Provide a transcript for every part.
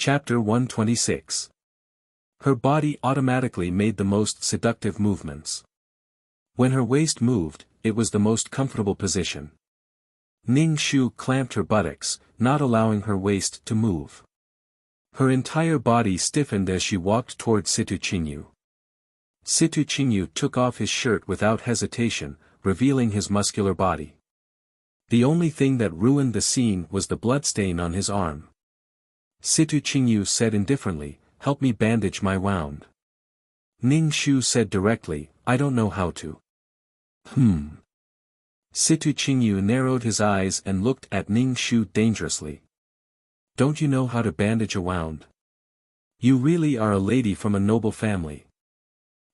Chapter 126. Her body automatically made the most seductive movements. When her waist moved, it was the most comfortable position. Ning Shu clamped her buttocks, not allowing her waist to move. Her entire body stiffened as she walked toward Situ Qingyu. Situ Qingyu took off his shirt without hesitation, revealing his muscular body. The only thing that ruined the scene was the bloodstain on his arm. Situ Qingyu said indifferently, "Help me bandage my wound." Ning Shu said directly, "I don't know how to." Situ Qingyu narrowed his eyes and looked at Ning Shu dangerously. "Don't you know how to bandage a wound? You really are a lady from a noble family."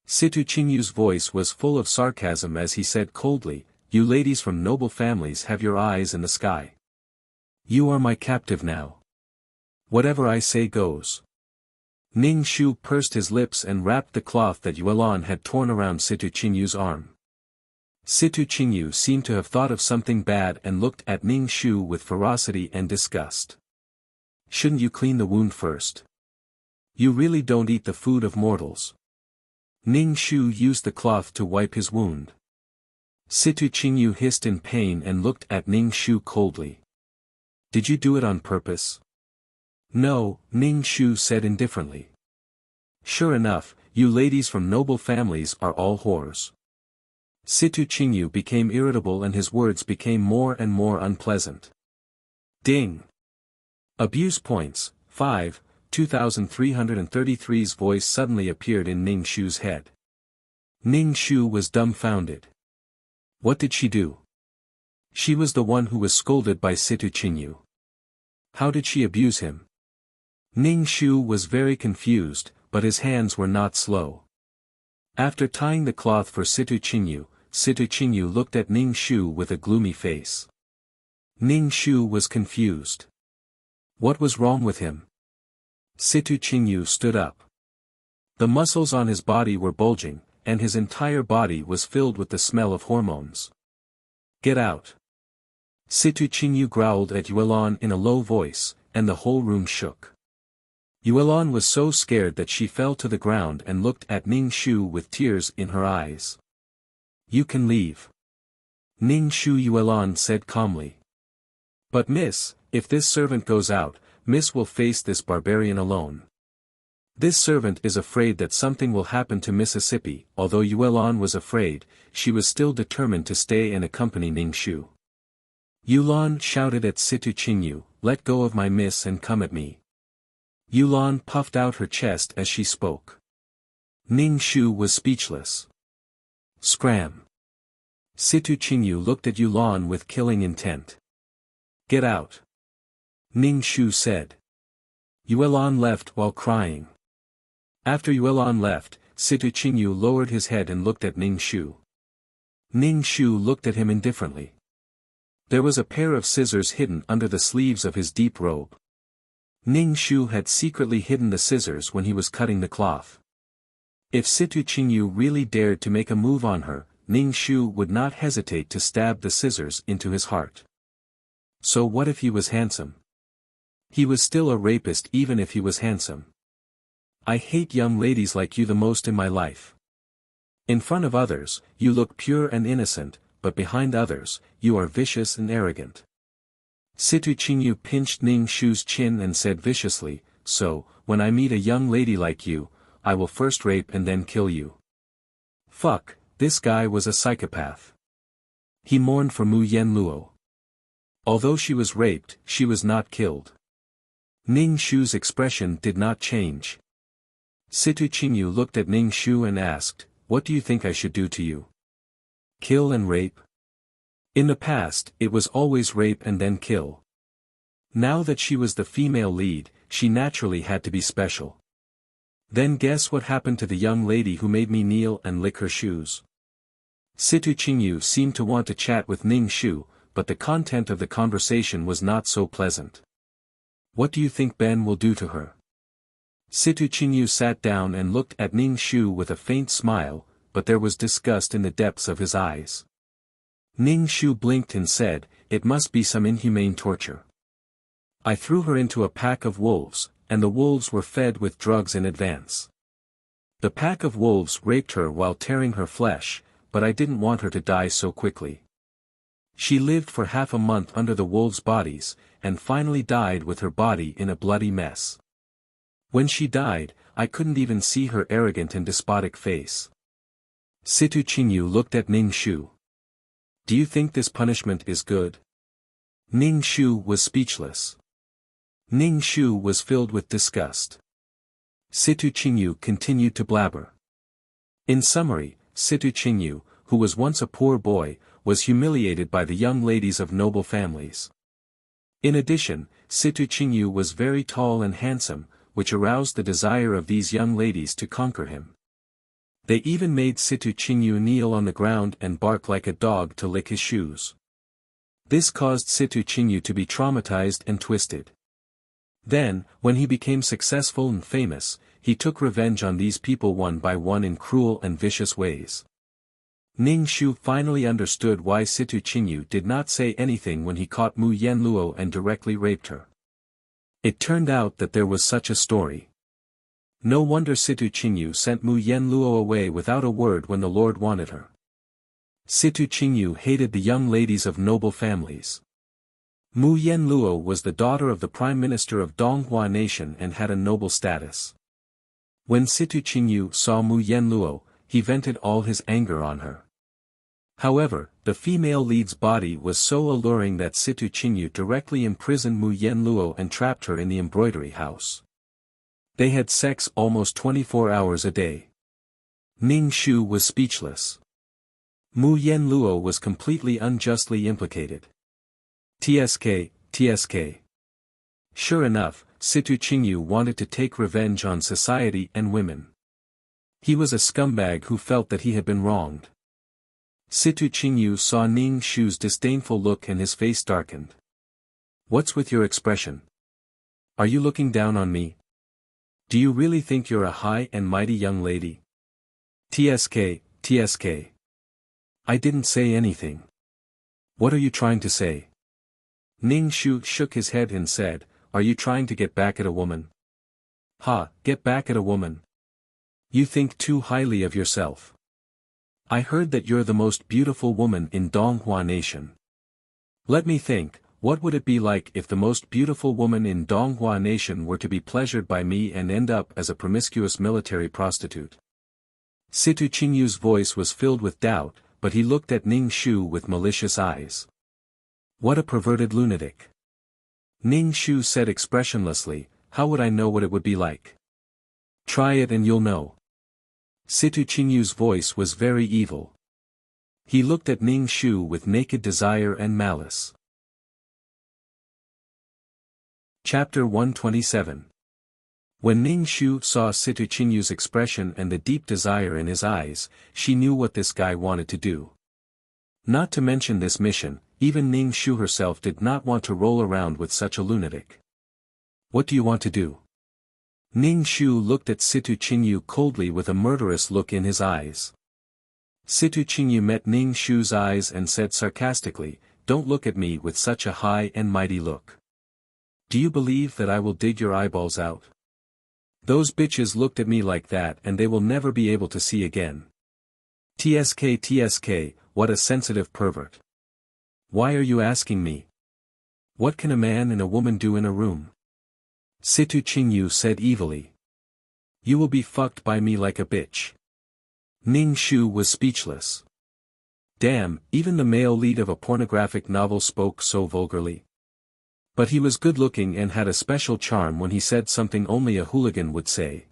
Situ Qingyu's voice was full of sarcasm as he said coldly, "You ladies from noble families have your eyes in the sky. You are my captive now. Whatever I say goes." Ning Shu pursed his lips and wrapped the cloth that Yuelan had torn around Situ Qingyu's arm. Situ Qingyu seemed to have thought of something bad and looked at Ning Shu with ferocity and disgust. "Shouldn't you clean the wound first? You really don't eat the food of mortals." Ning Shu used the cloth to wipe his wound. Situ Qingyu hissed in pain and looked at Ning Shu coldly. "Did you do it on purpose?" "No," Ning Shu said indifferently. "Sure enough, you ladies from noble families are all whores." Situ Qingyu became irritable and his words became more and more unpleasant. Ding! Abuse points, 5, 2333's voice suddenly appeared in Ning Shu's head. Ning Shu was dumbfounded. What did she do? She was the one who was scolded by Situ Qingyu. How did she abuse him? Ning Shu was very confused, but his hands were not slow. After tying the cloth for Situ Qingyu looked at Ning Shu with a gloomy face. Ning Shu was confused. What was wrong with him? Situ Qingyu stood up. The muscles on his body were bulging, and his entire body was filled with the smell of hormones. "Get out!" Situ Qingyu growled at Yuelan in a low voice, and the whole room shook. Yuelan was so scared that she fell to the ground and looked at Ning Shu with tears in her eyes. "You can leave." Ning Shu Yuelan said calmly. "But miss, if this servant goes out, miss will face this barbarian alone." This servant is afraid that something will happen to Mississippi. Although Yuelan was afraid, she was still determined to stay and accompany Ning Shu. Yuelan shouted at Situ Qingyu, "Let go of my miss and come at me." Yuelan puffed out her chest as she spoke. Ning Shu was speechless. Scram! Situ Qingyu looked at Yuelan with killing intent. "Get out!" Ning Shu said. Yuelan left while crying. After Yuelan left, Situ Qingyu lowered his head and looked at Ning Shu. Ning Shu looked at him indifferently. There was a pair of scissors hidden under the sleeves of his deep robe. Ning Shu had secretly hidden the scissors when he was cutting the cloth. If Situ Qingyu really dared to make a move on her, Ning Shu would not hesitate to stab the scissors into his heart. So what if he was handsome? He was still a rapist even if he was handsome. "I hate young ladies like you the most in my life. In front of others, you look pure and innocent, but behind others, you are vicious and arrogant." Situ Qingyu pinched Ning Shu's chin and said viciously, "So, when I meet a young lady like you, I will first rape and then kill you." Fuck, this guy was a psychopath. He mourned for Mu Yenluo. Although she was raped, she was not killed. Ning Shu's expression did not change. Situ Qingyu looked at Ning Shu and asked, "What do you think I should do to you? Kill and rape?" In the past, it was always rape and then kill. Now that she was the female lead, she naturally had to be special. "Then guess what happened to the young lady who made me kneel and lick her shoes?" Situ Qingyu seemed to want to chat with Ning Shu, but the content of the conversation was not so pleasant. "What do you think Ben will do to her?" Situ Qingyu sat down and looked at Ning Shu with a faint smile, but there was disgust in the depths of his eyes. Ning Shu blinked and said, "It must be some inhumane torture. I threw her into a pack of wolves, and the wolves were fed with drugs in advance. The pack of wolves raped her while tearing her flesh, but I didn't want her to die so quickly. She lived for half a month under the wolves' bodies, and finally died with her body in a bloody mess. When she died, I couldn't even see her arrogant and despotic face. Situ Qingyu looked at Ning Shu. Do you think this punishment is good? Ning Shu was speechless. Ning Shu was filled with disgust. Situ Qingyu continued to blabber. In summary, Situ Qingyu, who was once a poor boy, was humiliated by the young ladies of noble families. In addition, Situ Qingyu was very tall and handsome, which aroused the desire of these young ladies to conquer him. They even made Situ Qingyu kneel on the ground and bark like a dog to lick his shoes. This caused Situ Qingyu to be traumatized and twisted. Then, when he became successful and famous, he took revenge on these people one by one in cruel and vicious ways. Ning Shu finally understood why Situ Qingyu did not say anything when he caught Mu Yanluo and directly raped her. It turned out that there was such a story. No wonder Situ Qingyu sent Mu Yanluo away without a word when the Lord wanted her. Situ Qingyu hated the young ladies of noble families. Mu Yanluo was the daughter of the Prime Minister of Donghua Nation and had a noble status. When Situ Qingyu saw Mu Yanluo, he vented all his anger on her. However, the female lead's body was so alluring that Situ Qingyu directly imprisoned Mu Yanluo and trapped her in the embroidery house. They had sex almost 24 hours a day. Ning Shu was speechless. Mu Yanluo was completely unjustly implicated. TSK. Sure enough, Situ Qingyu wanted to take revenge on society and women. He was a scumbag who felt that he had been wronged. Situ Qingyu saw Ning Shu's disdainful look and his face darkened. What's with your expression? Are you looking down on me? Do you really think you're a high and mighty young lady? TSK. I didn't say anything. What are you trying to say? Ning Shu shook his head and said, Are you trying to get back at a woman? Ha, get back at a woman. You think too highly of yourself. I heard that you're the most beautiful woman in Donghua Nation. Let me think, what would it be like if the most beautiful woman in Donghua Nation were to be pleasured by me and end up as a promiscuous military prostitute? Situ Qingyu's voice was filled with doubt, but he looked at Ning Shu with malicious eyes. What a perverted lunatic. Ning Shu said expressionlessly, How would I know what it would be like? Try it and you'll know. Situ Qingyu's voice was very evil. He looked at Ning Shu with naked desire and malice. Chapter 127. When Ning Shu saw Situ Qingyu's expression and the deep desire in his eyes, she knew what this guy wanted to do. Not to mention this mission, even Ning Shu herself did not want to roll around with such a lunatic. What do you want to do? Ning Shu looked at Situ Qingyu coldly with a murderous look in his eyes. Situ Qingyu met Ning Shu's eyes and said sarcastically, Don't look at me with such a high and mighty look. Do you believe that I will dig your eyeballs out? Those bitches looked at me like that and they will never be able to see again. TSK, what a sensitive pervert. Why are you asking me? What can a man and a woman do in a room? Situ Qingyu said evilly. You will be fucked by me like a bitch. Ning Shu was speechless. Damn, even the male lead of a pornographic novel spoke so vulgarly. But he was good-looking and had a special charm when he said something only a hooligan would say.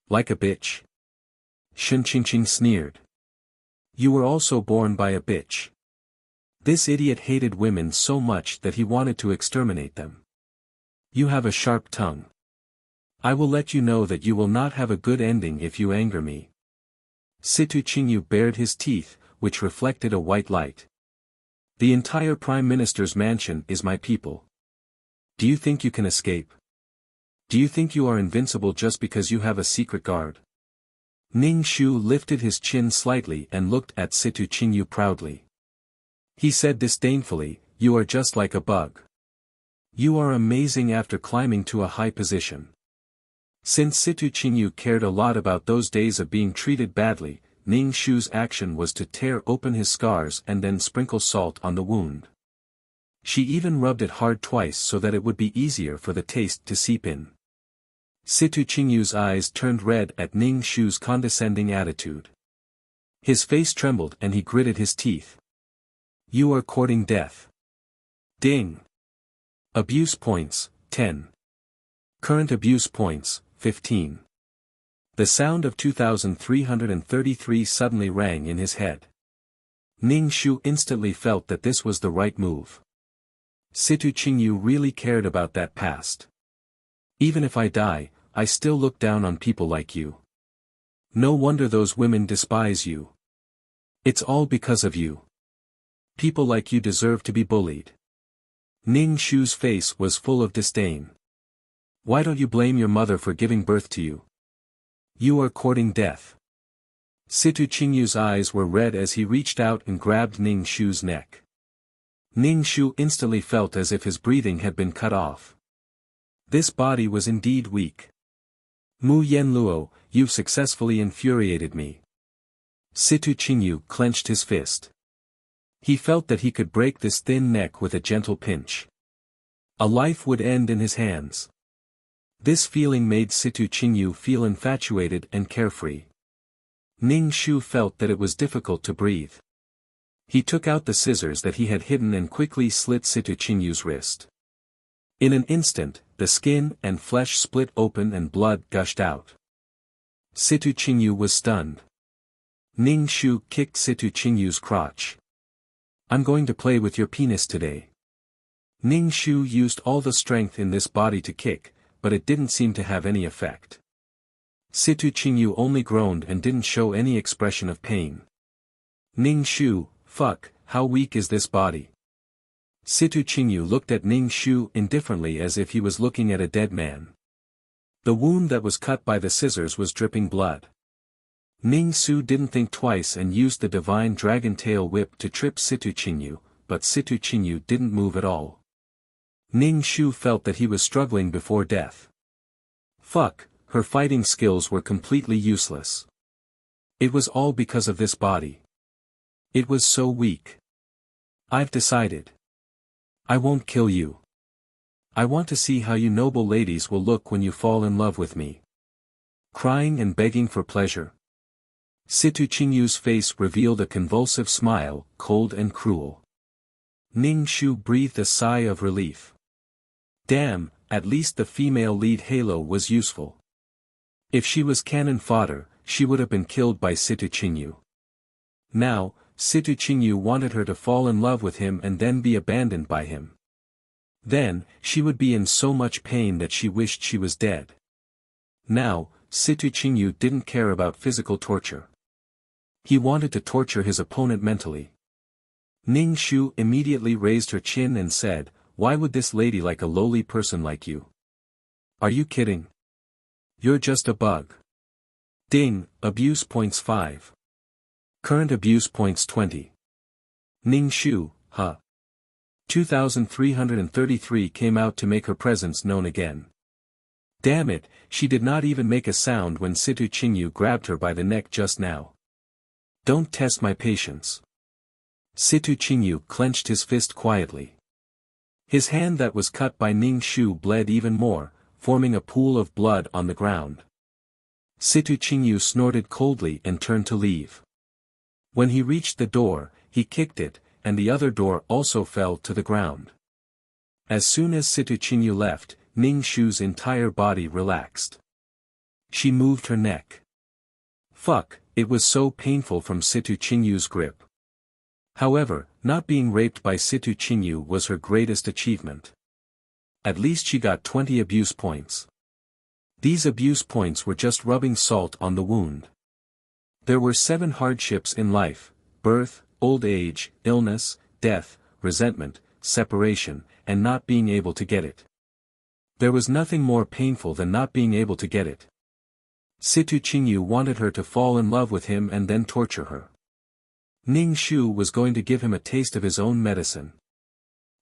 Like a bitch? Shen Qingqing sneered. You were also born by a bitch. This idiot hated women so much that he wanted to exterminate them. You have a sharp tongue. I will let you know that you will not have a good ending if you anger me. Situ Qingyu bared his teeth, which reflected a white light. The entire Prime Minister's mansion is my people. Do you think you can escape? Do you think you are invincible just because you have a secret guard? Ning Shu lifted his chin slightly and looked at Situ Qingyu proudly. He said disdainfully, You are just like a bug. You are amazing after climbing to a high position. Since Situ Qingyu cared a lot about those days of being treated badly, Ning Shu's action was to tear open his scars and then sprinkle salt on the wound. She even rubbed it hard twice so that it would be easier for the taste to seep in. Situ Qingyu's eyes turned red at Ning Shu's condescending attitude. His face trembled and he gritted his teeth. You are courting death. Ding. Abuse points, 10. Current abuse points, 15. The sound of 2333 suddenly rang in his head. Ning Shu instantly felt that this was the right move. Situ Qingyu really cared about that past. Even if I die, I still look down on people like you. No wonder those women despise you. It's all because of you. People like you deserve to be bullied. Ning Shu's face was full of disdain. Why don't you blame your mother for giving birth to you? You are courting death. Situ Qingyu's eyes were red as he reached out and grabbed Ning Shu's neck. Ning Shu instantly felt as if his breathing had been cut off. This body was indeed weak. Mu Yenluo, you've successfully infuriated me. Situ Qingyu clenched his fist. He felt that he could break this thin neck with a gentle pinch. A life would end in his hands. This feeling made Situ Qingyu feel infatuated and carefree. Ning Shu felt that it was difficult to breathe. He took out the scissors that he had hidden and quickly slit Situ Qingyu's wrist. In an instant, the skin and flesh split open and blood gushed out. Situ Qingyu was stunned. Ning Shu kicked Situ Qingyu's crotch. I'm going to play with your penis today. Ning Shu used all the strength in this body to kick, but it didn't seem to have any effect. Situ Qingyu only groaned and didn't show any expression of pain. Ning Shu, fuck, how weak is this body? Situ Qingyu looked at Ning Shu indifferently as if he was looking at a dead man. The wound that was cut by the scissors was dripping blood. Ning Shu didn't think twice and used the divine dragon tail whip to trip Situ Qingyu, but Situ Qingyu didn't move at all. Ning Shu felt that he was struggling before death. Fuck, her fighting skills were completely useless. It was all because of this body. It was so weak. I've decided. I won't kill you. I want to see how you noble ladies will look when you fall in love with me. Crying and begging for pleasure. Situ Qingyu's face revealed a convulsive smile, cold and cruel. Ning Shu breathed a sigh of relief. Damn, at least the female lead halo was useful. If she was cannon fodder, she would have been killed by Situ Qingyu. Now, Situ Qingyu wanted her to fall in love with him and then be abandoned by him. Then, she would be in so much pain that she wished she was dead. Now, Situ Qingyu didn't care about physical torture. He wanted to torture his opponent mentally. Ning Shu immediately raised her chin and said, why would this lady like a lowly person like you? Are you kidding? You're just a bug. Ding, abuse points 5. Current abuse points 20. Ning Shu, huh? 2333 came out to make her presence known again. Damn it, she did not even make a sound when Situ Qingyu grabbed her by the neck just now. Don't test my patience. Situ Qingyu clenched his fist quietly. His hand that was cut by Ning Shu bled even more, forming a pool of blood on the ground. Situ Qingyu snorted coldly and turned to leave. When he reached the door, he kicked it, and the other door also fell to the ground. As soon as Situ Qingyu left, Ning Shu's entire body relaxed. She moved her neck. Fuck, it was so painful from Situ Qingyu's grip. However, not being raped by Situ Qingyu was her greatest achievement. At least she got 20 abuse points. These abuse points were just rubbing salt on the wound. There were 7 hardships in life: birth, old age, illness, death, resentment, separation, and not being able to get it. There was nothing more painful than not being able to get it. Situ Qingyu wanted her to fall in love with him and then torture her. Ning Shu was going to give him a taste of his own medicine.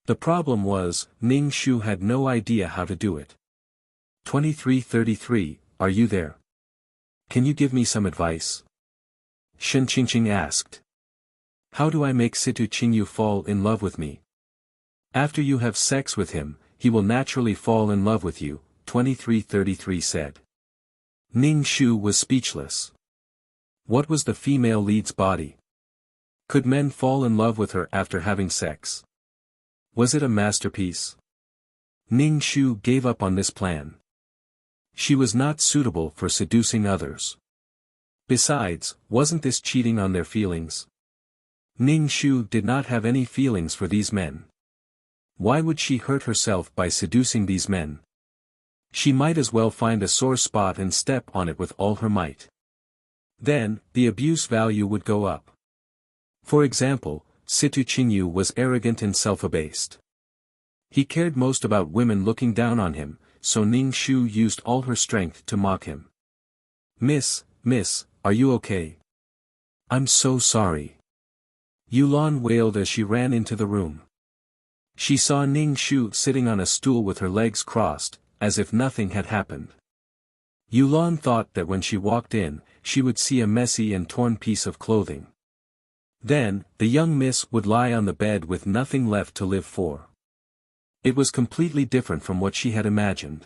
The problem was, Ning Shu had no idea how to do it. 2333, are you there? Can you give me some advice? Shen Qingqing asked. How do I make Situ Qingyu fall in love with me? After you have sex with him, he will naturally fall in love with you, 2333 said. Ning Shu was speechless. What was the female lead's body? Could men fall in love with her after having sex? Was it a masterpiece? Ning Shu gave up on this plan. She was not suitable for seducing others. Besides, wasn't this cheating on their feelings? Ning Shu did not have any feelings for these men. Why would she hurt herself by seducing these men? She might as well find a sore spot and step on it with all her might. Then, the abuse value would go up. For example, Situ Qingyu was arrogant and self-abased. He cared most about women looking down on him, so Ning Shu used all her strength to mock him. Miss, are you okay? I'm so sorry. Yulan wailed as she ran into the room. She saw Ning Shu sitting on a stool with her legs crossed, as if nothing had happened. Yulan thought that when she walked in, she would see a messy and torn piece of clothing. Then, the young miss would lie on the bed with nothing left to live for. It was completely different from what she had imagined.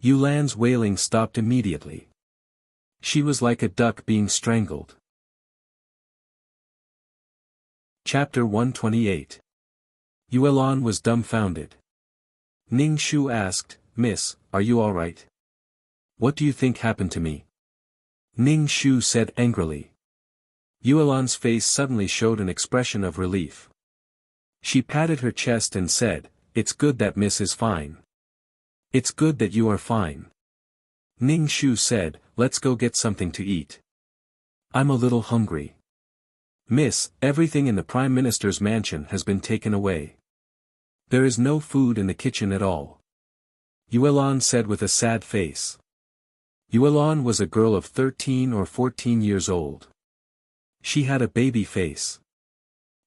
Yulan's wailing stopped immediately. She was like a duck being strangled. Chapter 128. Yulan was dumbfounded. Ning Shu asked, Miss, are you all right? What do you think happened to me? Ning Shu said angrily. Yulan's face suddenly showed an expression of relief. She patted her chest and said, It's good that Miss is fine. It's good that you are fine. Ning Shu said, Let's go get something to eat. I'm a little hungry. Miss, everything in the Prime Minister's mansion has been taken away. There is no food in the kitchen at all. Yulan said with a sad face. Yulan was a girl of 13 or 14 years old. She had a baby face.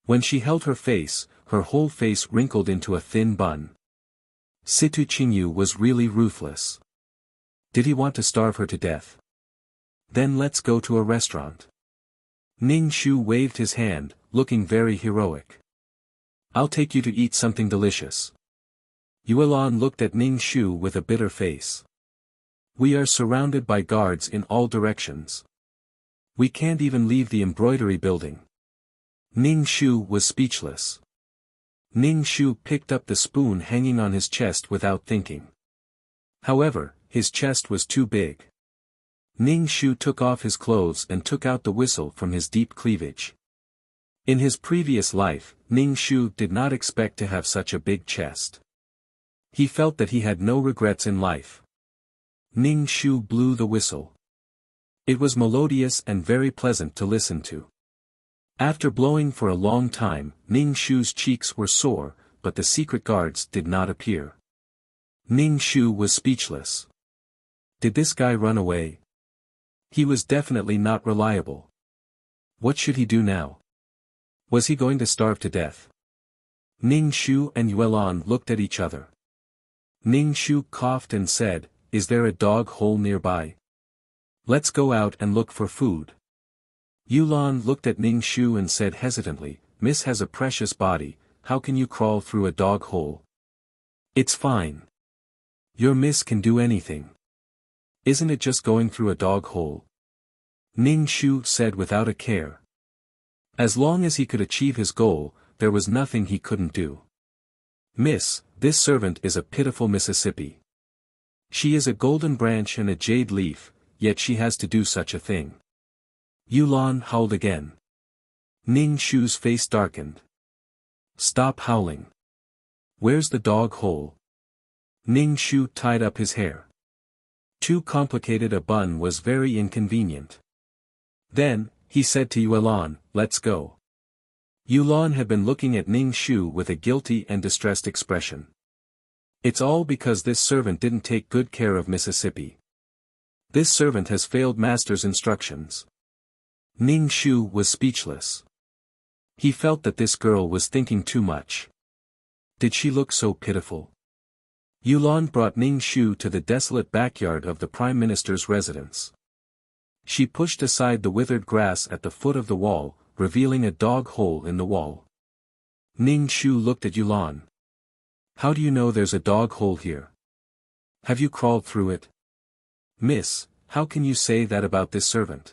When she held her face, her whole face wrinkled into a thin bun. Situ Qingyu was really ruthless. Did he want to starve her to death? Then let's go to a restaurant. Ning Shu waved his hand, looking very heroic. I'll take you to eat something delicious. Yulan looked at Ning Shu with a bitter face. We are surrounded by guards in all directions. We can't even leave the embroidery building. Ning Shu was speechless. Ning Shu picked up the spoon hanging on his chest without thinking. However, his chest was too big. Ning Shu took off his clothes and took out the whistle from his deep cleavage. In his previous life, Ning Shu did not expect to have such a big chest. He felt that he had no regrets in life. Ning Shu blew the whistle. It was melodious and very pleasant to listen to. After blowing for a long time, Ning Shu's cheeks were sore, but the secret guards did not appear. Ning Shu was speechless. Did this guy run away? He was definitely not reliable. What should he do now? Was he going to starve to death? Ning Shu and Yulan looked at each other. Ning Shu coughed and said, Is there a dog hole nearby? Let's go out and look for food. Yulan looked at Ning Shu and said hesitantly, Miss has a precious body, how can you crawl through a dog hole? It's fine. Your miss can do anything. Isn't it just going through a dog hole? Ning Shu said without a care. As long as he could achieve his goal, there was nothing he couldn't do. Miss, this servant is a pitiful Mississippi. She is a golden branch and a jade leaf, yet she has to do such a thing. Yulan howled again. Ning Shu's face darkened. Stop howling. Where's the dog hole? Ning Shu tied up his hair. Too complicated a bun was very inconvenient. Then, he said to Yulan, Let's go. Yulan had been looking at Ning Shu with a guilty and distressed expression. It's all because this servant didn't take good care of Mississippi. This servant has failed master's instructions. Ning Shu was speechless. He felt that this girl was thinking too much. Did she look so pitiful? Yulan brought Ning Shu to the desolate backyard of the Prime Minister's residence. She pushed aside the withered grass at the foot of the wall, revealing a dog hole in the wall. Ning Shu looked at Yulan. How do you know there's a dog hole here? Have you crawled through it? Miss, how can you say that about this servant?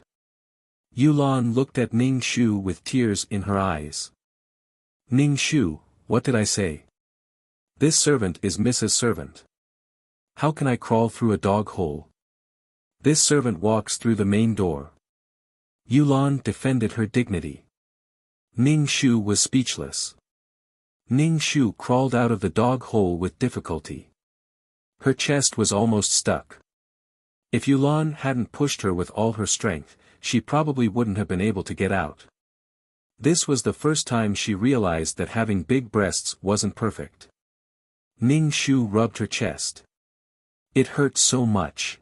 Yulan looked at Ning Shu with tears in her eyes. Ning Shu, what did I say? This servant is Mrs. Servant. How can I crawl through a dog hole? This servant walks through the main door. Yulan defended her dignity. Ning Shu was speechless. Ning Shu crawled out of the dog hole with difficulty. Her chest was almost stuck. If Yulan hadn't pushed her with all her strength, she probably wouldn't have been able to get out. This was the first time she realized that having big breasts wasn't perfect. Ning Shu rubbed her chest. It hurt so much.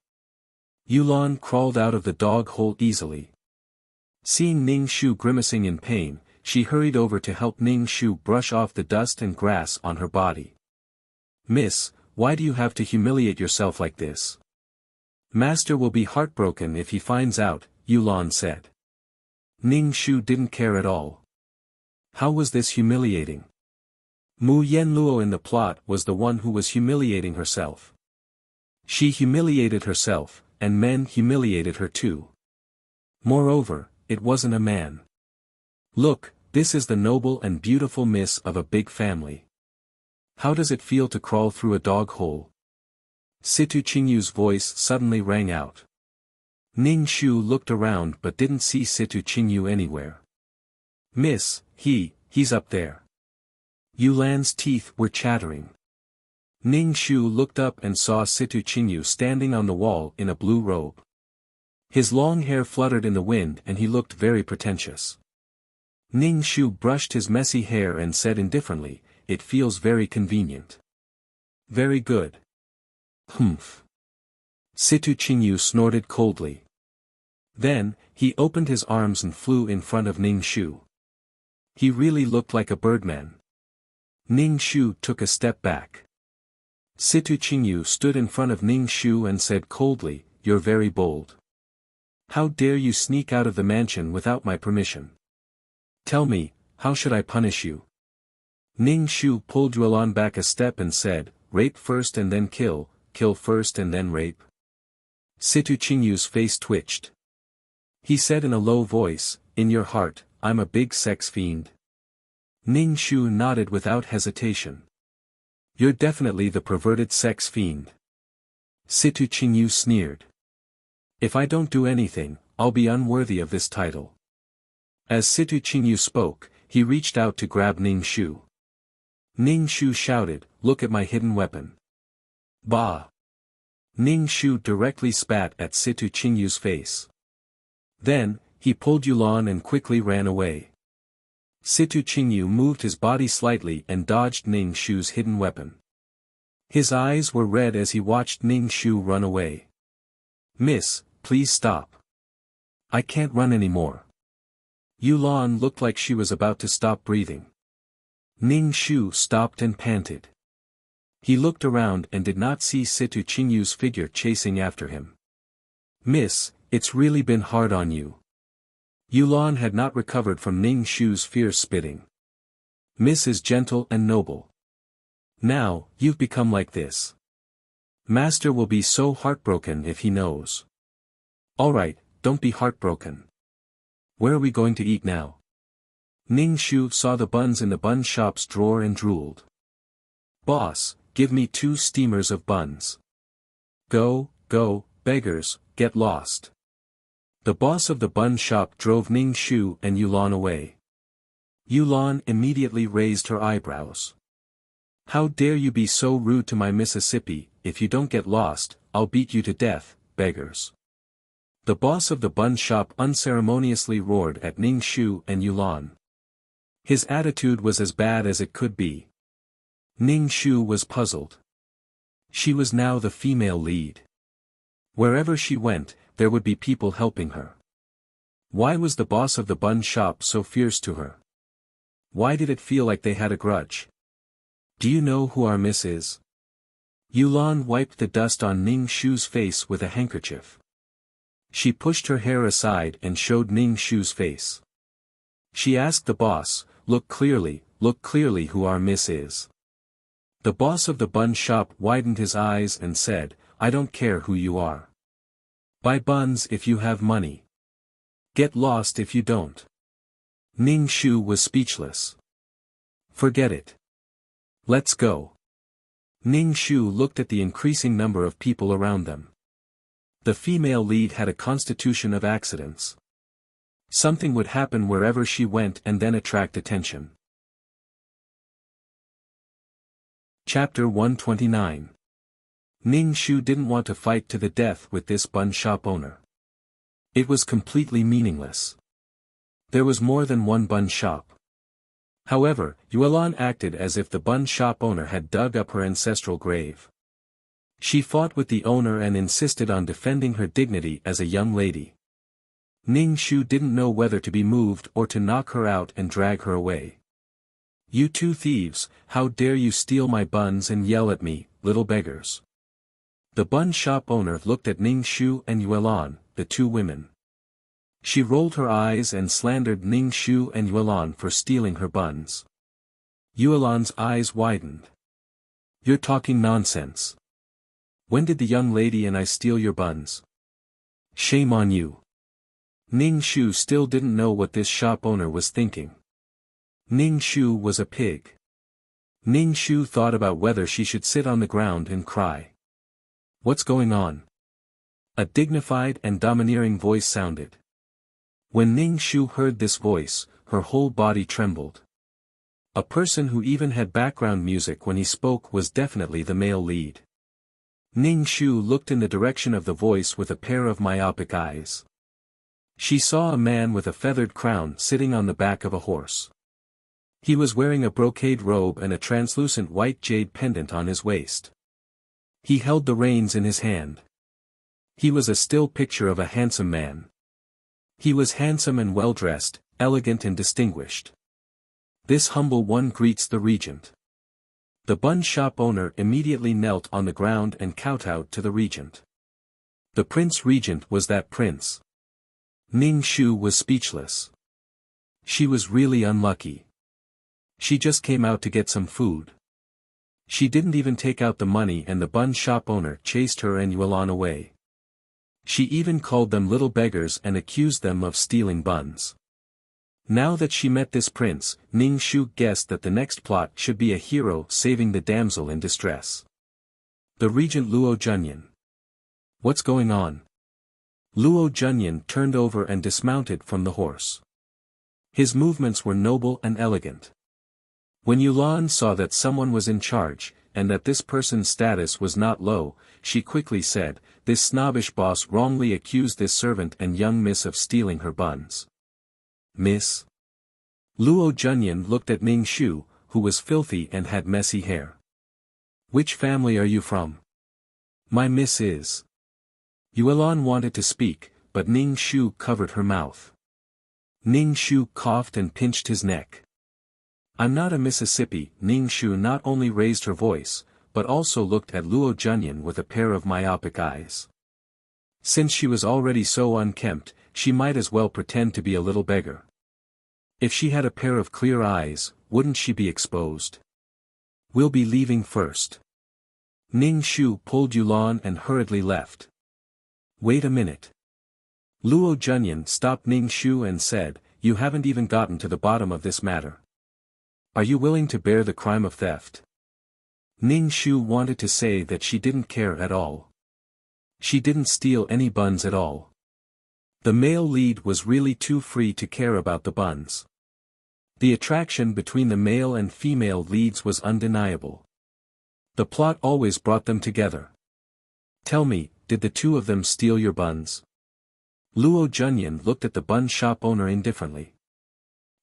Yulan crawled out of the dog hole easily. Seeing Ning Shu grimacing in pain, she hurried over to help Ning Shu brush off the dust and grass on her body. Miss, why do you have to humiliate yourself like this? Master will be heartbroken if he finds out, Yulan said. Ning Shu didn't care at all. How was this humiliating? Mu Yanluo in the plot was the one who was humiliating herself. She humiliated herself, and men humiliated her too. Moreover, it wasn't a man. Look, this is the noble and beautiful miss of a big family. How does it feel to crawl through a dog hole? Situ Qingyu's voice suddenly rang out. Ning Shu looked around but didn't see Situ Qingyu anywhere. Miss, he's up there. Yulan's teeth were chattering. Ning Shu looked up and saw Situ Qingyu standing on the wall in a blue robe. His long hair fluttered in the wind and he looked very pretentious. Ning Shu brushed his messy hair and said indifferently, "It feels very convenient." Very good. Humph. Situ Qingyu snorted coldly. Then, he opened his arms and flew in front of Ning Shu. He really looked like a birdman. Ning Shu took a step back. Situ Qingyu stood in front of Ning Shu and said coldly, "You're very bold. How dare you sneak out of the mansion without my permission? Tell me, how should I punish you?" Ning Shu pulled Yulan back a step and said, "Rape first and then kill first and then rape." Situ Qingyu's face twitched. He said in a low voice, "In your heart, I'm a big sex fiend." Ning Shu nodded without hesitation. "You're definitely the perverted sex fiend." Situ Qingyu sneered. "If I don't do anything, I'll be unworthy of this title." As Situ Qingyu spoke, he reached out to grab Ning Shu. Ning Shu shouted, "Look at my hidden weapon." Bah! Ning Shu directly spat at Situ Qingyu's face. Then, he pulled Yulan and quickly ran away. Situ Qingyu moved his body slightly and dodged Ning Shu's hidden weapon. His eyes were red as he watched Ning Shu run away. "Miss, please stop. I can't run anymore." Yulan looked like she was about to stop breathing. Ning Shu stopped and panted. He looked around and did not see Situ Qingyu's figure chasing after him. "Miss, it's really been hard on you." Yulan had not recovered from Ning Shu's fierce spitting. "Miss is gentle and noble. Now, you've become like this. Master will be so heartbroken if he knows." "Alright, don't be heartbroken. Where are we going to eat now?" Ning Shu saw the buns in the bun shop's drawer and drooled. "Boss, give me 2 steamers of buns." Go, beggars, get lost." The boss of the bun shop drove Ning Shu and Yulan away. Yulan immediately raised her eyebrows. "How dare you be so rude to my Mississippi? If you don't get lost, I'll beat you to death, beggars." The boss of the bun shop unceremoniously roared at Ning Shu and Yulan. His attitude was as bad as it could be. Ning Shu was puzzled. She was now the female lead. Wherever she went, there would be people helping her. Why was the boss of the bun shop so fierce to her? Why did it feel like they had a grudge? "Do you know who our miss is?" Yulan wiped the dust on Ning Shu's face with a handkerchief. She pushed her hair aside and showed Ning Shu's face. She asked the boss, look clearly who our miss is. The boss of the bun shop widened his eyes and said, I don't care who you are. Buy buns if you have money. Get lost if you don't. Ning Shu was speechless. Forget it. Let's go. Ning Shu looked at the increasing number of people around them. The female lead had a constitution of accidents. Something would happen wherever she went and then attract attention. Chapter 129. Ning Shu didn't want to fight to the death with this bun shop owner. It was completely meaningless. There was more than one bun shop. However, Yulan acted as if the bun shop owner had dug up her ancestral grave. She fought with the owner and insisted on defending her dignity as a young lady. Ning Shu didn't know whether to be moved or to knock her out and drag her away. You two thieves, how dare you steal my buns and yell at me, little beggars. The bun shop owner looked at Ning Shu and Yulan, the two women. She rolled her eyes and slandered Ning Shu and Yulan for stealing her buns. Yulan's eyes widened. You're talking nonsense. When did the young lady and I steal your buns? Shame on you. Ning Shu still didn't know what this shop owner was thinking. Ning Shu was a pig. Ning Shu thought about whether she should sit on the ground and cry. What's going on? A dignified and domineering voice sounded. When Ning Shu heard this voice, her whole body trembled. A person who even had background music when he spoke was definitely the male lead. Ning Shu looked in the direction of the voice with a pair of myopic eyes. She saw a man with a feathered crown sitting on the back of a horse. He was wearing a brocade robe and a translucent white jade pendant on his waist. He held the reins in his hand. He was a still picture of a handsome man. He was handsome and well-dressed, elegant and distinguished. This humble one greets the regent. The bun shop owner immediately knelt on the ground and kowtowed to the regent. The prince regent was that prince. Ning Shu was speechless. She was really unlucky. She just came out to get some food. She didn't even take out the money and the bun shop owner chased her and Yulan away. She even called them little beggars and accused them of stealing buns. Now that she met this prince, Ning Shu guessed that the next plot should be a hero saving the damsel in distress. The regent Luo Junyan. What's going on? Luo Junyan turned over and dismounted from the horse. His movements were noble and elegant. When Yulan saw that someone was in charge, and that this person's status was not low, she quickly said, this snobbish boss wrongly accused this servant and young miss of stealing her buns. Miss? Luo Junyan looked at Ning Shu, who was filthy and had messy hair. Which family are you from? My miss is. Yulan wanted to speak, but Ning Shu covered her mouth. Ning Shu coughed and pinched his neck. I'm not a Mississippi. Ning Shu not only raised her voice, but also looked at Luo Junyan with a pair of myopic eyes. Since she was already so unkempt, she might as well pretend to be a little beggar. If she had a pair of clear eyes, wouldn't she be exposed? We'll be leaving first. Ning Shu pulled Yulan and hurriedly left. Wait a minute. Luo Junyan stopped Ning Shu and said, you haven't even gotten to the bottom of this matter. Are you willing to bear the crime of theft? Ning Shu wanted to say that she didn't care at all. She didn't steal any buns at all. The male lead was really too free to care about the buns. The attraction between the male and female leads was undeniable. The plot always brought them together. Tell me, did the two of them steal your buns? Luo Junyan looked at the bun shop owner indifferently.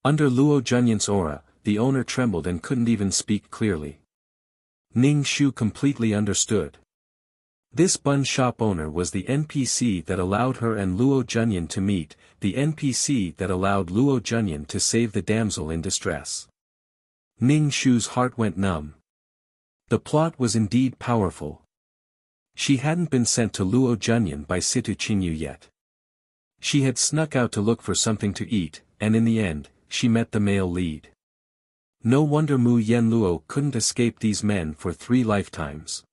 Under Luo Junyan's aura, the owner trembled and couldn't even speak clearly. Ning Shu completely understood. This bun shop owner was the NPC that allowed her and Luo Junyan to meet, the NPC that allowed Luo Junyan to save the damsel in distress. Ning Shu's heart went numb. The plot was indeed powerful. She hadn't been sent to Luo Junyan by Situ Qingyu yet. She had snuck out to look for something to eat, and in the end, she met the male lead. No wonder Mu Yenluo couldn't escape these men for 3 lifetimes.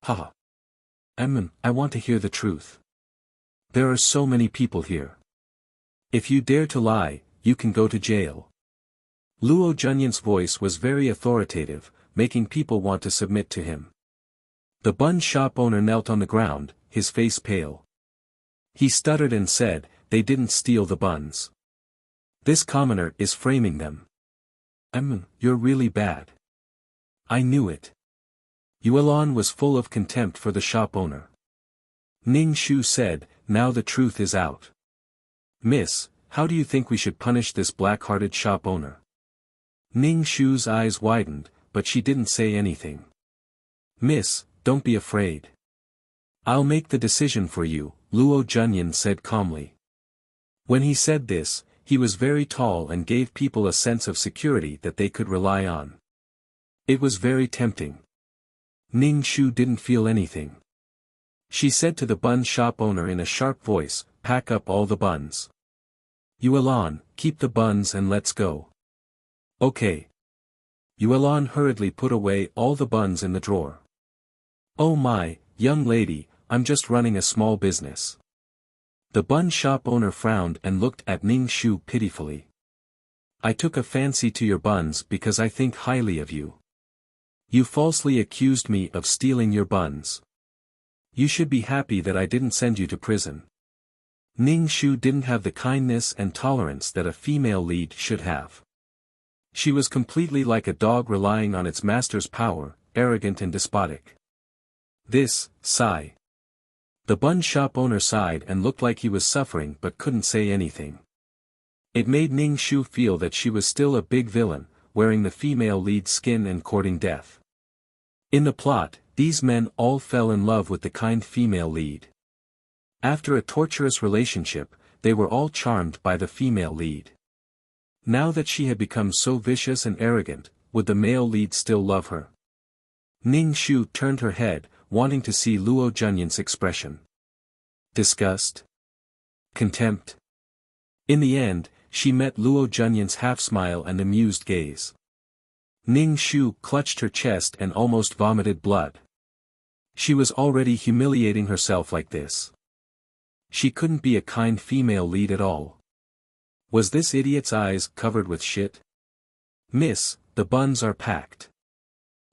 Haha. I want to hear the truth. There are so many people here. If you dare to lie, you can go to jail. Luo Junyan's voice was very authoritative, making people want to submit to him. The bun shop owner knelt on the ground, his face pale. He stuttered and said, "They didn't steal the buns. This commoner is framing them." You're really bad. I knew it. Yuelon was full of contempt for the shop owner. Ning Shu said, "Now the truth is out. Miss, how do you think we should punish this black-hearted shop owner?" Ning Shu's eyes widened, but she didn't say anything. "Miss, don't be afraid. I'll make the decision for you," Luo Junyan said calmly. When he said this, he was very tall and gave people a sense of security that they could rely on. It was very tempting. Ning Shu didn't feel anything. She said to the bun shop owner in a sharp voice, "Pack up all the buns. Yuelon, keep the buns and let's go." "Okay." Yuelon hurriedly put away all the buns in the drawer. "Oh my, young lady, I'm just running a small business." The bun shop owner frowned and looked at Ning Shu pitifully. "I took a fancy to your buns because I think highly of you. You falsely accused me of stealing your buns. You should be happy that I didn't send you to prison." Ning Shu didn't have the kindness and tolerance that a female lead should have. She was completely like a dog relying on its master's power, arrogant and despotic. Sigh. The bun shop owner sighed and looked like he was suffering but couldn't say anything. It made Ning Shu feel that she was still a big villain, wearing the female lead's skin and courting death. In the plot, these men all fell in love with the kind female lead. After a torturous relationship, they were all charmed by the female lead. Now that she had become so vicious and arrogant, would the male lead still love her? Ning Shu turned her head, wanting to see Luo Junyan's expression. Disgust? Contempt? In the end, she met Luo Junyan's half-smile and amused gaze. Ning Shu clutched her chest and almost vomited blood. She was already humiliating herself like this. She couldn't be a kind female lead at all. Was this idiot's eyes covered with shit? "Miss, the buns are packed."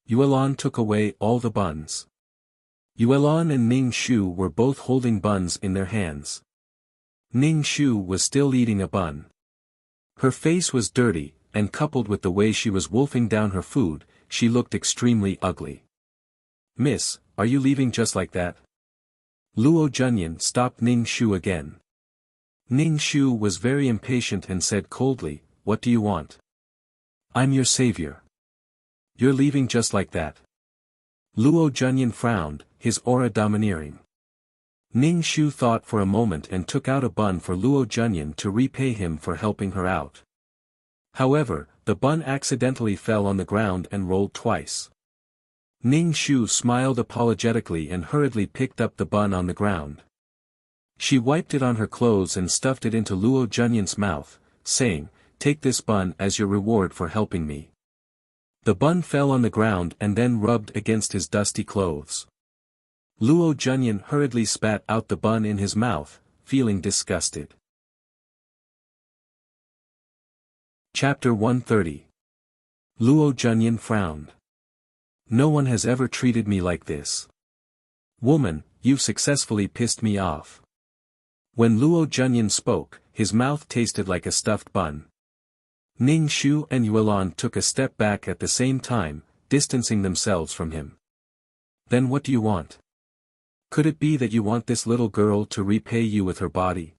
Yuelon took away all the buns. Yuelon and Ning Shu were both holding buns in their hands. Ning Shu was still eating a bun. Her face was dirty, and coupled with the way she was wolfing down her food, she looked extremely ugly. "Miss, are you leaving just like that?" Luo Junyan stopped Ning Shu again. Ning Shu was very impatient and said coldly, "What do you want?" "I'm your savior. You're leaving just like that?" Luo Junyan frowned, his aura domineering. Ning Shu thought for a moment and took out a bun for Luo Junyan to repay him for helping her out. However, the bun accidentally fell on the ground and rolled twice. Ning Shu smiled apologetically and hurriedly picked up the bun on the ground. She wiped it on her clothes and stuffed it into Luo Junyan's mouth, saying, "Take this bun as your reward for helping me." The bun fell on the ground and then rubbed against his dusty clothes. Luo Junyan hurriedly spat out the bun in his mouth, feeling disgusted. Chapter 130. Luo Junyan frowned. "No one has ever treated me like this. Woman, you've successfully pissed me off." When Luo Junyan spoke, his mouth tasted like a stuffed bun. Ning Shu and Yuelon took a step back at the same time, distancing themselves from him. "Then what do you want? Could it be that you want this little girl to repay you with her body?"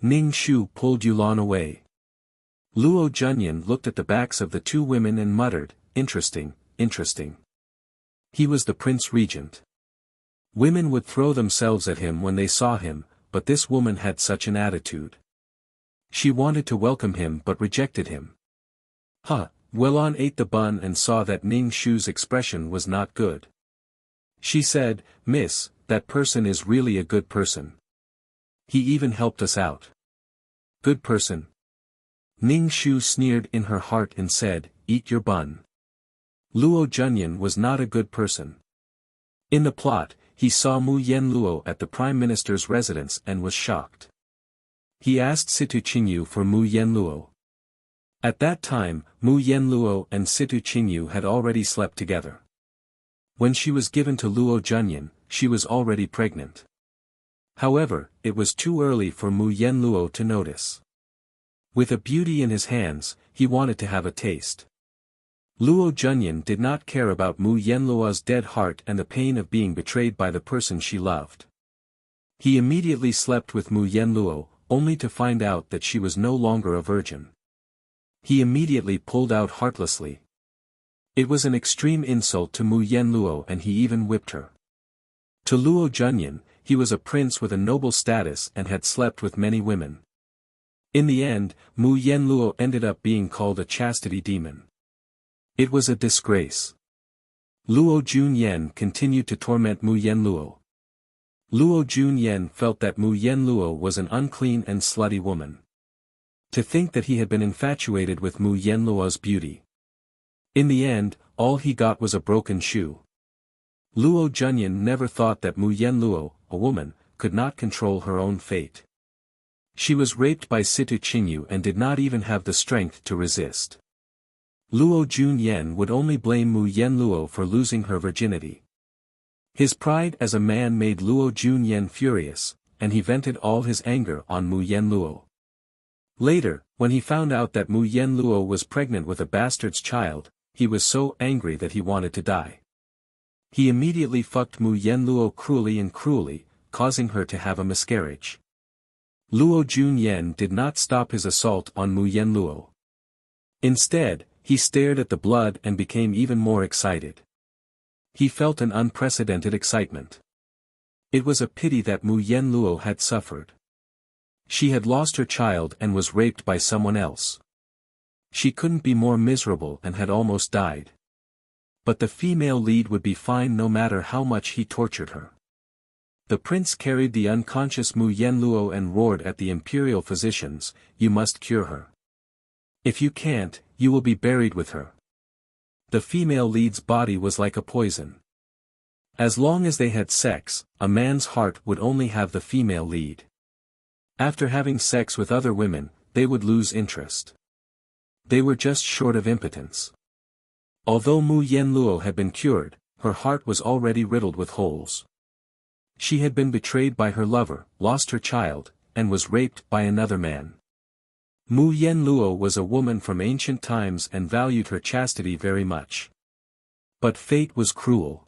Ning Shu pulled Yuelon away. Luo Junyan looked at the backs of the two women and muttered, "Interesting, interesting." He was the Prince Regent. Women would throw themselves at him when they saw him, but this woman had such an attitude. She wanted to welcome him but rejected him. Welon ate the bun and saw that Ning Shu's expression was not good. She said, "Miss, that person is really a good person. He even helped us out." "Good person?" Ning Shu sneered in her heart and said, "Eat your bun." Luo Junyan was not a good person. In the plot, he saw Mu Yen Luo at the Prime Minister's residence and was shocked. He asked Situ Qingyu for Mu Yen Luo. At that time, Mu Yen Luo and Situ Qingyu had already slept together. When she was given to Luo Junyan, she was already pregnant. However, it was too early for Mu Yen Luo to notice. With a beauty in his hands, he wanted to have a taste. Luo Junyan did not care about Mu Yen Luo's dead heart and the pain of being betrayed by the person she loved. He immediately slept with Mu Yen Luo, only to find out that she was no longer a virgin. He immediately pulled out heartlessly. It was an extreme insult to Mu Yen Luo and he even whipped her. To Luo Junyan, he was a prince with a noble status and had slept with many women. In the end, Mu Yen Luo ended up being called a chastity demon. It was a disgrace. Luo Junyan continued to torment Mu Yen Luo. Luo Junyan felt that Mu Yen Luo was an unclean and slutty woman. To think that he had been infatuated with Mu Yen Luo's beauty. In the end, all he got was a broken shoe. Luo Junyan never thought that Mu Yen Luo, a woman, could not control her own fate. She was raped by Situ Qingyu and did not even have the strength to resist. Luo Junyan would only blame Mu Yen Luo for losing her virginity. His pride as a man made Luo Junyan furious, and he vented all his anger on Mu Yen Luo. Later, when he found out that Mu Yen Luo was pregnant with a bastard's child, he was so angry that he wanted to die. He immediately fucked Mu Yen Luo cruelly, causing her to have a miscarriage. Luo Junyan did not stop his assault on Mu Yen Luo. Instead, he stared at the blood and became even more excited. He felt an unprecedented excitement. It was a pity that Mu Yen Luo had suffered. She had lost her child and was raped by someone else. She couldn't be more miserable and had almost died. But the female lead would be fine no matter how much he tortured her. The prince carried the unconscious Mu Yen Luo and roared at the imperial physicians, "You must cure her. If you can't, you will be buried with her." The female lead's body was like a poison. As long as they had sex, a man's heart would only have the female lead. After having sex with other women, they would lose interest. They were just short of impotence. Although Mu Yen Luo had been cured, her heart was already riddled with holes. She had been betrayed by her lover, lost her child, and was raped by another man. Mu Yen Luo was a woman from ancient times and valued her chastity very much. But fate was cruel.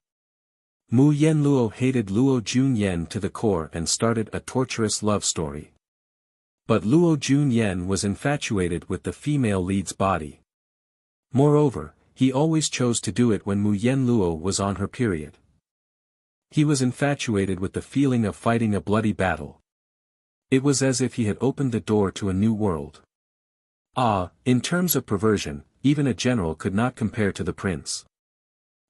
Mu Yen Luo hated Luo Junyan to the core and started a torturous love story. But Luo Junyan was infatuated with the female lead's body. Moreover, he always chose to do it when Mu Yen Luo was on her period. He was infatuated with the feeling of fighting a bloody battle. It was as if he had opened the door to a new world. In terms of perversion, even a general could not compare to the prince.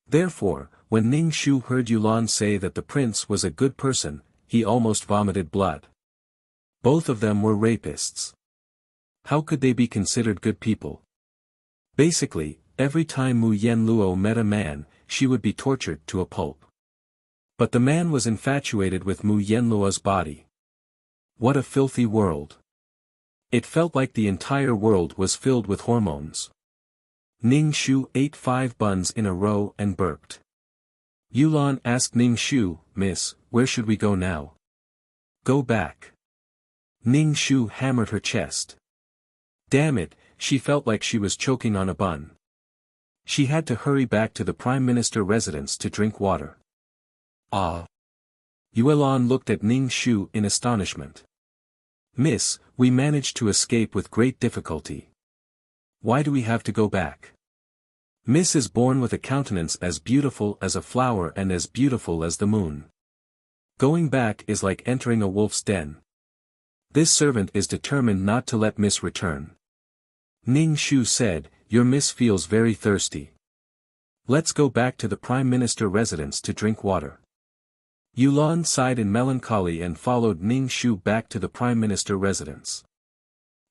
Therefore, when Ning Shu heard Yulan say that the prince was a good person, he almost vomited blood. Both of them were rapists. How could they be considered good people? Basically, every time Mu Yen Luo met a man, she would be tortured to a pulp. But the man was infatuated with Mu Yen Luo's body. What a filthy world. It felt like the entire world was filled with hormones. Ning Shu ate 5 buns in a row and burped. Yulan asked Ning Shu, "Miss, where should we go now?" "Go back." Ning Shu hammered her chest. Damn it, she felt like she was choking on a bun. She had to hurry back to the Prime Minister residence to drink water. Yulan looked at Ning Shu in astonishment. "Miss, we managed to escape with great difficulty. Why do we have to go back? Miss is born with a countenance as beautiful as a flower and as beautiful as the moon. Going back is like entering a wolf's den. This servant is determined not to let Miss return." Ning Shu said, your miss feels very thirsty. Let's go back to the Prime Minister residence to drink water. Yulan sighed in melancholy and followed Ning Shu back to the Prime Minister residence.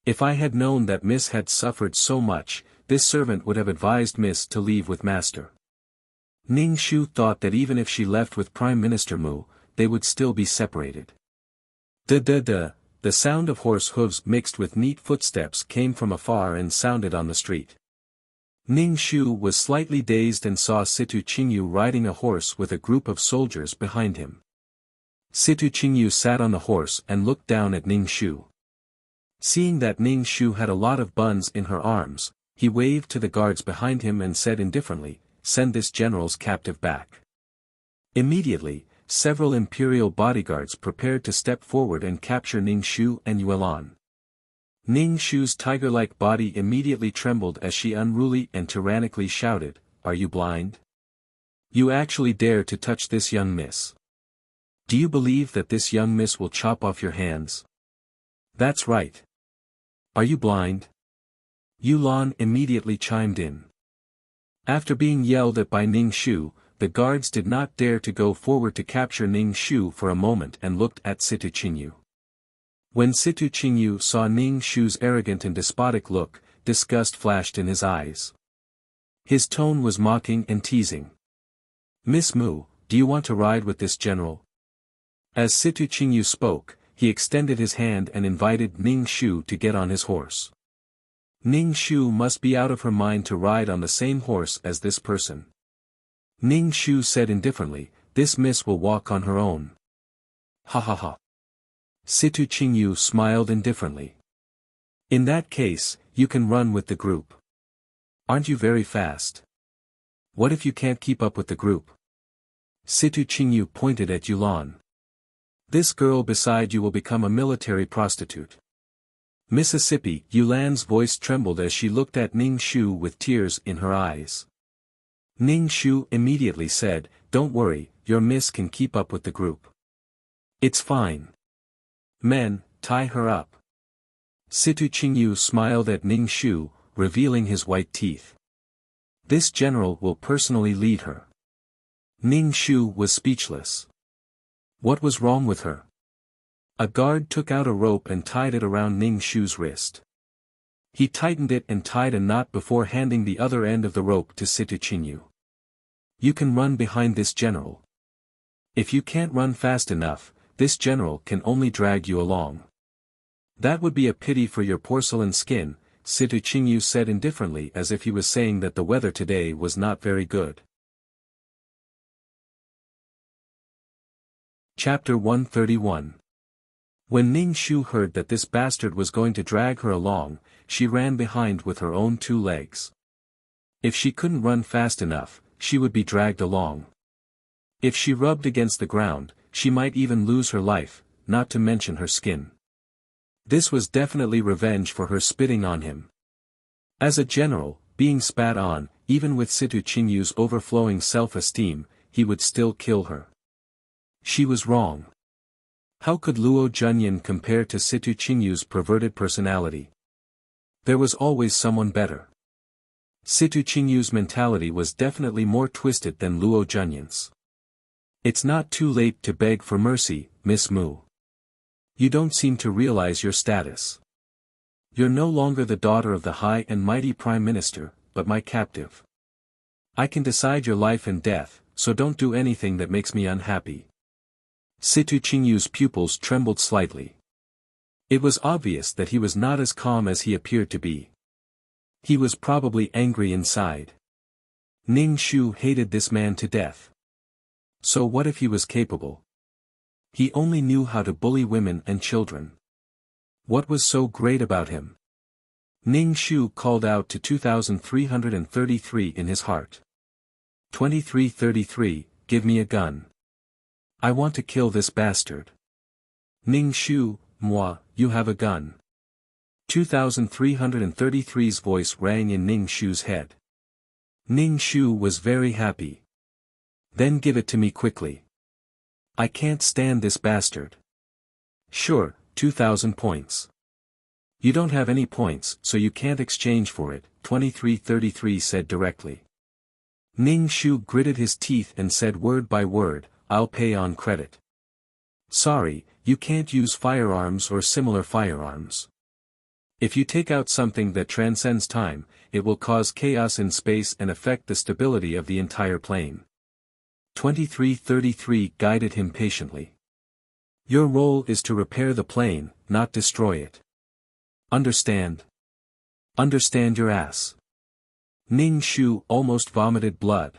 If I had known that Miss had suffered so much, this servant would have advised Miss to leave with Master. Ning Shu thought that even if she left with Prime Minister Mu, they would still be separated. The sound of horse hooves mixed with neat footsteps came from afar and sounded on the street. Ning Shu was slightly dazed and saw Situ Qingyu riding a horse with a group of soldiers behind him. Situ Qingyu sat on the horse and looked down at Ning Shu. Seeing that Ning Shu had a lot of buns in her arms, he waved to the guards behind him and said indifferently, "Send this general's captive back." Immediately, several imperial bodyguards prepared to step forward and capture Ning Shu and Yulan. Ning Shu's tiger-like body immediately trembled as she unruly and tyrannically shouted, "Are you blind? You actually dare to touch this young miss? Do you believe that this young miss will chop off your hands? That's right. Are you blind?" Yulan immediately chimed in. After being yelled at by Ning Shu, the guards did not dare to go forward to capture Ning Shu for a moment and looked at Situ Qingyu. When Situ Qingyu saw Ning Shu's arrogant and despotic look, disgust flashed in his eyes. His tone was mocking and teasing. "Miss Mu, do you want to ride with this general?" As Situ Qingyu spoke, he extended his hand and invited Ning Shu to get on his horse. Ning Shu must be out of her mind to ride on the same horse as this person. Ning Shu said indifferently, "This miss will walk on her own." Ha ha ha. Situ Qingyu smiled indifferently. "In that case, you can run with the group. Aren't you very fast? What if you can't keep up with the group?" Situ Qingyu pointed at Yulan. "This girl beside you will become a military prostitute." Mississippi, Yulan's voice trembled as she looked at Ning Shu with tears in her eyes. Ning Shu immediately said, "Don't worry, your miss can keep up with the group. It's fine. Men, tie her up." Situ Qingyu smiled at Ning Shu, revealing his white teeth. "This general will personally lead her." Ning Shu was speechless. What was wrong with her? A guard took out a rope and tied it around Ning Shu's wrist. He tightened it and tied a knot before handing the other end of the rope to Situ Qingyu. "You can run behind this general. If you can't run fast enough, this general can only drag you along." "That would be a pity for your porcelain skin," Situ Qingyu said indifferently as if he was saying that the weather today was not very good. Chapter 131. When Ning Shu heard that this bastard was going to drag her along, she ran behind with her own 2 legs. If she couldn't run fast enough, she would be dragged along. If she rubbed against the ground, she might even lose her life, not to mention her skin. This was definitely revenge for her spitting on him. As a general, being spat on, even with Situ Qingyu's overflowing self-esteem, he would still kill her. She was wrong. How could Luo Junyan compare to Situ Qingyu's perverted personality? There was always someone better. Situ Qingyu's mentality was definitely more twisted than Luo Junyan's. "It's not too late to beg for mercy, Miss Mu. You don't seem to realize your status. You're no longer the daughter of the high and mighty Prime Minister, but my captive. I can decide your life and death, so don't do anything that makes me unhappy." Situ Qingyu's pupils trembled slightly. It was obvious that he was not as calm as he appeared to be. He was probably angry inside. Ning Shu hated this man to death. So what if he was capable? He only knew how to bully women and children. What was so great about him? Ning Shu called out to 2333 in his heart. 2333, give me a gun. I want to kill this bastard. Ning Shu, moi, you have a gun. 2333's voice rang in Ning Shu's head. Ning Shu was very happy. Then give it to me quickly. I can't stand this bastard. Sure, 2000 points. You don't have any points, so you can't exchange for it, 2333 said directly. Ning Shu gritted his teeth and said word by word, I'll pay on credit. Sorry, you can't use firearms or similar firearms. If you take out something that transcends time, it will cause chaos in space and affect the stability of the entire plane. 2333 guided him patiently. Your role is to repair the plane, not destroy it. Understand? Understand your ass. Ning Shu almost vomited blood.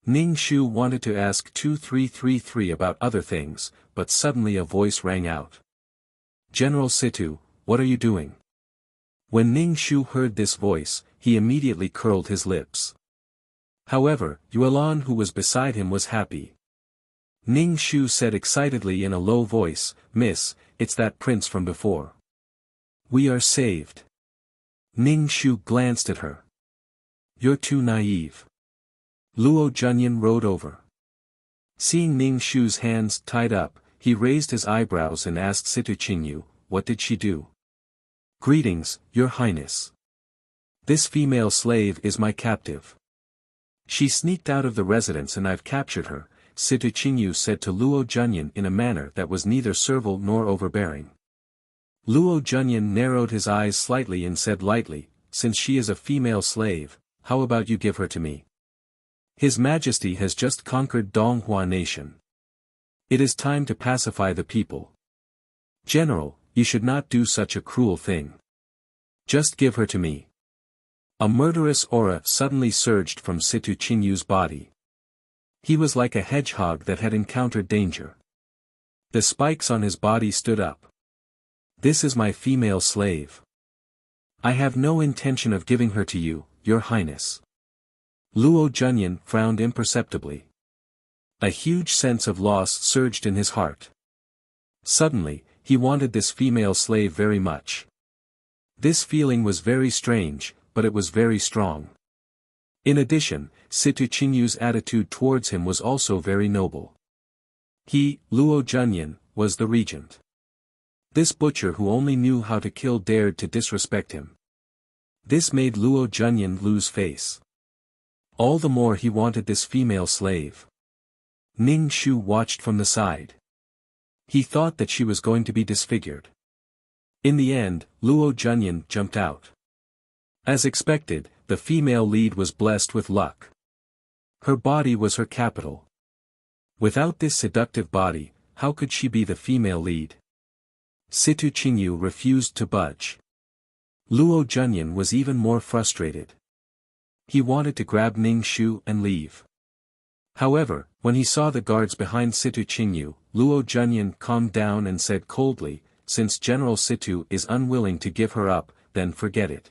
Ning Shu wanted to ask 2333 about other things, but suddenly a voice rang out. General Situ, what are you doing? When Ning Shu heard this voice, he immediately curled his lips. However, Yuelan who was beside him was happy. Ning Shu said excitedly in a low voice, Miss, it's that prince from before. We are saved. Ning Shu glanced at her. You're too naive. Luo Junyan rode over. Seeing Ning Shu's hands tied up, he raised his eyebrows and asked Situ Qingyu, what did she do? Greetings, Your Highness. This female slave is my captive. She sneaked out of the residence and I've captured her, Situ Qingyu said to Luo Junyan in a manner that was neither servile nor overbearing. Luo Junyan narrowed his eyes slightly and said lightly, since she is a female slave, how about you give her to me? His Majesty has just conquered Donghua Nation. It is time to pacify the people. General, you should not do such a cruel thing. Just give her to me. A murderous aura suddenly surged from Situ Qingyu's body. He was like a hedgehog that had encountered danger. The spikes on his body stood up. This is my female slave. I have no intention of giving her to you, Your Highness. Luo Junyan frowned imperceptibly. A huge sense of loss surged in his heart. Suddenly, he wanted this female slave very much. This feeling was very strange, but it was very strong. In addition, Situ Qingyu's attitude towards him was also very noble. He, Luo Junyan, was the regent. This butcher who only knew how to kill dared to disrespect him. This made Luo Junyan lose face. All the more he wanted this female slave. Ning Shu watched from the side. He thought that she was going to be disfigured. In the end, Luo Junyan jumped out. As expected, the female lead was blessed with luck. Her body was her capital. Without this seductive body, how could she be the female lead? Situ Qingyu refused to budge. Luo Junyan was even more frustrated. He wanted to grab Ning Shu and leave. However, when he saw the guards behind Situ Qingyu, Luo Junyan calmed down and said coldly, since General Situ is unwilling to give her up, then forget it.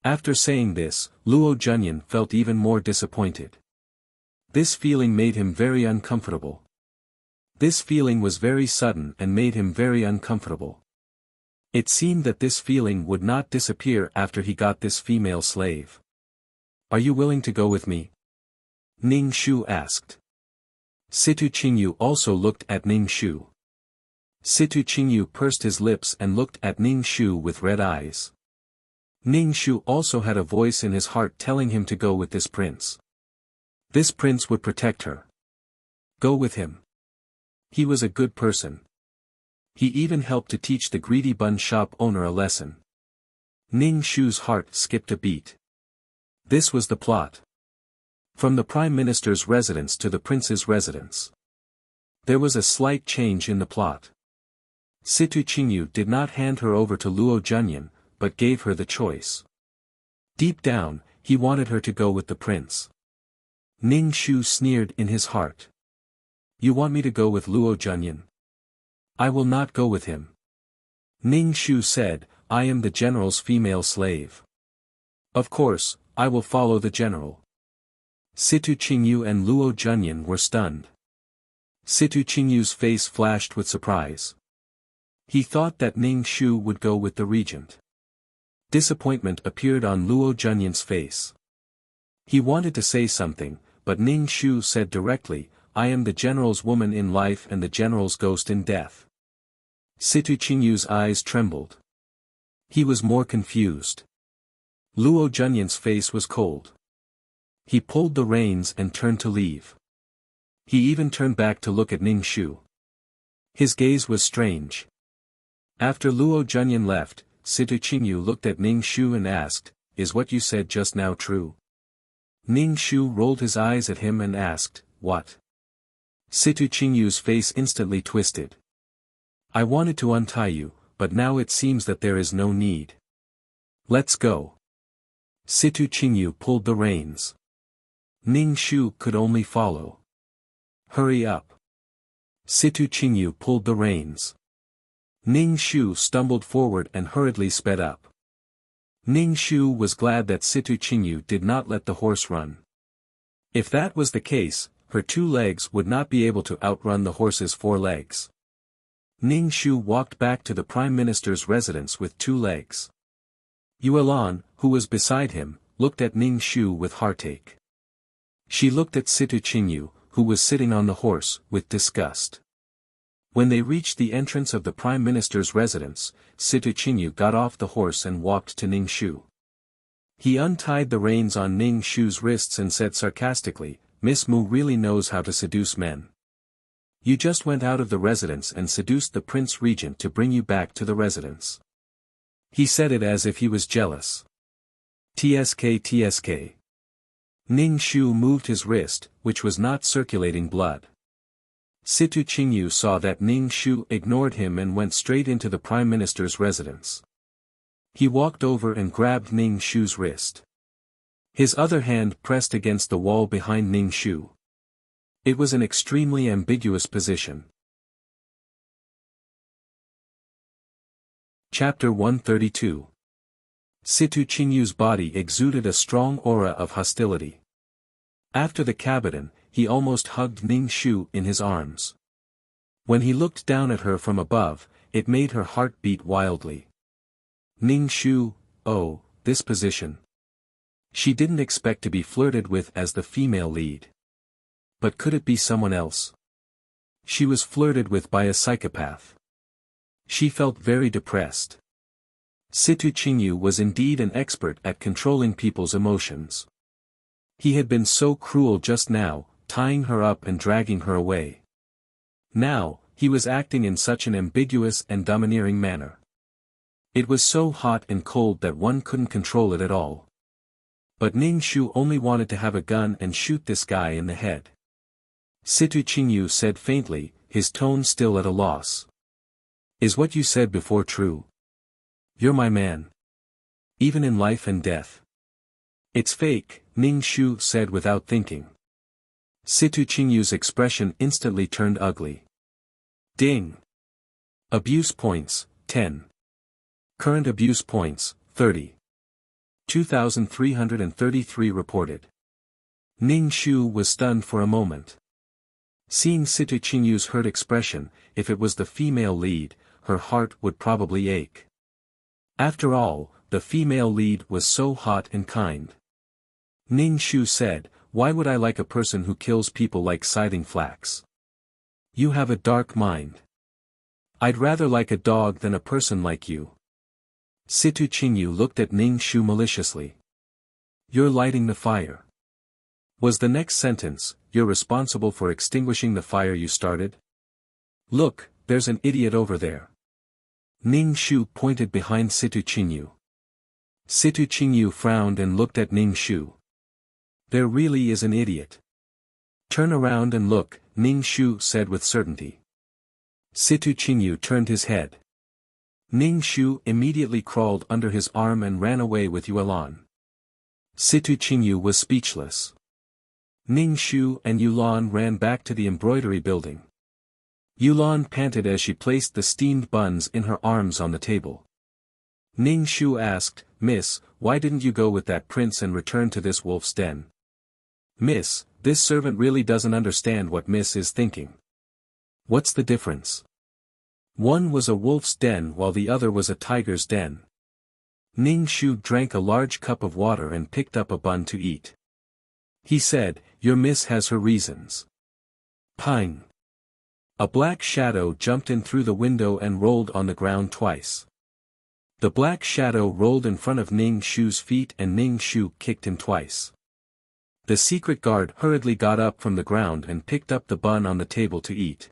After saying this, Luo Junyan felt even more disappointed. This feeling made him very uncomfortable. This feeling was very sudden and made him very uncomfortable. It seemed that this feeling would not disappear after he got this female slave. Are you willing to go with me? Ning Shu asked. Situ Qingyu also looked at Ning Shu. Situ Qingyu pursed his lips and looked at Ning Shu with red eyes. Ning Shu also had a voice in his heart telling him to go with this prince. This prince would protect her. Go with him. He was a good person. He even helped to teach the greedy bun shop owner a lesson. Ning Shu's heart skipped a beat. This was the plot. From the Prime Minister's residence to the Prince's residence. There was a slight change in the plot. Situ Qingyu did not hand her over to Luo Junyan, but gave her the choice. Deep down, he wanted her to go with the prince. Ning Shu sneered in his heart. You want me to go with Luo Junyan? I will not go with him. Ning Shu said, I am the general's female slave. Of course, I will follow the general. Situ Qingyu and Luo Junyan were stunned. Situ Qingyu's face flashed with surprise. He thought that Ning Shu would go with the regent. Disappointment appeared on Luo Junyan's face. He wanted to say something, but Ning Shu said directly, I am the general's woman in life and the general's ghost in death. Situ Qingyu's eyes trembled. He was more confused. Luo Junyan's face was cold. He pulled the reins and turned to leave. He even turned back to look at Ning Shu. His gaze was strange. After Luo Junyan left, Situ Qingyu looked at Ning Shu and asked, "Is what you said just now true?" Ning Shu rolled his eyes at him and asked, "What?" Situ Qingyu's face instantly twisted. "I wanted to untie you, but now it seems that there is no need. Let's go." Situ Qingyu pulled the reins. Ning Shu could only follow. "Hurry up." Situ Qingyu pulled the reins. Ning Shu stumbled forward and hurriedly sped up. Ning Shu was glad that Situ Qingyu did not let the horse run. If that was the case, her 2 legs would not be able to outrun the horse's 4 legs. Ning Shu walked back to the Prime Minister's residence with 2 legs. Yuelan, who was beside him, looked at Ning Shu with heartache. She looked at Situ Qingyu, who was sitting on the horse, with disgust. When they reached the entrance of the Prime Minister's residence, Situ Qingyu got off the horse and walked to Ning Shu. He untied the reins on Ning Shu's wrists and said sarcastically, "Miss Mu really knows how to seduce men. You just went out of the residence and seduced the Prince Regent to bring you back to the residence." He said it as if he was jealous. TSK. Ning Shu moved his wrist, which was not circulating blood. Situ Qingyu saw that Ning Shu ignored him and went straight into the Prime Minister's residence. He walked over and grabbed Ning Shu's wrist. His other hand pressed against the wall behind Ning Shu. It was an extremely ambiguous position. Chapter 132. Situ Qingyu's body exuded a strong aura of hostility. After the cabinet, he almost hugged Ning Shu in his arms. When he looked down at her from above, it made her heart beat wildly. Ning Shu, oh, this position. She didn't expect to be flirted with as the female lead. But could it be someone else? She was flirted with by a psychopath. She felt very depressed. Situ Qingyu was indeed an expert at controlling people's emotions. He had been so cruel just now, tying her up and dragging her away. Now, he was acting in such an ambiguous and domineering manner. It was so hot and cold that one couldn't control it at all. But Ning Shu only wanted to have a gun and shoot this guy in the head. Situ Qingyu said faintly, his tone still at a loss. "Is what you said before true? You're my man. Even in life and death." "It's fake," Ning Shu said without thinking. Situ Qingyu's expression instantly turned ugly. Ding! Abuse points, 10. Current abuse points, 30. 2,333 reported. Ning Shu was stunned for a moment. Seeing Situ Qingyu's hurt expression, if it was the female lead, her heart would probably ache. After all, the female lead was so hot and kind. Ning Shu said, "Why would I like a person who kills people like scything flax? You have a dark mind. I'd rather like a dog than a person like you." Situ Qingyu looked at Ning Shu maliciously. "You're lighting the fire." Was the next sentence, "You're responsible for extinguishing the fire you started?" "Look, there's an idiot over there." Ning Shu pointed behind Situ Qingyu. Situ Qingyu frowned and looked at Ning Shu. "There really is an idiot." "Turn around and look," Ning Shu said with certainty. Situ Qingyu turned his head. Ning Shu immediately crawled under his arm and ran away with Yuelan. Situ Qingyu was speechless. Ning Shu and Yuelan ran back to the embroidery building. Yuelan panted as she placed the steamed buns in her arms on the table. Ning Shu asked, "Miss, why didn't you go with that prince and return to this wolf's den?" "Miss, this servant really doesn't understand what Miss is thinking. What's the difference? One was a wolf's den while the other was a tiger's den." Ning Shu drank a large cup of water and picked up a bun to eat. He said, "Your miss has her reasons." Pine. A black shadow jumped in through the window and rolled on the ground twice. The black shadow rolled in front of Ning Shu's feet and Ning Shu kicked him twice. The secret guard hurriedly got up from the ground and picked up the bun on the table to eat.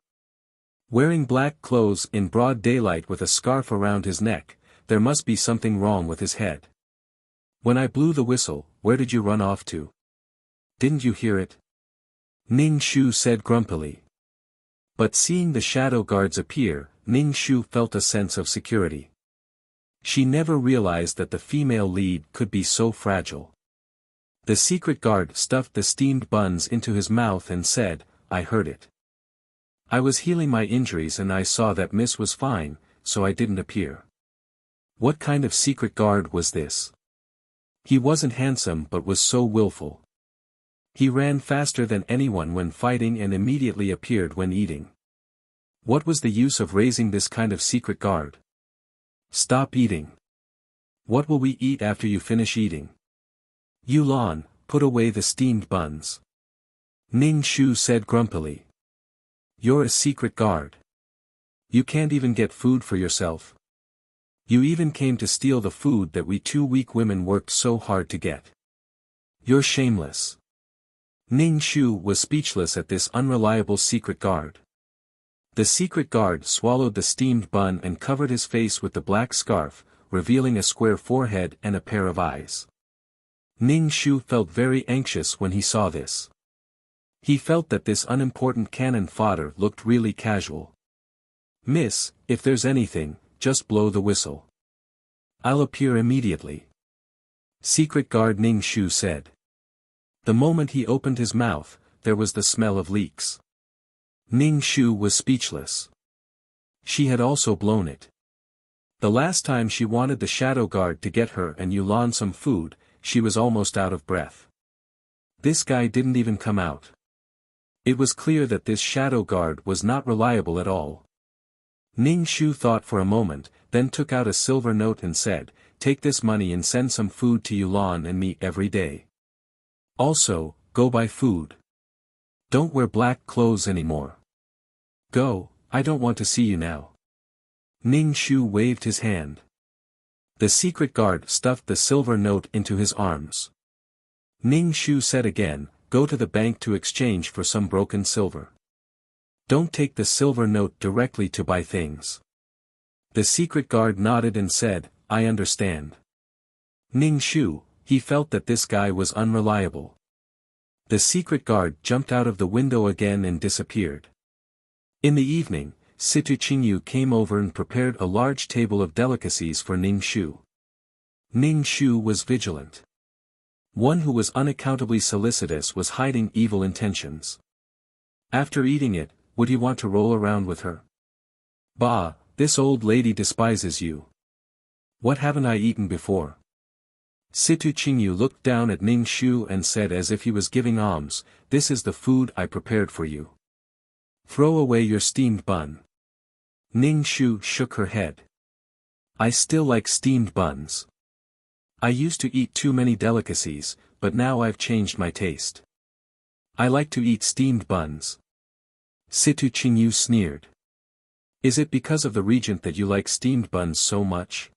Wearing black clothes in broad daylight with a scarf around his neck, there must be something wrong with his head. When I blew the whistle, where did you run off to? Didn't you hear it? Ning Shu said grumpily. But seeing the shadow guards appear, Ning Shu felt a sense of security. She never realized that the female lead could be so fragile. The secret guard stuffed the steamed buns into his mouth and said, I heard it. I was healing my injuries and I saw that Miss was fine, so I didn't appear. What kind of secret guard was this? He wasn't handsome but was so willful. He ran faster than anyone when fighting and immediately appeared when eating. What was the use of raising this kind of secret guard? Stop eating. What will we eat after you finish eating? Yulan, put away the steamed buns. Ning Shu said grumpily. You're a secret guard. You can't even get food for yourself. You even came to steal the food that we two weak women worked so hard to get. You're shameless. Ning Shu was speechless at this unreliable secret guard. The secret guard swallowed the steamed bun and covered his face with the black scarf, revealing a square forehead and a pair of eyes. Ning Shu felt very anxious when he saw this. He felt that this unimportant cannon fodder looked really casual. Miss, if there's anything, just blow the whistle. I'll appear immediately. Secret guard Ning Shu said. The moment he opened his mouth, there was the smell of leeks. Ning Shu was speechless. She had also blown it. The last time she wanted the shadow guard to get her and Yulan some food, she was almost out of breath. This guy didn't even come out. It was clear that this shadow guard was not reliable at all. Ning Shu thought for a moment, then took out a silver note and said, take this money and send some food to Yulan and me every day. Also, go buy food. Don't wear black clothes anymore. Go, I don't want to see you now. Ning Shu waved his hand. The secret guard stuffed the silver note into his arms. Ning Shu said again, go to the bank to exchange for some broken silver. Don't take the silver note directly to buy things. The secret guard nodded and said, I understand. Ning Shu, he felt that this guy was unreliable. The secret guard jumped out of the window again and disappeared. In the evening, Situ Qingyu came over and prepared a large table of delicacies for Ning Shu. Ning Shu was vigilant. One who was unaccountably solicitous was hiding evil intentions. After eating it, would he want to roll around with her? Bah, this old lady despises you. What haven't I eaten before? Situ Qingyu looked down at Ning Shu and said as if he was giving alms, this is the food I prepared for you. Throw away your steamed bun. Ning Shu shook her head. I still like steamed buns. I used to eat too many delicacies, but now I've changed my taste. I like to eat steamed buns. Situ Qingyu sneered. Is it because of the regent that you like steamed buns so much?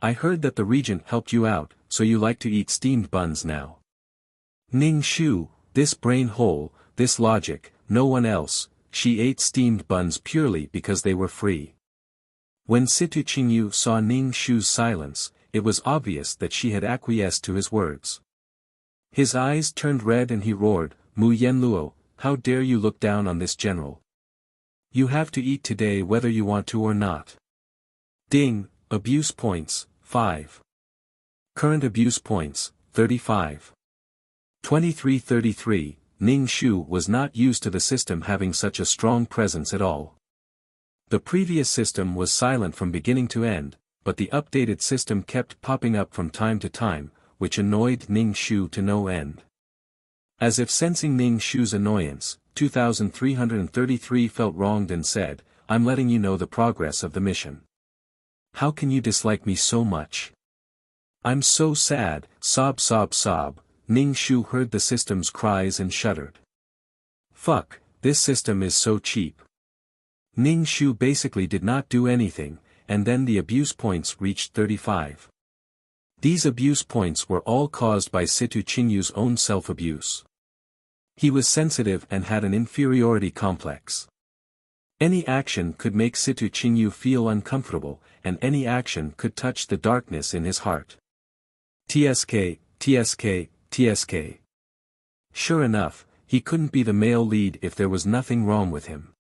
I heard that the regent helped you out, so you like to eat steamed buns now. Ning Shu, this brain hole, this logic, no one else, she ate steamed buns purely because they were free. When Situ Qingyu saw Ning Shu's silence, it was obvious that she had acquiesced to his words. His eyes turned red and he roared, Mu Yanluo, how dare you look down on this general? You have to eat today whether you want to or not. Ding, abuse points, 5. Current abuse points, 35. 2333, Ning Shu was not used to the system having such a strong presence at all. The previous system was silent from beginning to end, but the updated system kept popping up from time to time, which annoyed Ning Shu to no end. As if sensing Ning Shu's annoyance, 2333 felt wronged and said, I'm letting you know the progress of the mission. How can you dislike me so much? I'm so sad, sob sob sob. Ning Shu heard the system's cries and shuddered. Fuck, this system is so cheap. Ning Shu basically did not do anything, and then the abuse points reached 35. These abuse points were all caused by Situ Qingyu's own self-abuse. He was sensitive and had an inferiority complex. Any action could make Situ Qingyu feel uncomfortable, and any action could touch the darkness in his heart. TSK, TSK, TSK. Sure enough, he couldn't be the male lead if there was nothing wrong with him.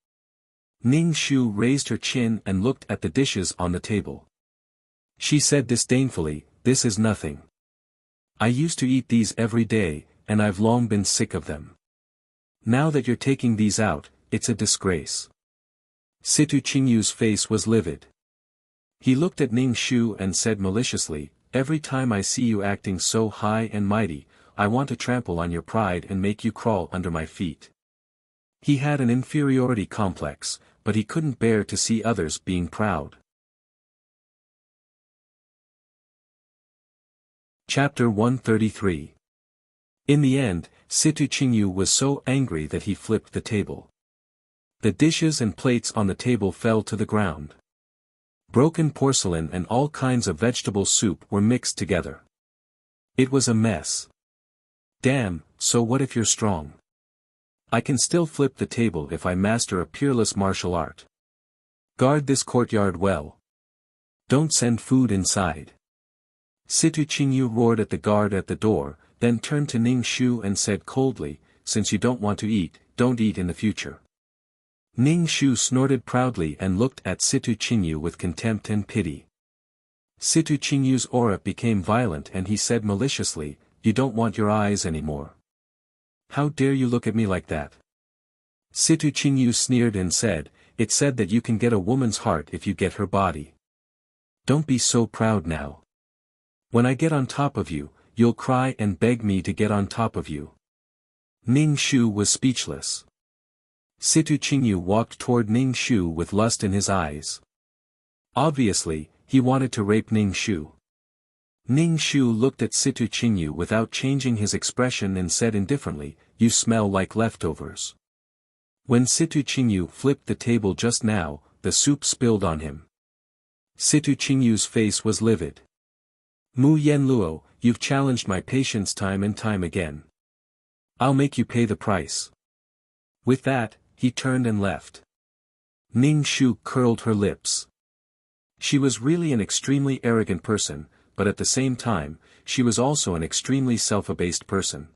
Ning Shu raised her chin and looked at the dishes on the table. She said disdainfully, "This is nothing. I used to eat these every day, and I've long been sick of them. Now that you're taking these out, it's a disgrace." Situ Qingyu's face was livid. He looked at Ning Shu and said maliciously, "Every time I see you acting so high and mighty, I want to trample on your pride and make you crawl under my feet." He had an inferiority complex, but he couldn't bear to see others being proud. Chapter 133. In the end, Situ Qingyu was so angry that he flipped the table. The dishes and plates on the table fell to the ground. Broken porcelain and all kinds of vegetable soup were mixed together. It was a mess. Damn, so what if you're strong? I can still flip the table if I master a peerless martial art. Guard this courtyard well. Don't send food inside. Situ Qingyu roared at the guard at the door, then turned to Ning Shu and said coldly, "Since you don't want to eat, don't eat in the future." Ning Shu snorted proudly and looked at Situ Qingyu with contempt and pity. Situ Qingyu's aura became violent and he said maliciously, "You don't want your eyes anymore. How dare you look at me like that?" Situ Qingyu sneered and said, "It said that you can get a woman's heart if you get her body. Don't be so proud now. When I get on top of you, you'll cry and beg me to get on top of you." Ning Shu was speechless. Situ Qingyu walked toward Ning Shu with lust in his eyes. Obviously, he wanted to rape Ning Shu. Ning Shu looked at Situ Qingyu without changing his expression and said indifferently, "You smell like leftovers." When Situ Qingyu flipped the table just now, the soup spilled on him. Situ Qingyu's face was livid. "Mu Yenluo, you've challenged my patience time and time again. I'll make you pay the price." With that, he turned and left. Ning Shu curled her lips. She was really an extremely arrogant person, but at the same time, she was also an extremely self-abased person.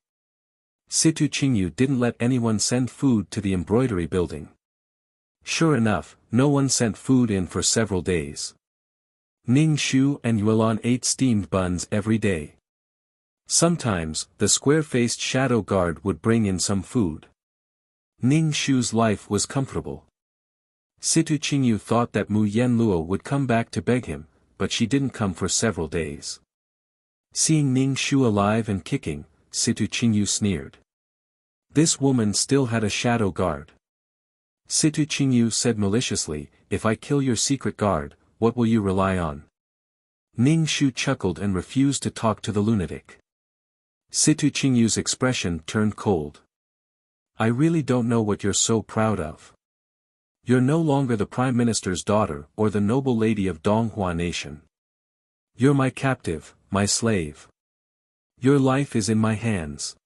Situ Qingyu didn't let anyone send food to the embroidery building. Sure enough, no one sent food in for several days. Ning Shu and Yuelan ate steamed buns every day. Sometimes, the square-faced shadow guard would bring in some food. Ning Shu's life was comfortable. Situ Qingyu thought that Mu Yenluo would come back to beg him, but she didn't come for several days. Seeing Ning Shu alive and kicking, Situ Qingyu sneered. This woman still had a shadow guard. Situ Qingyu said maliciously, "If I kill your secret guard, what will you rely on?" Ning Shu chuckled and refused to talk to the lunatic. Situ Qingyu's expression turned cold. "I really don't know what you're so proud of. You're no longer the Prime Minister's daughter or the noble lady of Donghua Nation. You're my captive, my slave. Your life is in my hands.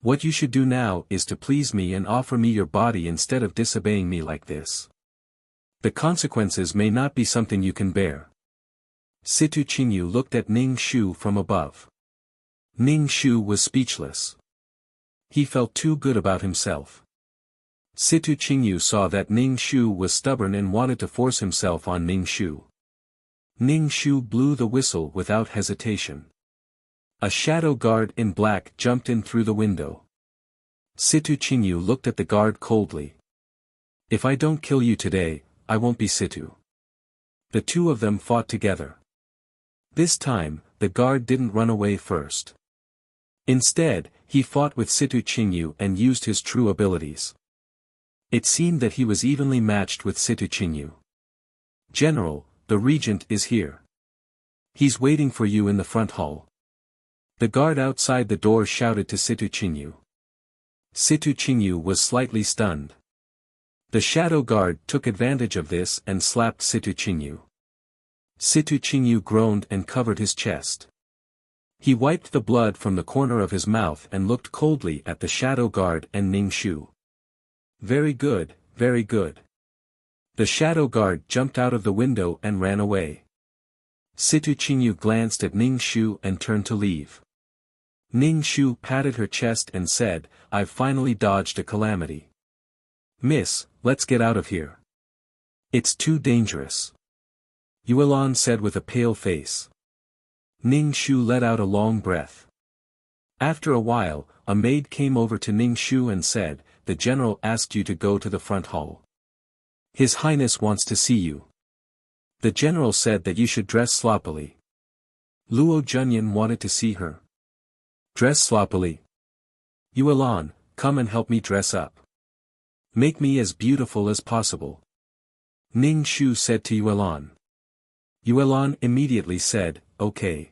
What you should do now is to please me and offer me your body instead of disobeying me like this. The consequences may not be something you can bear." Situ Qingyu looked at Ning Shu from above. Ning Shu was speechless. He felt too good about himself. Situ Qingyu saw that Ning Shu was stubborn and wanted to force himself on Ning Shu. Ning Shu blew the whistle without hesitation. A shadow guard in black jumped in through the window. Situ Qingyu looked at the guard coldly. "If I don't kill you today, I won't be Situ." The two of them fought together. This time, the guard didn't run away first. Instead, he fought with Situ Qingyu and used his true abilities. It seemed that he was evenly matched with Situ Qingyu. "General, the regent is here. He's waiting for you in the front hall." The guard outside the door shouted to Situ Qingyu. Situ Qingyu was slightly stunned. The shadow guard took advantage of this and slapped Situ Qingyu. Situ Qingyu groaned and covered his chest. He wiped the blood from the corner of his mouth and looked coldly at the shadow guard and Ning Shu. Very good, very good. The shadow guard jumped out of the window and ran away. Situ Qingyu glanced at Ning Shu and turned to leave. Ning Shu patted her chest and said, I've finally dodged a calamity. Miss, let's get out of here. It's too dangerous. Yuelan said with a pale face. Ning Shu let out a long breath. After a while, a maid came over to Ning Shu and said, the general asked you to go to the front hall. His Highness wants to see you. The general said that you should dress sloppily. Luo Junyan wanted to see her. Dress sloppily? Yuelan, come and help me dress up. Make me as beautiful as possible. Ning Shu said to Yuelan. Yuelan immediately said, okay.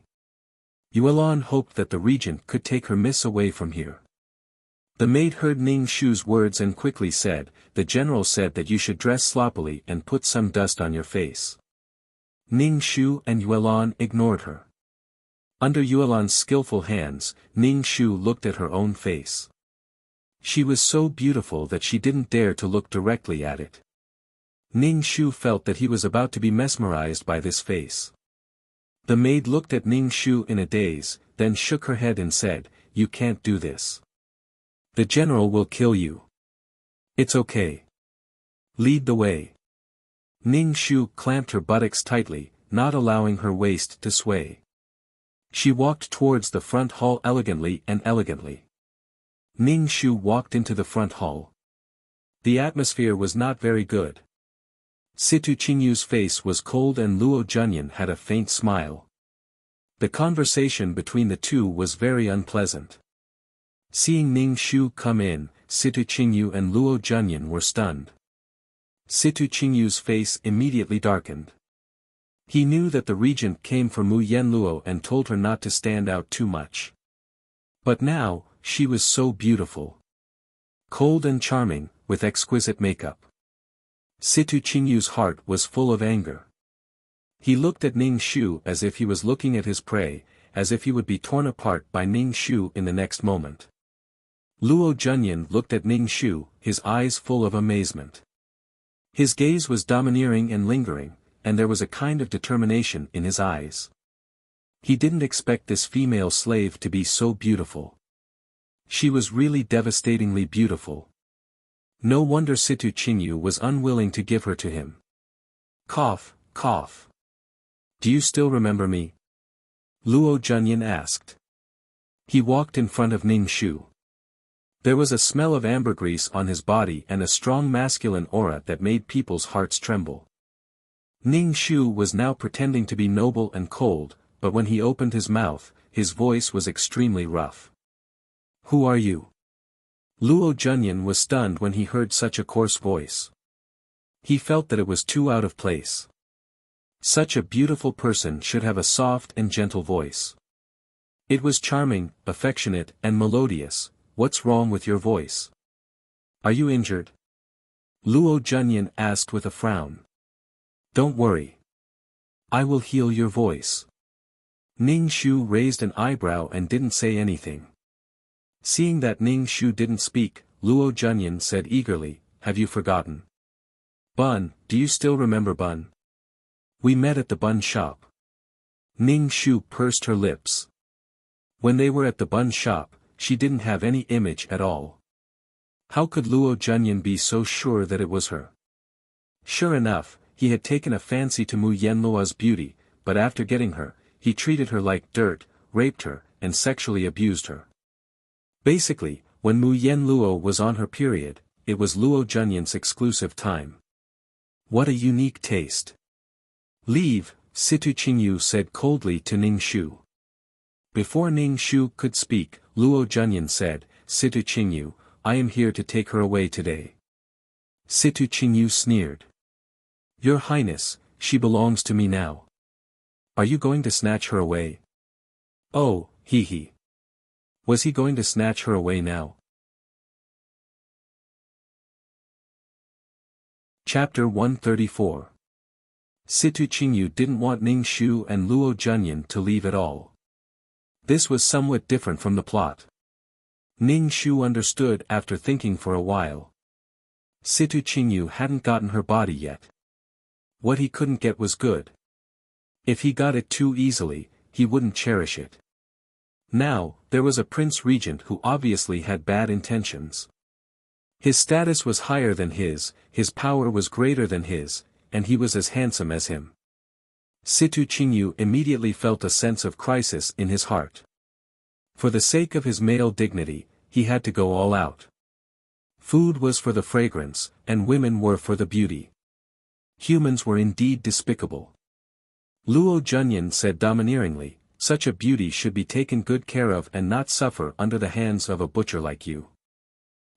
Yuelan hoped that the regent could take her miss away from here. The maid heard Ning Shu's words and quickly said, the general said that you should dress sloppily and put some dust on your face. Ning Shu and Yuelan ignored her. Under Yuelan's skillful hands, Ning Shu looked at her own face. She was so beautiful that she didn't dare to look directly at it. Ning Shu felt that he was about to be mesmerized by this face. The maid looked at Ning Shu in a daze, then shook her head and said, you can't do this. The general will kill you. It's okay. Lead the way. Ning Shu clamped her buttocks tightly, not allowing her waist to sway. She walked towards the front hall elegantly. Ning Shu walked into the front hall. The atmosphere was not very good. Situ Qingyu's face was cold and Luo Junyan had a faint smile. The conversation between the two was very unpleasant. Seeing Ning Shu come in, Situ Qingyu and Luo Junyan were stunned. Situ Qingyu's face immediately darkened. He knew that the regent came for Mu Yenluo and told her not to stand out too much. But now, she was so beautiful. Cold and charming, with exquisite makeup. Situ Qingyu's heart was full of anger. He looked at Ning Shu as if he was looking at his prey, as if he would be torn apart by Ning Shu in the next moment. Luo Junyan looked at Ning Shu, his eyes full of amazement. His gaze was domineering and lingering, and there was a kind of determination in his eyes. He didn't expect this female slave to be so beautiful. She was really devastatingly beautiful. No wonder Situ Qingyu was unwilling to give her to him. Cough, cough. Do you still remember me? Luo Junyan asked. He walked in front of Ning Shu. There was a smell of ambergris on his body and a strong masculine aura that made people's hearts tremble. Ning Shu was now pretending to be noble and cold, but when he opened his mouth, his voice was extremely rough. Who are you? Luo Junyan was stunned when he heard such a coarse voice. He felt that it was too out of place. Such a beautiful person should have a soft and gentle voice. It was charming, affectionate, and melodious. What's wrong with your voice? Are you injured? Luo Junyan asked with a frown. Don't worry. I will heal your voice. Ning Shu raised an eyebrow and didn't say anything. Seeing that Ning Shu didn't speak, Luo Junyan said eagerly, have you forgotten? Bun, do you still remember Bun? We met at the bun shop. Ning Shu pursed her lips. When they were at the bun shop, she didn't have any image at all. How could Luo Junyan be so sure that it was her? Sure enough, he had taken a fancy to Mu Yenluo's beauty, but after getting her, he treated her like dirt, raped her, and sexually abused her. Basically, when Mu Yenluo was on her period, it was Luo Junyan's exclusive time. What a unique taste. Leave, Situ Qingyu said coldly to Ning Shu. Before Ning Shu could speak, Luo Junyan said, Situ Qingyu, I am here to take her away today. Situ Qingyu sneered. Your Highness, she belongs to me now. Are you going to snatch her away? Oh, he. Was he going to snatch her away now? Chapter 134. Situ Qingyu didn't want Ning Shu and Luo Junyan to leave at all. This was somewhat different from the plot. Ning Shu understood after thinking for a while. Situ Qingyu hadn't gotten her body yet. What he couldn't get was good. If he got it too easily, he wouldn't cherish it. Now, there was a prince regent who obviously had bad intentions. His status was higher than his power was greater than his, and he was as handsome as him. Situ Qingyu immediately felt a sense of crisis in his heart. For the sake of his male dignity, he had to go all out. Food was for the fragrance, and women were for the beauty. Humans were indeed despicable. Luo Junyan said domineeringly, "Such a beauty should be taken good care of and not suffer under the hands of a butcher like you.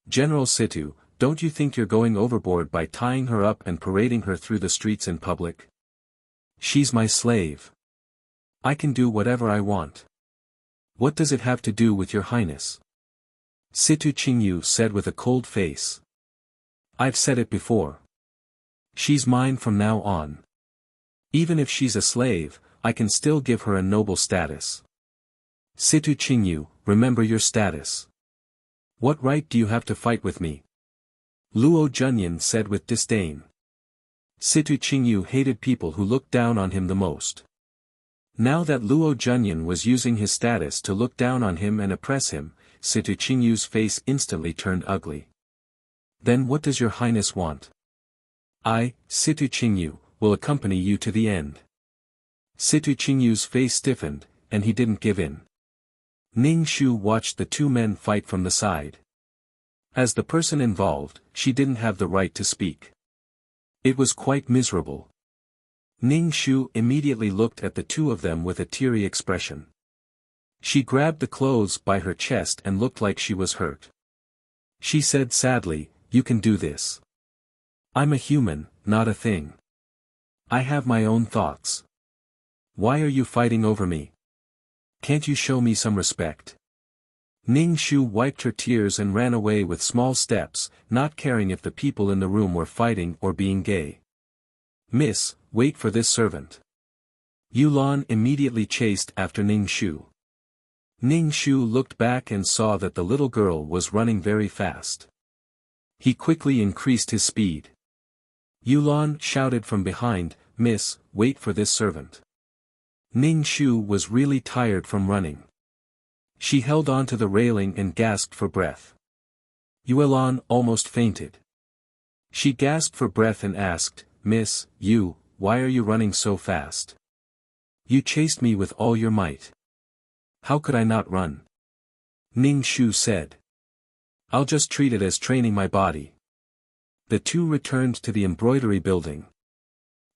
General Situ, don't you think you're going overboard by tying her up and parading her through the streets in public? She's my slave. I can do whatever I want. What does it have to do with your highness?" Situ Qingyu said with a cold face. "I've said it before. She's mine from now on. Even if she's a slave, I can still give her a noble status. Situ Qingyu, remember your status. What right do you have to fight with me?" Luo Junyan said with disdain. Situ Qingyu hated people who looked down on him the most. Now that Luo Junyan was using his status to look down on him and oppress him, Situ Qingyu's face instantly turned ugly. "Then what does your highness want?" "I, Situ Qingyu, will accompany you to the end." Situ Qingyu's face stiffened, and he didn't give in. Ning Shu watched the two men fight from the side. As the person involved, she didn't have the right to speak. It was quite miserable. Ning Shu immediately looked at the two of them with a teary expression. She grabbed the clothes by her chest and looked like she was hurt. She said sadly, "You can do this. I'm a human, not a thing. I have my own thoughts. Why are you fighting over me? Can't you show me some respect?" Ning Shu wiped her tears and ran away with small steps, not caring if the people in the room were fighting or being gay. "Miss, wait for this servant." Yulan immediately chased after Ning Shu. Ning Shu looked back and saw that the little girl was running very fast. He quickly increased his speed. Yulan shouted from behind, "Miss, wait for this servant." Ning Shu was really tired from running. She held on to the railing and gasped for breath. Yulan almost fainted. She gasped for breath and asked, "Miss, why are you running so fast? You chased me with all your might. How could I not run?" Ning Shu said. "I'll just treat it as training my body." The two returned to the embroidery building.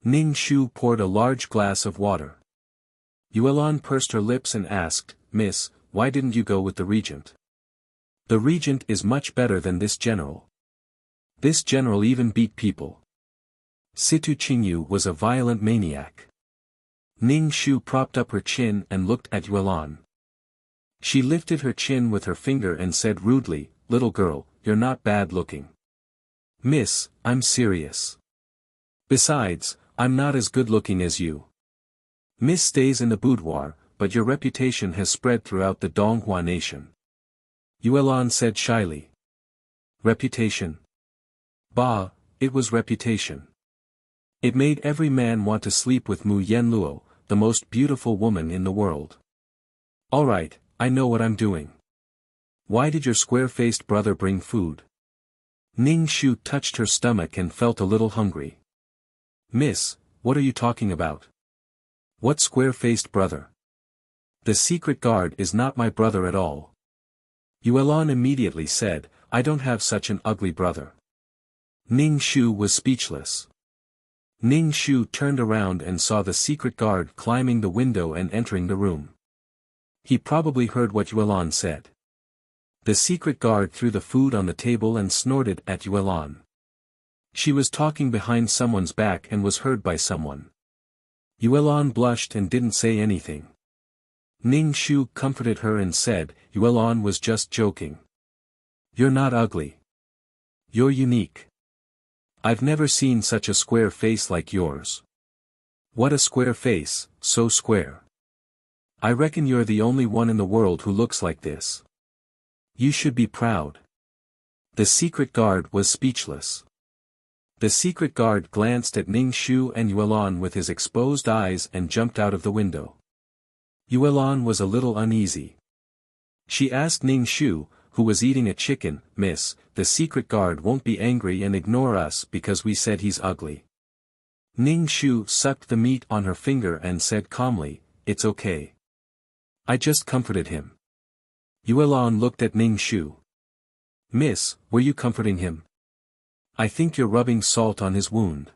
Ning Shu poured a large glass of water. Yulan pursed her lips and asked, "Miss, why didn't you go with the regent? The regent is much better than this general. This general even beat people." Situ Qingyu was a violent maniac. Ning Shu propped up her chin and looked at Yulan. She lifted her chin with her finger and said rudely, "Little girl, you're not bad looking." "Miss, I'm serious. Besides, I'm not as good looking as you. Miss stays in the boudoir, but your reputation has spread throughout the Donghua nation." Yulan said shyly. "Reputation? Bah, it was reputation. It made every man want to sleep with Mu Yenluo, the most beautiful woman in the world. Alright, I know what I'm doing. Why did your square-faced brother bring food?" Ning Shu touched her stomach and felt a little hungry. "Miss, what are you talking about? What square-faced brother? The secret guard is not my brother at all." Yulan immediately said, "I don't have such an ugly brother." Ning Shu was speechless. Ning Shu turned around and saw the secret guard climbing the window and entering the room. He probably heard what Yulan said. The secret guard threw the food on the table and snorted at Yulan. She was talking behind someone's back and was heard by someone. Yulan blushed and didn't say anything. Ning Shu comforted her and said, "Yulan was just joking. You're not ugly. You're unique. I've never seen such a square face like yours. What a square face, so square. I reckon you're the only one in the world who looks like this. You should be proud. The secret guard was speechless. The secret guard glanced at Ning Shu and Yuelon with his exposed eyes and jumped out of the window. Yuelon was a little uneasy. She asked Ning Shu, who was eating a chicken, "Miss, the secret guard won't be angry and ignore us because we said he's ugly?" Ning Shu sucked the meat on her finger and said calmly, "It's okay. I just comforted him." Yuelon looked at Ning Shu. "Miss, were you comforting him? I think you're rubbing salt on his wound."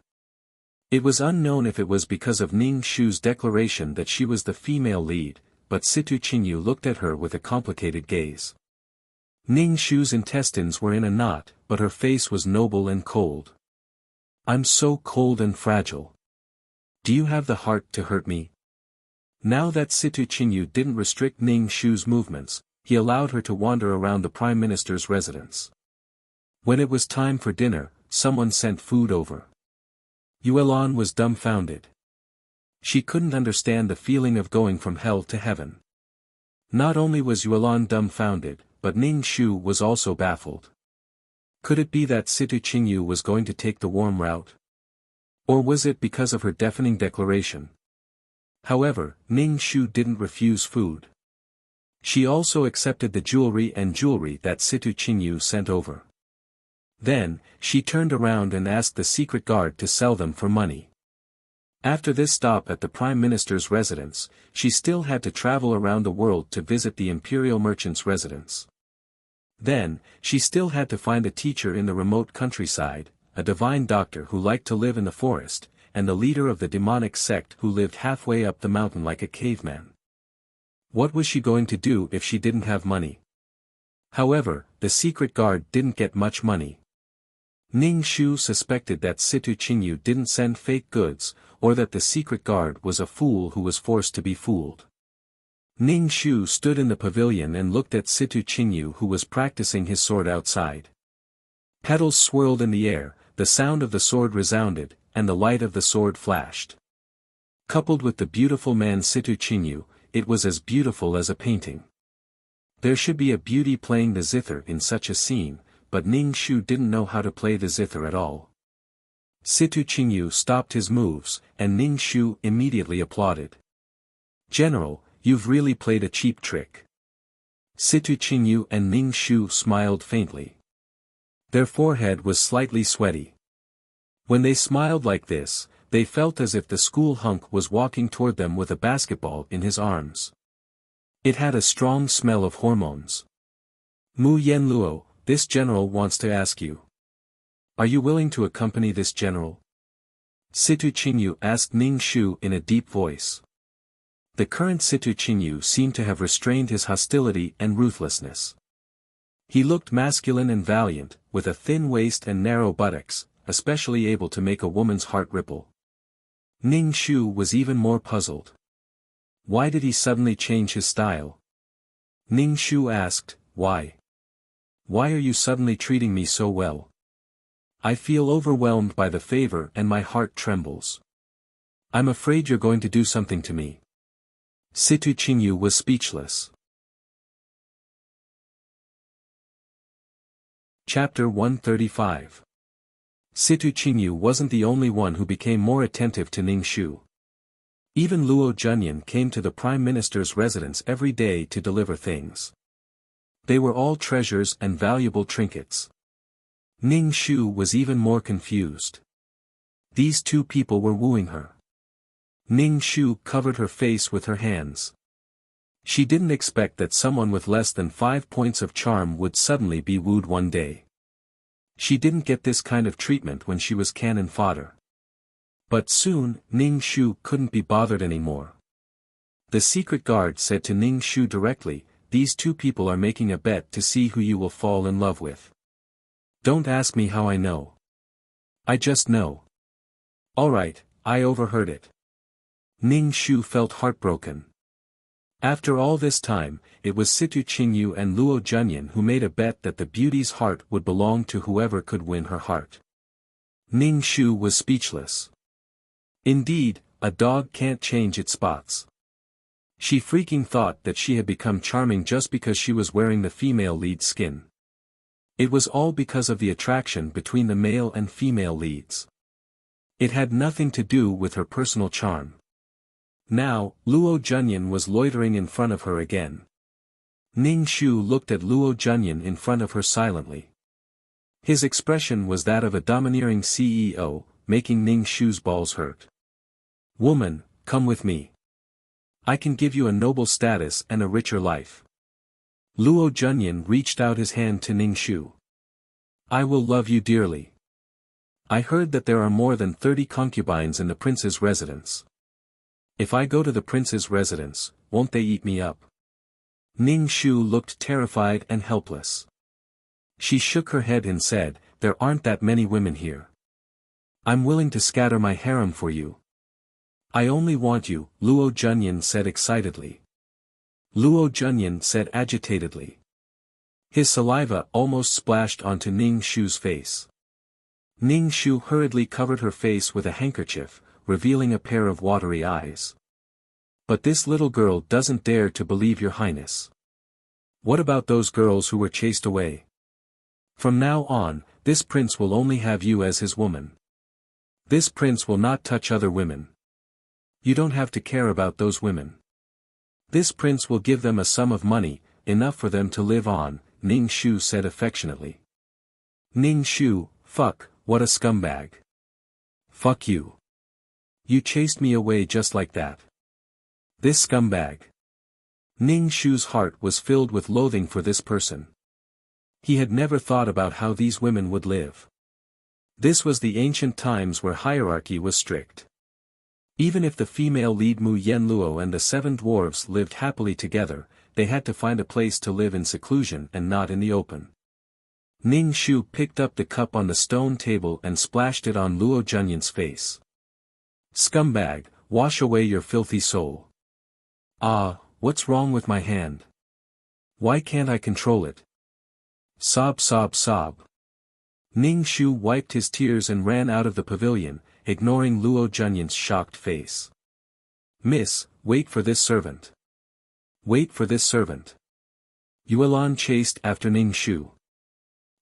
It was unknown if it was because of Ning Shu's declaration that she was the female lead, but Situ Qingyu looked at her with a complicated gaze. Ning Shu's intestines were in a knot, but her face was noble and cold. "I'm so cold and fragile. Do you have the heart to hurt me?" Now that Situ Qingyu didn't restrict Ning Shu's movements, he allowed her to wander around the Prime Minister's residence. When it was time for dinner, someone sent food over. Yuelon was dumbfounded. She couldn't understand the feeling of going from hell to heaven. Not only was Yuelon dumbfounded, but Ning Shu was also baffled. Could it be that Situ Qingyu was going to take the warm route? Or was it because of her deafening declaration? However, Ning Shu didn't refuse food. She also accepted the jewelry that Situ Qingyu sent over. Then, she turned around and asked the secret guard to sell them for money. After this stop at the Prime Minister's residence, she still had to travel around the world to visit the imperial merchant's residence. Then, she still had to find a teacher in the remote countryside, a divine doctor who liked to live in the forest, and the leader of the demonic sect who lived halfway up the mountain like a caveman. What was she going to do if she didn't have money? However, the secret guard didn't get much money. Ning Shu suspected that Situ Qingyu didn't send fake goods, or that the secret guard was a fool who was forced to be fooled. Ning Shu stood in the pavilion and looked at Situ Qingyu who was practicing his sword outside. Petals swirled in the air, the sound of the sword resounded, and the light of the sword flashed. Coupled with the beautiful man Situ Qingyu, it was as beautiful as a painting. There should be a beauty playing the zither in such a scene, but Ning Shu didn't know how to play the zither at all. Situ Qingyu stopped his moves, and Ning Shu immediately applauded. "General, you've really played a cheap trick." Situ Qingyu and Ning Shu smiled faintly. Their forehead was slightly sweaty. When they smiled like this, they felt as if the school hunk was walking toward them with a basketball in his arms. It had a strong smell of hormones. "Mu Yenluo, this general wants to ask you. Are you willing to accompany this general?" Situ Qingyu asked Ning Shu in a deep voice. The current Situ Qingyu seemed to have restrained his hostility and ruthlessness. He looked masculine and valiant, with a thin waist and narrow buttocks, especially able to make a woman's heart ripple. Ning Shu was even more puzzled. Why did he suddenly change his style? Ning Shu asked, "Why? Why are you suddenly treating me so well? I feel overwhelmed by the favor and my heart trembles. I'm afraid you're going to do something to me." Situ Qingyu was speechless. Chapter 135. Situ Qingyu wasn't the only one who became more attentive to Ning Shu. Even Luo Junyan came to the Prime Minister's residence every day to deliver things. They were all treasures and valuable trinkets. Ning Shu was even more confused. These two people were wooing her. Ning Shu covered her face with her hands. She didn't expect that someone with less than 5 points of charm would suddenly be wooed one day. She didn't get this kind of treatment when she was cannon fodder. But soon, Ning Shu couldn't be bothered anymore. The secret guard said to Ning Shu directly, "These two people are making a bet to see who you will fall in love with. Don't ask me how I know. I just know." "Alright, I overheard it." Ning Shu felt heartbroken. After all this time, it was Situ Qingyu and Luo Junyan who made a bet that the beauty's heart would belong to whoever could win her heart. Ning Shu was speechless. Indeed, A dog can't change its spots. She freaking thought that she had become charming just because she was wearing the female lead's skin. It was all because of the attraction between the male and female leads. It had nothing to do with her personal charm. Now, Luo Junyan was loitering in front of her again. Ning Shu looked at Luo Junyan in front of her silently. His expression was that of a domineering CEO, making Ning Shu's balls hurt. Woman, come with me. I can give you a noble status and a richer life. Luo Junyan reached out his hand to Ning Shu. I will love you dearly. I heard that there are more than 30 concubines in the prince's residence. If I go to the prince's residence, won't they eat me up? Ning Shu looked terrified and helpless. She shook her head and said, there aren't that many women here. I'm willing to scatter my harem for you. I only want you, Luo Junyan said excitedly. Luo Junyan said agitatedly. His saliva almost splashed onto Ning Shu's face. Ning Shu hurriedly covered her face with a handkerchief, revealing a pair of watery eyes. But this little girl doesn't dare to believe your highness. What about those girls who were chased away? From now on, this prince will only have you as his woman. This prince will not touch other women. You don't have to care about those women. This prince will give them a sum of money, enough for them to live on, Ning Shu said affectionately. Ning Shu, fuck, what a scumbag. Fuck you. You chased me away just like that. This scumbag. Ning Shu's heart was filled with loathing for this person. He had never thought about how these women would live. This was the ancient times where hierarchy was strict. Even if the female lead Mu Yenluo and the 7 dwarves lived happily together, they had to find a place to live in seclusion and not in the open. Ning Shu picked up the cup on the stone table and splashed it on Luo Junyan's face. Scumbag, wash away your filthy soul. Ah, what's wrong with my hand? Why can't I control it? Sob sob sob. Ning Shu wiped his tears and ran out of the pavilion, ignoring Luo Junyan's shocked face. Miss, wait for this servant. Wait for this servant. Yuelan chased after Ning Shu.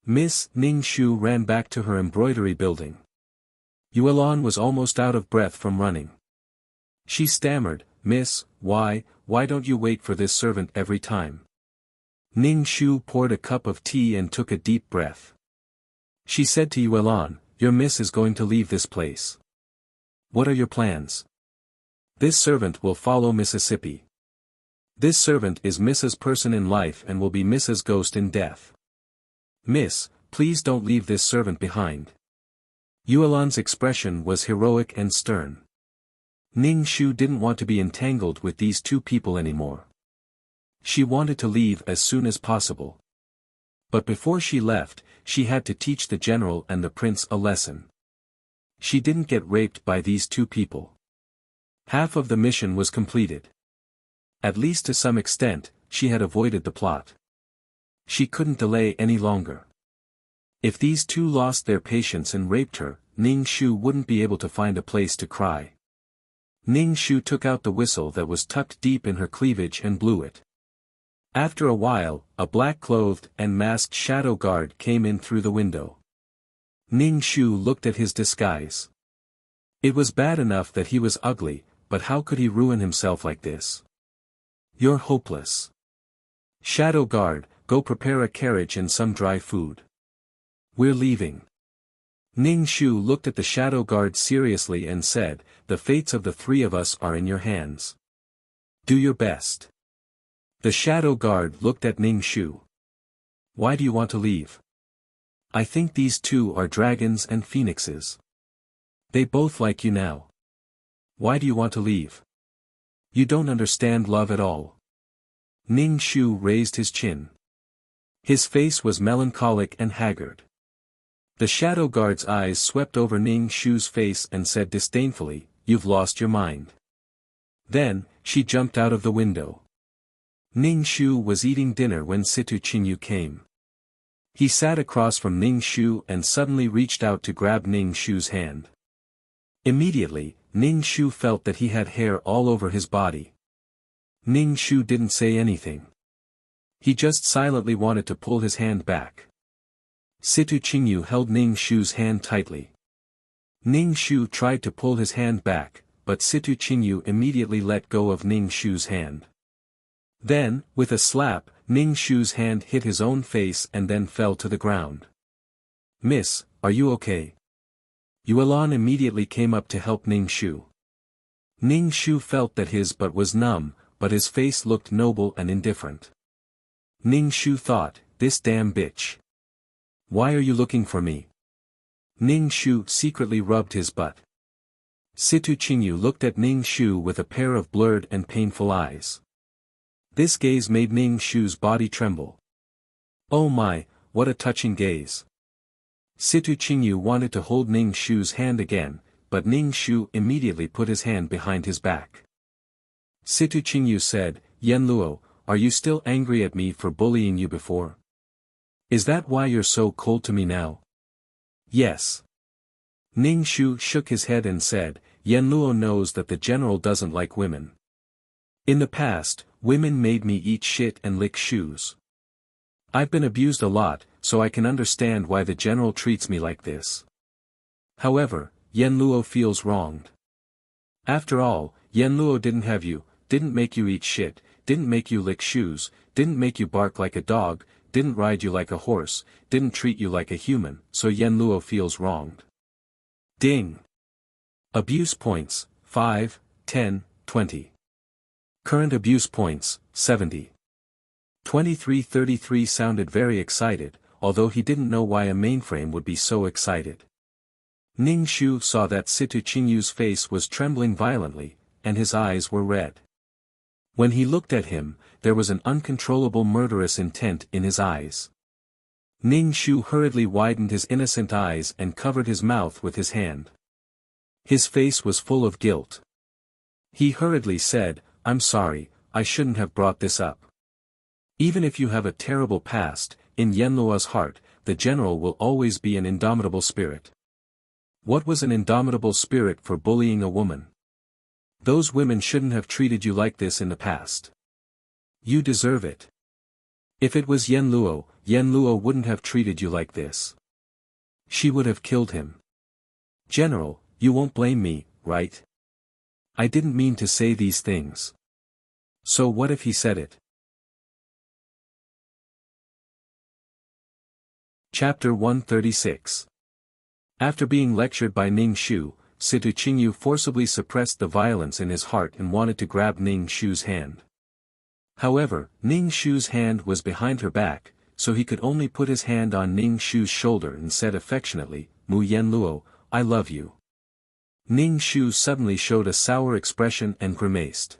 Miss, Ning Shu ran back to her embroidery building. Yuelan was almost out of breath from running. She stammered, Miss, why don't you wait for this servant every time? Ning Shu poured a cup of tea and took a deep breath. She said to Yuelan, your miss is going to leave this place. What are your plans? This servant will follow Mississippi. This servant is Mrs. Person in life and will be Mrs. Ghost in death. Miss, please don't leave this servant behind. Yuelan's expression was heroic and stern. Ning Shu didn't want to be entangled with these two people anymore. She wanted to leave as soon as possible. But before she left, she had to teach the general and the prince a lesson. She didn't get raped by these two people. Half of the mission was completed. At least to some extent, she had avoided the plot. She couldn't delay any longer. If these two lost their patience and raped her, Ning Shu wouldn't be able to find a place to cry. Ning Shu took out the whistle that was tucked deep in her cleavage and blew it. After a while, a black-clothed and masked shadow guard came in through the window. Ning Shu looked at his disguise. It was bad enough that he was ugly, but how could he ruin himself like this? You're hopeless. Shadow guard, go prepare a carriage and some dry food. We're leaving. Ning Shu looked at the shadow guard seriously and said, the fates of the 3 of us are in your hands. Do your best. The shadow guard looked at Ning Shu. Why do you want to leave? I think these two are dragons and phoenixes. They both like you now. Why do you want to leave? You don't understand love at all. Ning Shu raised his chin. His face was melancholic and haggard. The shadow guard's eyes swept over Ning Shu's face and said disdainfully, you've lost your mind. Then, she jumped out of the window. Ning Shu was eating dinner when Situ Qingyu came. He sat across from Ning Shu and suddenly reached out to grab Ning Shu's hand. Immediately, Ning Shu felt that he had hair all over his body. Ning Shu didn't say anything. He just silently wanted to pull his hand back. Situ Qingyu held Ning Shu's hand tightly. Ning Shu tried to pull his hand back, but Situ Qingyu immediately let go of Ning Shu's hand. Then, with a slap, Ning Shu's hand hit his own face and then fell to the ground. "Miss, are you okay?" Yuelan immediately came up to help Ning Shu. Ning Shu felt that his butt was numb, but his face looked noble and indifferent. Ning Shu thought, "This damn bitch. Why are you looking for me?" Ning Shu secretly rubbed his butt. Situ Qingyu looked at Ning Shu with a pair of blurred and painful eyes. This gaze made Ning Shu's body tremble. Oh my, what a touching gaze. Situ Qingyu wanted to hold Ning Shu's hand again, but Ning Shu immediately put his hand behind his back. Situ Qingyu said, "Yan Luo, are you still angry at me for bullying you before? Is that why you're so cold to me now?" "Yes." Ning Shu shook his head and said, "Yan Luo knows that the general doesn't like women. In the past, women made me eat shit and lick shoes. I've been abused a lot, so I can understand why the general treats me like this. However, Yan Luo feels wronged. After all, Yan Luo didn't have you, didn't make you eat shit, didn't make you lick shoes, didn't make you bark like a dog, didn't ride you like a horse, didn't treat you like a human, so Yan Luo feels wronged." Ding! Abuse points, 5, 10, 20. Current abuse points, 70. 2333 sounded very excited, although he didn't know why a mainframe would be so excited. Ning Shu saw that Situ Qingyu's face was trembling violently, and his eyes were red. When he looked at him, there was an uncontrollable murderous intent in his eyes. Ning Shu hurriedly widened his innocent eyes and covered his mouth with his hand. His face was full of guilt. He hurriedly said, "I'm sorry, I shouldn't have brought this up. Even if you have a terrible past, in Yanluo's heart, the general will always be an indomitable spirit." What was an indomitable spirit for bullying a woman? Those women shouldn't have treated you like this in the past. You deserve it. If it was Yanluo wouldn't have treated you like this. She would have killed him. "General, you won't blame me, right? I didn't mean to say these things." So what if he said it? Chapter 136. After being lectured by Ning Shu, Situ Qingyu forcibly suppressed the violence in his heart and wanted to grab Ning Shu's hand. However, Ning Shu's hand was behind her back, so he could only put his hand on Ning Shu's shoulder and said affectionately, "Mu Yanluo, I love you." Ning Shu suddenly showed a sour expression and grimaced.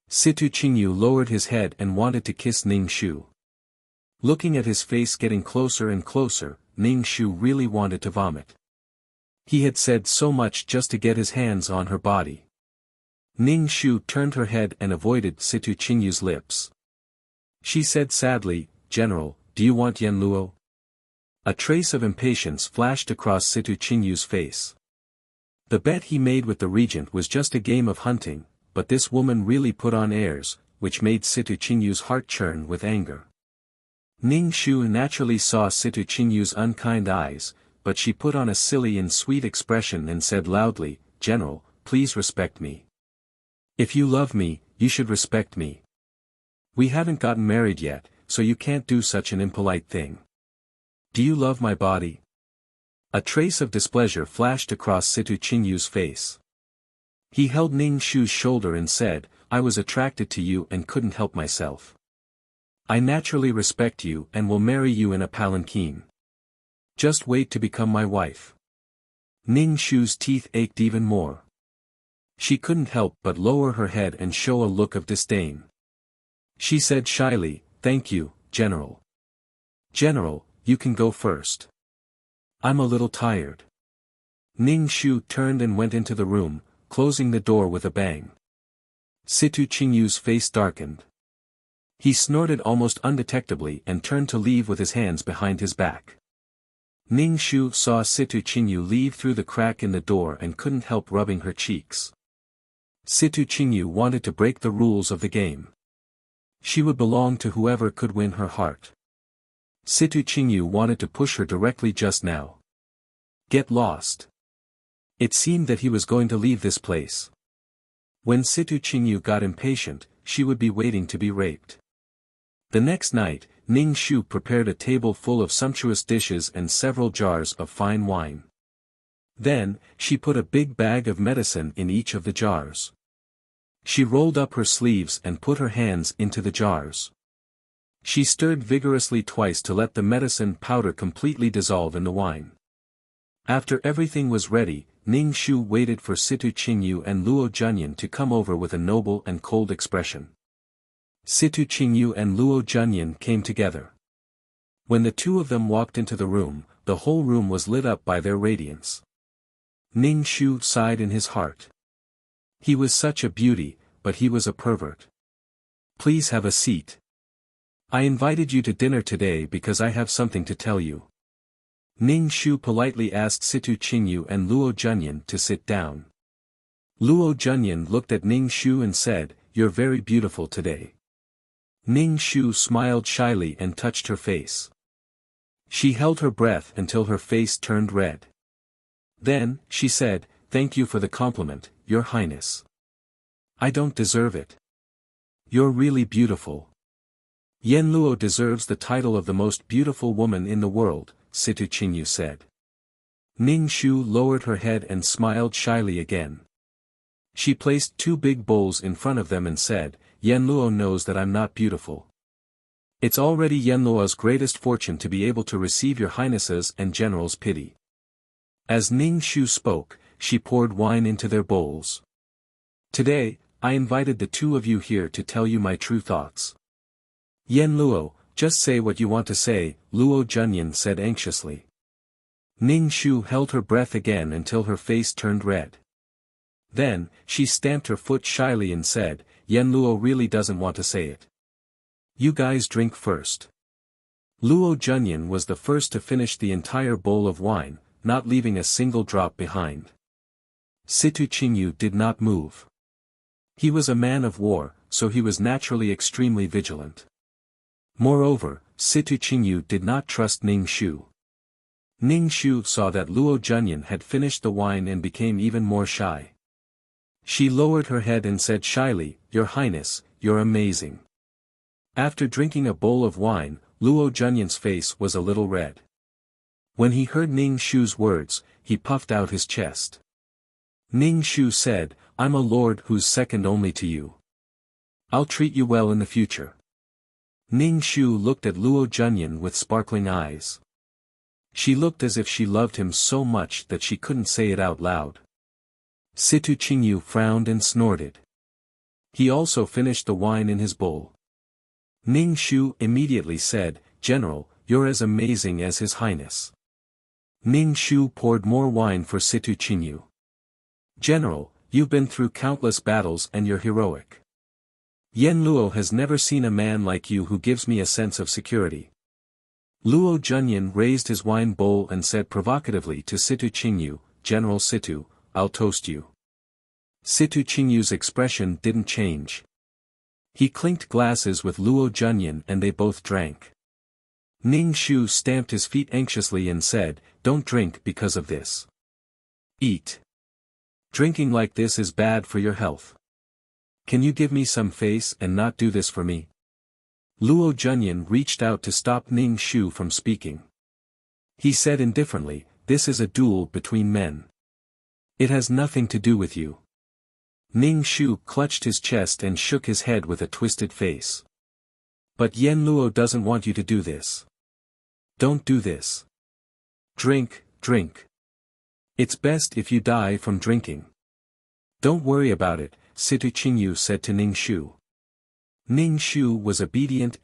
Situ Qingyu lowered his head and wanted to kiss Ning Shu. Looking at his face getting closer and closer, Ning Shu really wanted to vomit. He had said so much just to get his hands on her body. Ning Shu turned her head and avoided Situ Qingyu's lips. She said sadly, "General, do you want Yanluo?" A trace of impatience flashed across Situ Qingyu's face. The bet he made with the regent was just a game of hunting, but this woman really put on airs, which made Situ Qingyu's heart churn with anger. Ning Shu naturally saw Situ Qingyu's unkind eyes, but she put on a silly and sweet expression and said loudly, "General, please respect me. If you love me, you should respect me. We haven't gotten married yet, so you can't do such an impolite thing. Do you love my body?" A trace of displeasure flashed across Situ Qingyu's face. He held Ning Shu's shoulder and said, "I was attracted to you and couldn't help myself. I naturally respect you and will marry you in a palanquin. Just wait to become my wife." Ning Shu's teeth ached even more. She couldn't help but lower her head and show a look of disdain. She said shyly, "Thank you, General. General, you can go first. I'm a little tired." Ning Shu turned and went into the room, closing the door with a bang. Situ Qingyu's face darkened. He snorted almost undetectably and turned to leave with his hands behind his back. Ning Shu saw Situ Qingyu leave through the crack in the door and couldn't help rubbing her cheeks. Situ Qingyu wanted to break the rules of the game. She would belong to whoever could win her heart. Situ Qingyu wanted to push her directly just now. Get lost. It seemed that he was going to leave this place. When Situ Qingyu got impatient, she would be waiting to be raped. The next night, Ning Shu prepared a table full of sumptuous dishes and several jars of fine wine. Then, she put a big bag of medicine in each of the jars. She rolled up her sleeves and put her hands into the jars. She stirred vigorously twice to let the medicine powder completely dissolve in the wine. After everything was ready, Ning Shu waited for Situ Qingyu and Luo Junyan to come over with a noble and cold expression. Situ Qingyu and Luo Junyan came together. When the two of them walked into the room, the whole room was lit up by their radiance. Ning Shu sighed in his heart. He was such a beauty, but he was a pervert. Please have a seat. I invited you to dinner today because I have something to tell you. Ning Shu politely asked Situ Qingyu and Luo Junyan to sit down. Luo Junyan looked at Ning Shu and said, "You're very beautiful today." Ning Shu smiled shyly and touched her face. She held her breath until her face turned red. Then, she said, "Thank you for the compliment, Your Highness. I don't deserve it. You're really beautiful." Yen Luo deserves the title of the most beautiful woman in the world, Situ Qingyu said. Ning Shu lowered her head and smiled shyly again. She placed two big bowls in front of them and said, "Yen Luo knows that I'm not beautiful. It's already Yen Luo's greatest fortune to be able to receive your highnesses and general's pity." As Ning Shu spoke, she poured wine into their bowls. "Today, I invited the two of you here to tell you my true thoughts." "Yen Luo, just say what you want to say," Luo Junyan said anxiously. Ning Shu held her breath again until her face turned red. Then, she stamped her foot shyly and said, "Yen Luo really doesn't want to say it. You guys drink first." Luo Junyan was the first to finish the entire bowl of wine, not leaving a single drop behind. Situ Qingyu did not move. He was a man of war, so he was naturally extremely vigilant. Moreover, Situ Qingyu did not trust Ning Shu. Ning Shu saw that Luo Junyan had finished the wine and became even more shy. She lowered her head and said shyly, "Your Highness, you're amazing." After drinking a bowl of wine, Luo Junyan's face was a little red. When he heard Ning Shu's words, he puffed out his chest. Ning Shu said, "I'm a lord who's second only to you. I'll treat you well in the future." Ning Shu looked at Luo Junyan with sparkling eyes. She looked as if she loved him so much that she couldn't say it out loud. Situ Qingyu frowned and snorted. He also finished the wine in his bowl. Ning Shu immediately said, "General, you're as amazing as His Highness." Ning Shu poured more wine for Situ Qingyu. "General, you've been through countless battles and you're heroic. Yen Luo has never seen a man like you who gives me a sense of security." Luo Junyan raised his wine bowl and said provocatively to Situ Qingyu, "General Situ, I'll toast you." Situ Qingyu's expression didn't change. He clinked glasses with Luo Junyan and they both drank. Ning Shu stamped his feet anxiously and said, "Don't drink because of this. Eat. Drinking like this is bad for your health. Can you give me some face and not do this for me?" Luo Junyan reached out to stop Ning Shu from speaking. He said indifferently, "This is a duel between men. It has nothing to do with you." Ning Shu clutched his chest and shook his head with a twisted face. "But Yen Luo doesn't want you to do this. Don't do this. Drink, drink. It's best if you die from drinking." "Don't worry about it," Situ Qingyu said to Ning Shu. Ning Shu was obedient.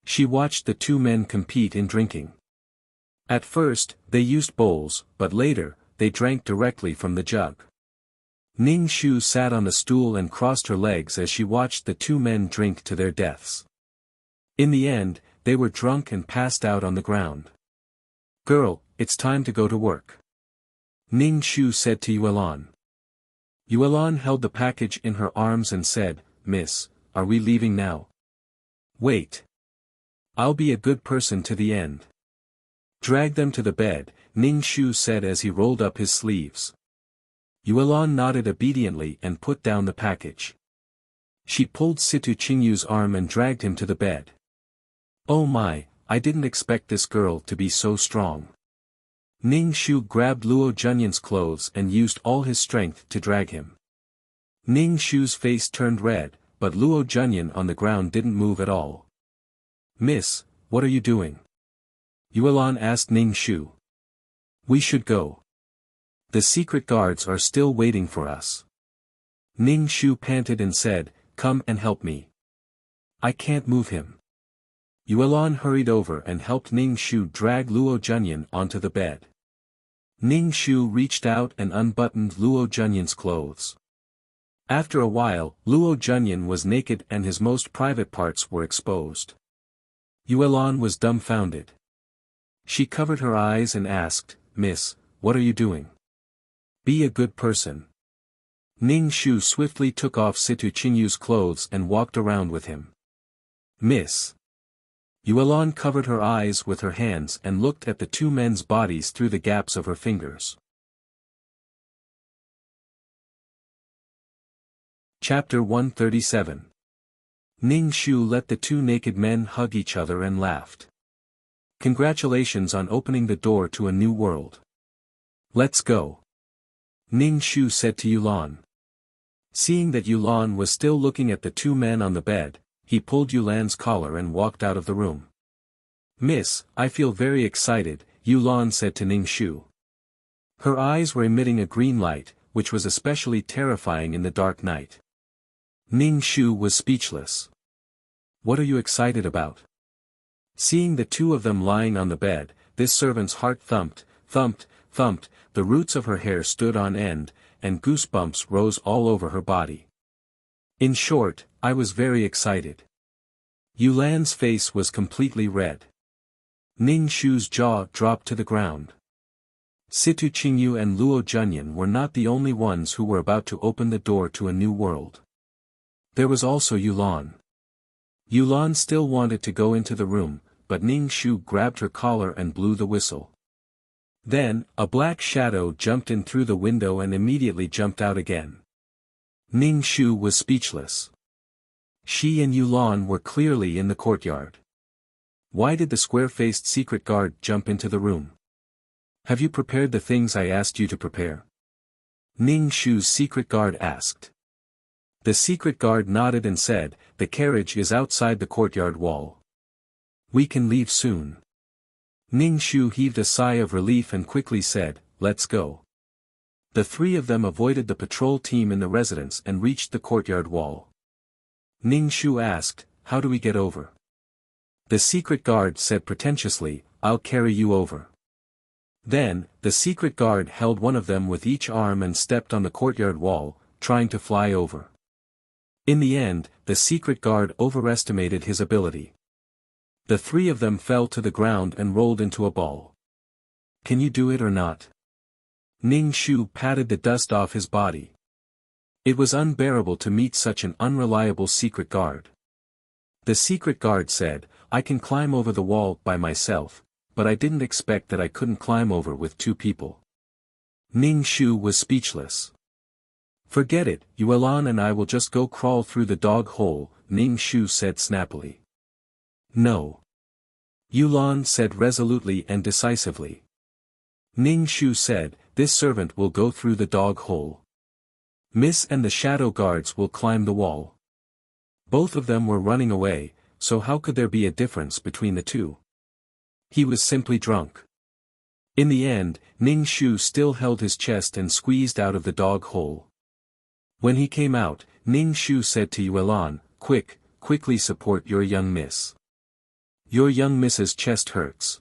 She watched the two men compete in drinking. At first, they used bowls, but later, they drank directly from the jug. Ning Shu sat on the stool and crossed her legs as she watched the two men drink to their deaths. In the end, they were drunk and passed out on the ground. Girl, it's time to go to work. Ning Shu said to Yuelan. Yuelan held the package in her arms and said, Miss, are we leaving now? Wait. I'll be a good person to the end. Drag them to the bed, Ning Shu said as he rolled up his sleeves. Yuelan nodded obediently and put down the package. She pulled Situ Qingyu's arm and dragged him to the bed. Oh my, I didn't expect this girl to be so strong. Ning Shu grabbed Luo Junyan's clothes and used all his strength to drag him. Ning Shu's face turned red, but Luo Junyan on the ground didn't move at all. Miss, what are you doing? Yuelan asked Ning Shu. We should go. The secret guards are still waiting for us. Ning Shu panted and said, Come and help me. I can't move him. Yuelan hurried over and helped Ning Shu drag Luo Junyan onto the bed. Ning Shu reached out and unbuttoned Luo Junyan's clothes. After a while, Luo Junyan was naked and his most private parts were exposed. Yuelan was dumbfounded. She covered her eyes and asked, Miss, what are you doing? Be a good person. Ning Shu swiftly took off Situ Qingyu's clothes and walked around with him. Miss. Yuelan covered her eyes with her hands and looked at the two men's bodies through the gaps of her fingers. Chapter 137. Ning Shu let the two naked men hug each other and laughed. Congratulations on opening the door to a new world. Let's go. Ning Shu said to Yuelan. Seeing that Yuelan was still looking at the two men on the bed, he pulled Yuelan's collar and walked out of the room. Miss, I feel very excited, Yuelan said to Ning Shu. Her eyes were emitting a green light, which was especially terrifying in the dark night. Ning Shu was speechless. What are you excited about? Seeing the two of them lying on the bed, this servant's heart thumped, thumped, thumped, the roots of her hair stood on end, and goosebumps rose all over her body. In short, I was very excited. Yuelan's face was completely red. Ning Shu's jaw dropped to the ground. Situ Qingyu and Luo Junyan were not the only ones who were about to open the door to a new world. There was also Yuelan. Yuelan still wanted to go into the room, but Ning Shu grabbed her collar and blew the whistle. Then, a black shadow jumped in through the window and immediately jumped out again. Ning Shu was speechless. She and Yuelan were clearly in the courtyard. Why did the square-faced secret guard jump into the room? Have you prepared the things I asked you to prepare? Ning Shu's secret guard asked. The secret guard nodded and said, The carriage is outside the courtyard wall. We can leave soon. Ning Shu heaved a sigh of relief and quickly said, Let's go. The three of them avoided the patrol team in the residence and reached the courtyard wall. Ning Shu asked, How do we get over? The secret guard said pretentiously, I'll carry you over. Then, the secret guard held one of them with each arm and stepped on the courtyard wall, trying to fly over. In the end, the secret guard overestimated his ability. The three of them fell to the ground and rolled into a ball. Can you do it or not? Ning Shu patted the dust off his body. It was unbearable to meet such an unreliable secret guard. The secret guard said, I can climb over the wall by myself, but I didn't expect that I couldn't climb over with two people. Ning Shu was speechless. Forget it, Yuelan and I will just go crawl through the dog hole, Ning Shu said snappily. No. Yuelan said resolutely and decisively. Ning Shu said, This servant will go through the dog hole. Miss and the shadow guards will climb the wall. Both of them were running away, so how could there be a difference between the two? He was simply drunk. In the end, Ning Shu still held his chest and squeezed out of the dog hole. When he came out, Ning Shu said to Yuelan, Quickly support your young miss. Your young miss's chest hurts.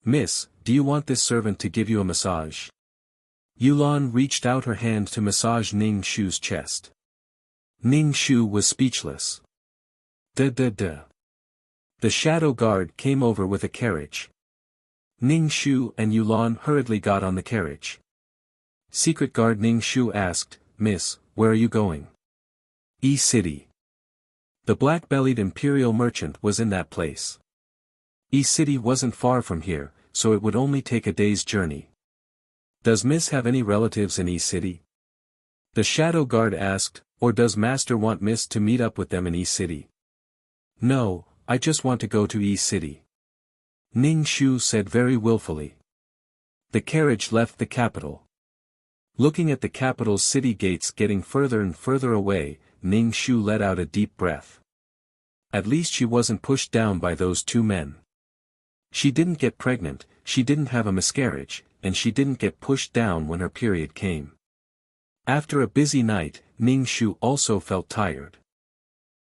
Miss, do you want this servant to give you a massage? Yuelan reached out her hand to massage Ning Shu's chest. Ning Shu was speechless. The shadow guard came over with a carriage. Ning Shu and Yulan hurriedly got on the carriage. Secret guard Ning Shu asked, "Miss, where are you going?" E-City. The black-bellied imperial merchant was in that place. E-City wasn't far from here, so it would only take a day's journey. Does Miss have any relatives in E-City? The shadow guard asked, or does Master want Miss to meet up with them in E-City? No, I just want to go to E-City. Ning Shu said very willfully. The carriage left the capital. Looking at the capital's city gates getting further and further away, Ning Shu let out a deep breath. At least she wasn't pushed down by those two men. She didn't get pregnant, she didn't have a miscarriage, and she didn't get pushed down when her period came. After a busy night, Ning Shu also felt tired.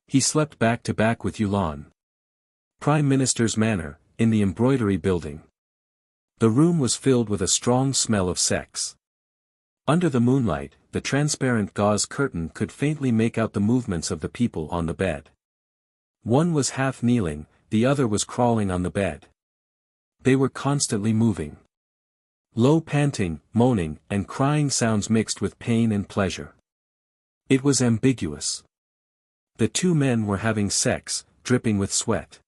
He slept back to back with Yulan. Prime Minister's Manor, in the embroidery building. The room was filled with a strong smell of sex. Under the moonlight, the transparent gauze curtain could faintly make out the movements of the people on the bed. One was half kneeling, the other was crawling on the bed. They were constantly moving. Low panting, moaning, and crying sounds mixed with pain and pleasure. It was ambiguous. The two men were having sex, dripping with sweat.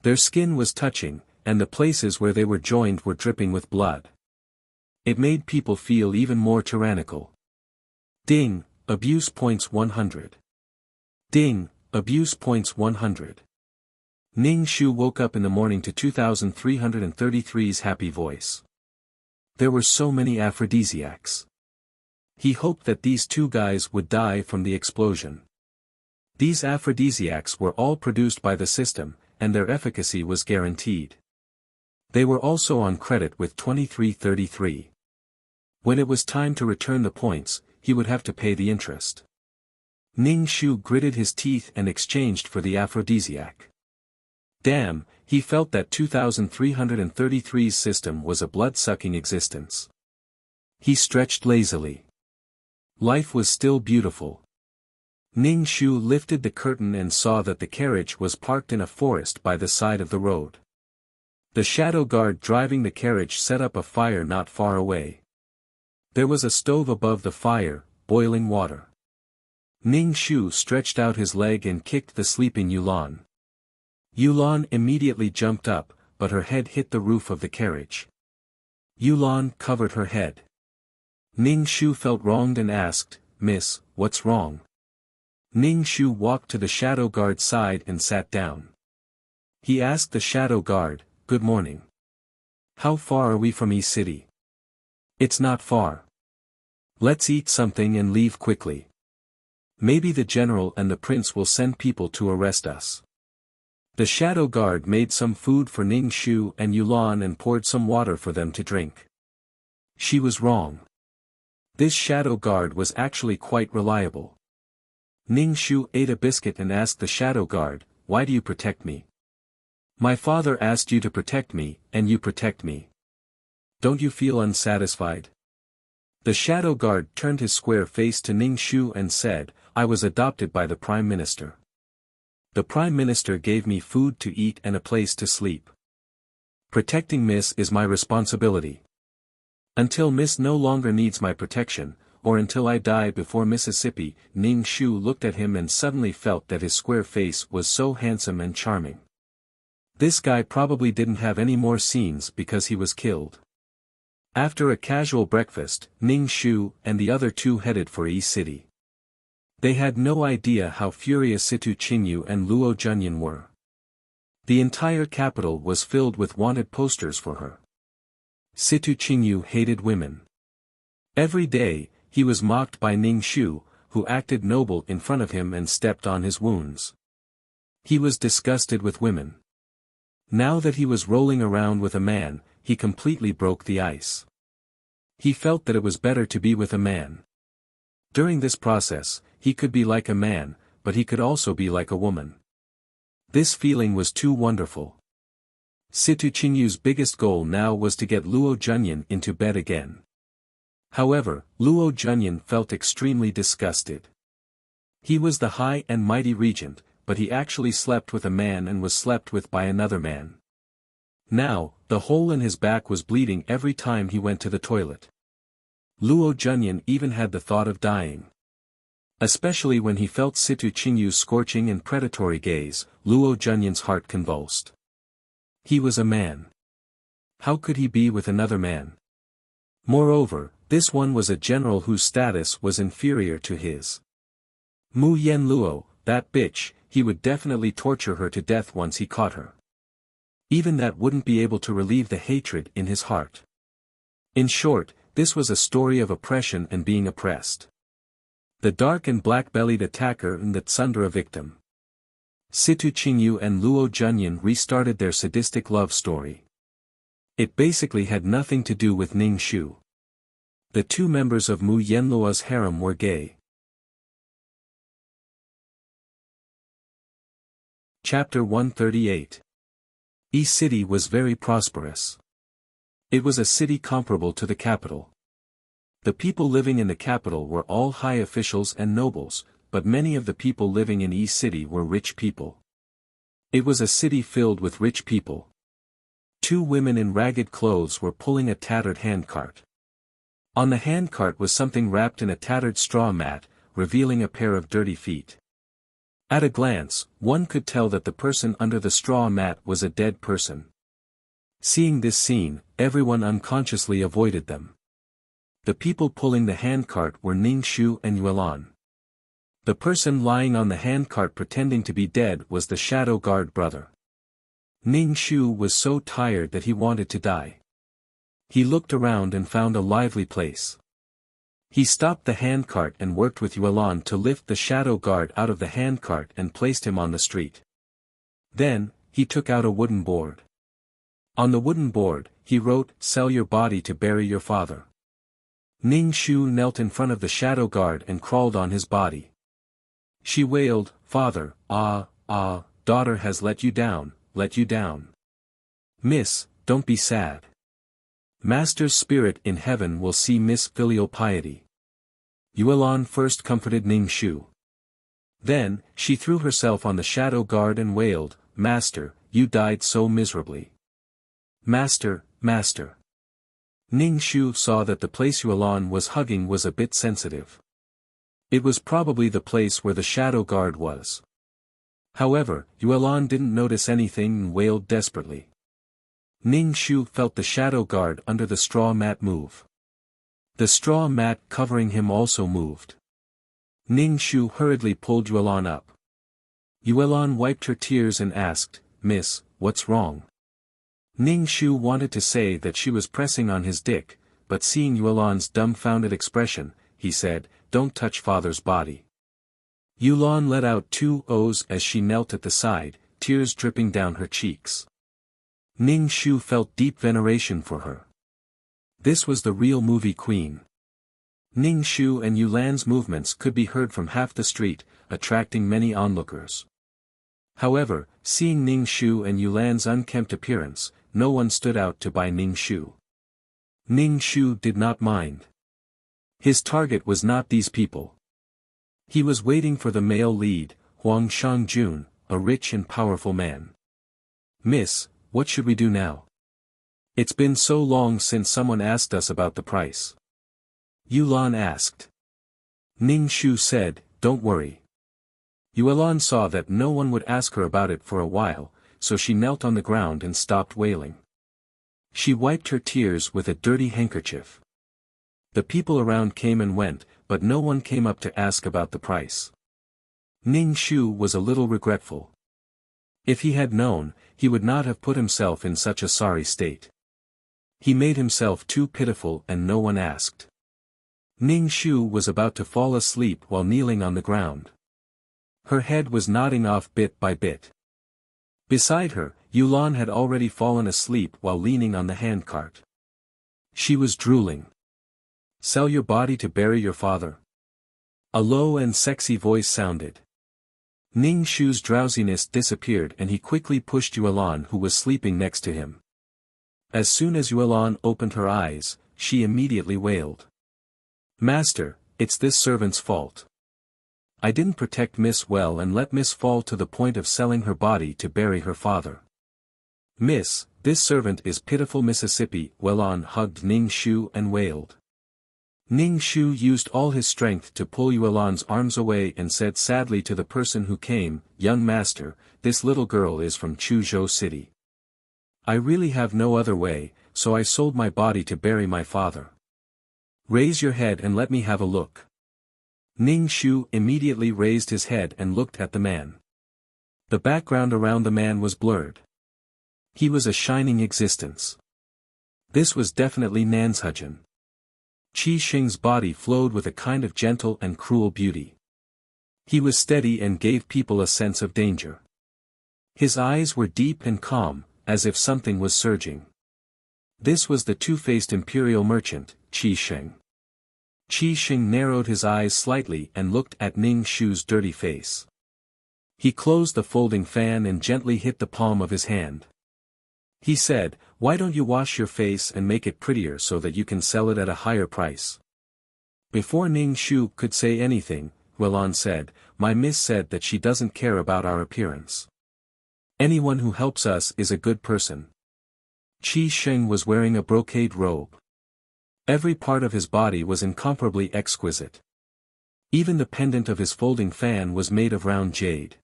Their skin was touching, and the places where they were joined were dripping with blood. It made people feel even more tyrannical. Ding, abuse points 100. Ding, abuse points 100. Ning Shu woke up in the morning to 2333's happy voice. There were so many aphrodisiacs. He hoped that these two guys would die from the explosion. These aphrodisiacs were all produced by the system, and their efficacy was guaranteed. They were also on credit with 2333. When it was time to return the points, he would have to pay the interest. Ning Shu gritted his teeth and exchanged for the aphrodisiac. Damn, he felt that 2333's system was a blood-sucking existence. He stretched lazily. Life was still beautiful. Ning Shu lifted the curtain and saw that the carriage was parked in a forest by the side of the road. The shadow guard driving the carriage set up a fire not far away. There was a stove above the fire, boiling water. Ning Shu stretched out his leg and kicked the sleeping Yulan. Yulan immediately jumped up, but her head hit the roof of the carriage. Yulan covered her head. Ning Shu felt wronged and asked, "Miss, what's wrong?" Ning Shu walked to the shadow guard's side and sat down. He asked the shadow guard, "Good morning. How far are we from E-City?" "It's not far. Let's eat something and leave quickly. Maybe the general and the prince will send people to arrest us." The shadow guard made some food for Ning Shu and Yulan and poured some water for them to drink. She was wrong. This shadow guard was actually quite reliable. Ning Shu ate a biscuit and asked the shadow guard, "Why do you protect me?" "My father asked you to protect me, and you protect me. Don't you feel unsatisfied?" The shadow guard turned his square face to Ning Shu and said, "I was adopted by the Prime Minister. The Prime Minister gave me food to eat and a place to sleep. Protecting Miss is my responsibility. Until Miss no longer needs my protection, or until I die before Mississippi." Ning Shu looked at him and suddenly felt that his square face was so handsome and charming. This guy probably didn't have any more scenes because he was killed. After a casual breakfast, Ning Shu and the other two headed for E-City. They had no idea how furious Situ Qingyu and Luo Junyan were. The entire capital was filled with wanted posters for her. Situ Qingyu hated women. Every day, he was mocked by Ning Shu, who acted noble in front of him and stepped on his wounds. He was disgusted with women. Now that he was rolling around with a man, he completely broke the ice. He felt that it was better to be with a man. During this process, he could be like a man, but he could also be like a woman. This feeling was too wonderful. Situ Qingyu's biggest goal now was to get Luo Junyan into bed again. However, Luo Junyan felt extremely disgusted. He was the high and mighty regent, but he actually slept with a man and was slept with by another man. Now, the hole in his back was bleeding every time he went to the toilet. Luo Junyan even had the thought of dying. Especially when he felt Situ Qingyu's scorching and predatory gaze, Luo Junyan's heart convulsed. He was a man. How could he be with another man? Moreover, this one was a general whose status was inferior to his. Mu Yen Luo, that bitch, he would definitely torture her to death once he caught her. Even that wouldn't be able to relieve the hatred in his heart. In short, this was a story of oppression and being oppressed. The dark and black-bellied attacker and the Tsundere victim. Situ Qingyu and Luo Junyan restarted their sadistic love story. It basically had nothing to do with Ning Shu. The two members of Mu Yenluo's harem were gay. Chapter 138. Yi City was very prosperous. It was a city comparable to the capital. The people living in the capital were all high officials and nobles, but many of the people living in Yi City were rich people. It was a city filled with rich people. Two women in ragged clothes were pulling a tattered handcart. On the handcart was something wrapped in a tattered straw mat, revealing a pair of dirty feet. At a glance, one could tell that the person under the straw mat was a dead person. Seeing this scene, everyone unconsciously avoided them. The people pulling the handcart were Ning Shu and Yuelan. The person lying on the handcart pretending to be dead was the shadow guard brother. Ning Shu was so tired that he wanted to die. He looked around and found a lively place. He stopped the handcart and worked with Yuelan to lift the shadow guard out of the handcart and placed him on the street. Then, he took out a wooden board. On the wooden board, he wrote, "Sell your body to bury your father." Ning Shu knelt in front of the shadow guard and crawled on his body. She wailed, "Father, daughter has let you down, let you down. Miss, don't be sad. Master's spirit in heaven will see Miss filial piety." Yuelan first comforted Ning Shu. Then, she threw herself on the shadow guard and wailed, "Master, you died so miserably. Master, master." Ning Shu saw that the place Yuelan was hugging was a bit sensitive. It was probably the place where the shadow guard was. However, Yuelan didn't notice anything and wailed desperately. Ning Shu felt the shadow guard under the straw mat move. The straw mat covering him also moved. Ning Shu hurriedly pulled Yuelan up. Yuelan wiped her tears and asked, "Miss, what's wrong?" Ning Shu wanted to say that she was pressing on his dick, but seeing Yuelan's dumbfounded expression, he said, "Don't touch father's body." Yuelan let out two ohs as she knelt at the side, tears dripping down her cheeks. Ning Shu felt deep veneration for her. This was the real movie queen. Ning Shu and Yuelan's movements could be heard from half the street, attracting many onlookers. However, seeing Ning Shu and Yuelan's unkempt appearance, no one stood out to buy Ning Shu. Ning Shu did not mind. His target was not these people. He was waiting for the male lead, Huang Shangjun, a rich and powerful man. "Miss, what should we do now? It's been so long since someone asked us about the price." Yuelan asked. Ning Shu said, "Don't worry." Yuelan saw that no one would ask her about it for a while, so she knelt on the ground and stopped wailing. She wiped her tears with a dirty handkerchief. The people around came and went, but no one came up to ask about the price. Ning Shu was a little regretful. If he had known, he would not have put himself in such a sorry state. He made himself too pitiful and no one asked. Ning Shu was about to fall asleep while kneeling on the ground. Her head was nodding off bit by bit. Beside her, Yuelan had already fallen asleep while leaning on the handcart. She was drooling. "Sell your body to bury your father?" A low and sexy voice sounded. Ning Shu's drowsiness disappeared and he quickly pushed Yuelan who was sleeping next to him. As soon as Yuelan opened her eyes, she immediately wailed. "Master, it's this servant's fault. I didn't protect Miss well and let Miss fall to the point of selling her body to bury her father." Miss, this servant is pitiful Mississippi. Yuan hugged Ning Shu and wailed. Ning Shu used all his strength to pull Yuan's arms away and said sadly to the person who came, "Young master, this little girl is from Chuzhou City. I really have no other way, so I sold my body to bury my father. Raise your head and let me have a look." Ning Shu immediately raised his head and looked at the man. The background around the man was blurred. He was a shining existence. This was definitely Nanshujin. Qi Xing's body flowed with a kind of gentle and cruel beauty. He was steady and gave people a sense of danger. His eyes were deep and calm, as if something was surging. This was the two-faced imperial merchant, Qi Xing. Qi Xing narrowed his eyes slightly and looked at Ning Shu's dirty face. He closed the folding fan and gently hit the palm of his hand. He said, "Why don't you wash your face and make it prettier so that you can sell it at a higher price?" Before Ning Shu could say anything, Yuan said, "My miss said that she doesn't care about our appearance. Anyone who helps us is a good person." Qi Xing was wearing a brocade robe. Every part of his body was incomparably exquisite. Even the pendant of his folding fan was made of round jade.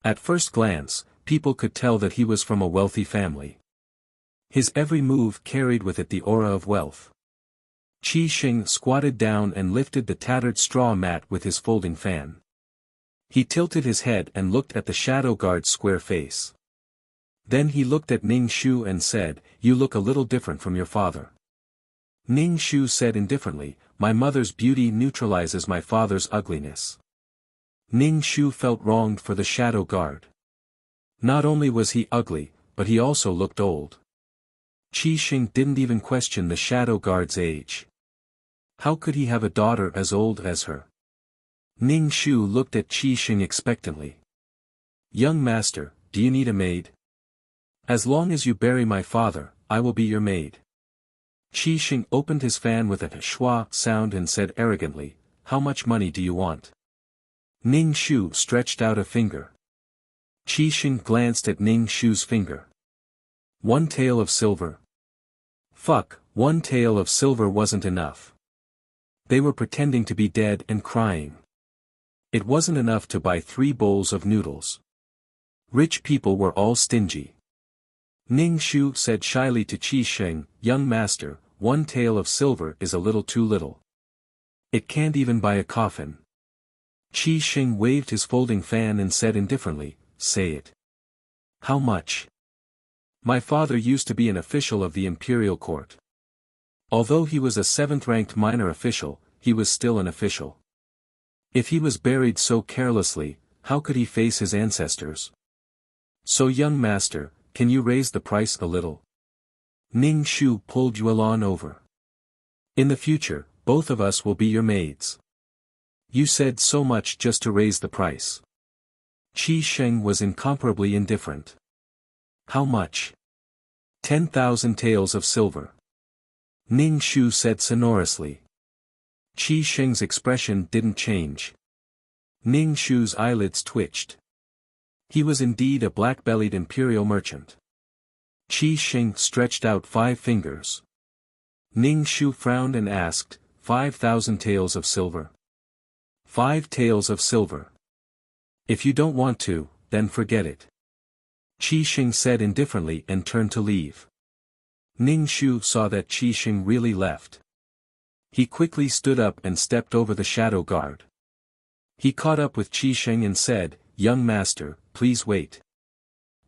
At first glance, people could tell that he was from a wealthy family. His every move carried with it the aura of wealth. Qi Xing squatted down and lifted the tattered straw mat with his folding fan. He tilted his head and looked at the shadow guard's square face. Then he looked at Ning Shu and said, "You look a little different from your father." Ning Shu said indifferently, "My mother's beauty neutralizes my father's ugliness." Ning Shu felt wronged for the shadow guard. Not only was he ugly, but he also looked old. Qi Xing didn't even question the shadow guard's age. How could he have a daughter as old as her? Ning Shu looked at Qi Xing expectantly. "Young master, do you need a maid?" "As long as you bury my father, I will be your maid." Qi Xing opened his fan with a schwa sound and said arrogantly, "How much money do you want?" Ning Shu stretched out a finger. Qi Xing glanced at Ning Shu's finger. "1 tael of silver." Fuck, 1 tael of silver wasn't enough. They were pretending to be dead and crying. It wasn't enough to buy 3 bowls of noodles. Rich people were all stingy. Ning Shu said shyly to Qi Xing, "Young master, 1 tael of silver is a little too little. It can't even buy a coffin." Qi Xing waved his folding fan and said indifferently, "Say it." "How much?" "My father used to be an official of the imperial court. Although he was a 7th-ranked minor official, he was still an official. If he was buried so carelessly, how could he face his ancestors? So young master, can you raise the price a little?" Ning Shu pulled Yuan over. "In the future, both of us will be your maids. You said so much just to raise the price." Qi Xing was incomparably indifferent. "How much?" 10,000 taels of silver. Ning Shu said sonorously. Qi Xing's expression didn't change. Ning Shu's eyelids twitched. He was indeed a black-bellied imperial merchant. Qi Xing stretched out 5 fingers. Ning Shu frowned and asked, 5,000 taels of silver. 5 taels of silver. If you don't want to, then forget it. Qi Xing said indifferently and turned to leave. Ning Shu saw that Qi Xing really left. He quickly stood up and stepped over the shadow guard. He caught up with Qi Xing and said, "Young master, please wait."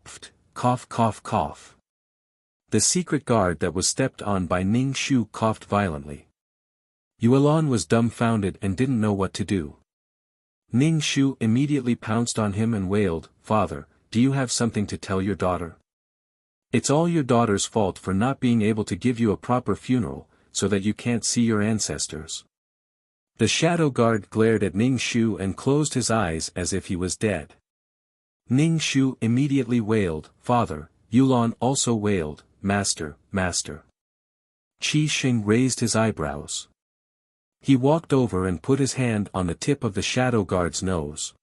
Pft, cough cough cough. The secret guard that was stepped on by Ning Shu coughed violently. Yuan was dumbfounded and didn't know what to do. Ning Shu immediately pounced on him and wailed, "Father, do you have something to tell your daughter? It's all your daughter's fault for not being able to give you a proper funeral, so that you can't see your ancestors." The shadow guard glared at Ning Shu and closed his eyes as if he was dead. Ning Shu immediately wailed, "Father," Yuan also wailed, "Master, master." Qi Xing raised his eyebrows. He walked over and put his hand on the tip of the shadow guard's nose.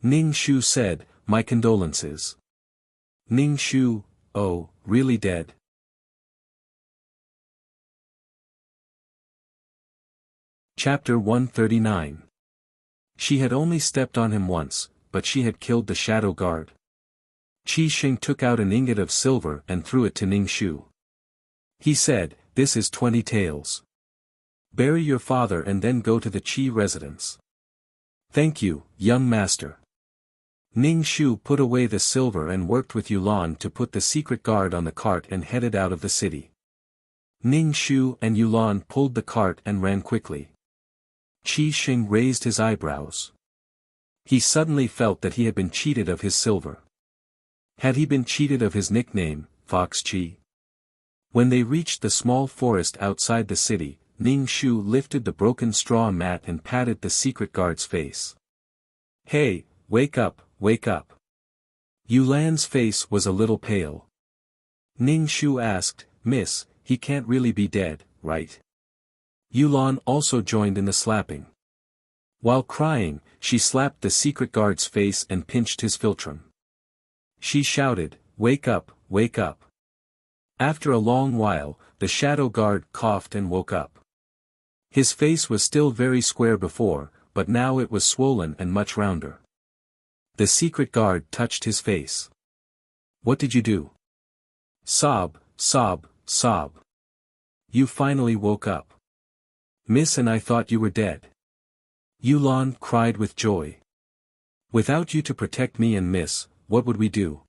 Ning Shu said, "My condolences." Ning Shu, Oh, really dead? Chapter 139. She had only stepped on him once, but she had killed the shadow guard. Qi Xing took out an ingot of silver and threw it to Ning Shu. He said, "This is 20 taels. Bury your father and then go to the Qi residence." "Thank you, young master." Ning Shu put away the silver and worked with Yulan to put the secret guard on the cart and headed out of the city. Ning Shu and Yulan pulled the cart and ran quickly. Qi Xing raised his eyebrows. He suddenly felt that he had been cheated of his silver. Had he been cheated of his nickname, Fox Qi? When they reached the small forest outside the city, Ning Shu lifted the broken straw mat and patted the secret guard's face. "Hey, wake up, wake up." Yulan's face was a little pale. Ning Shu asked, "Miss, he can't really be dead, right?" Yulan also joined in the slapping. While crying, she slapped the secret guard's face and pinched his philtrum. She shouted, "Wake up, wake up." After a long while, the shadow guard coughed and woke up. His face was still very square before, but now it was swollen and much rounder. The secret guard touched his face. "What did you do?" "Sob, sob, sob. You finally woke up. Miss, and I thought you were dead." Yulan cried with joy. "Without you to protect me and Miss, what would we do?"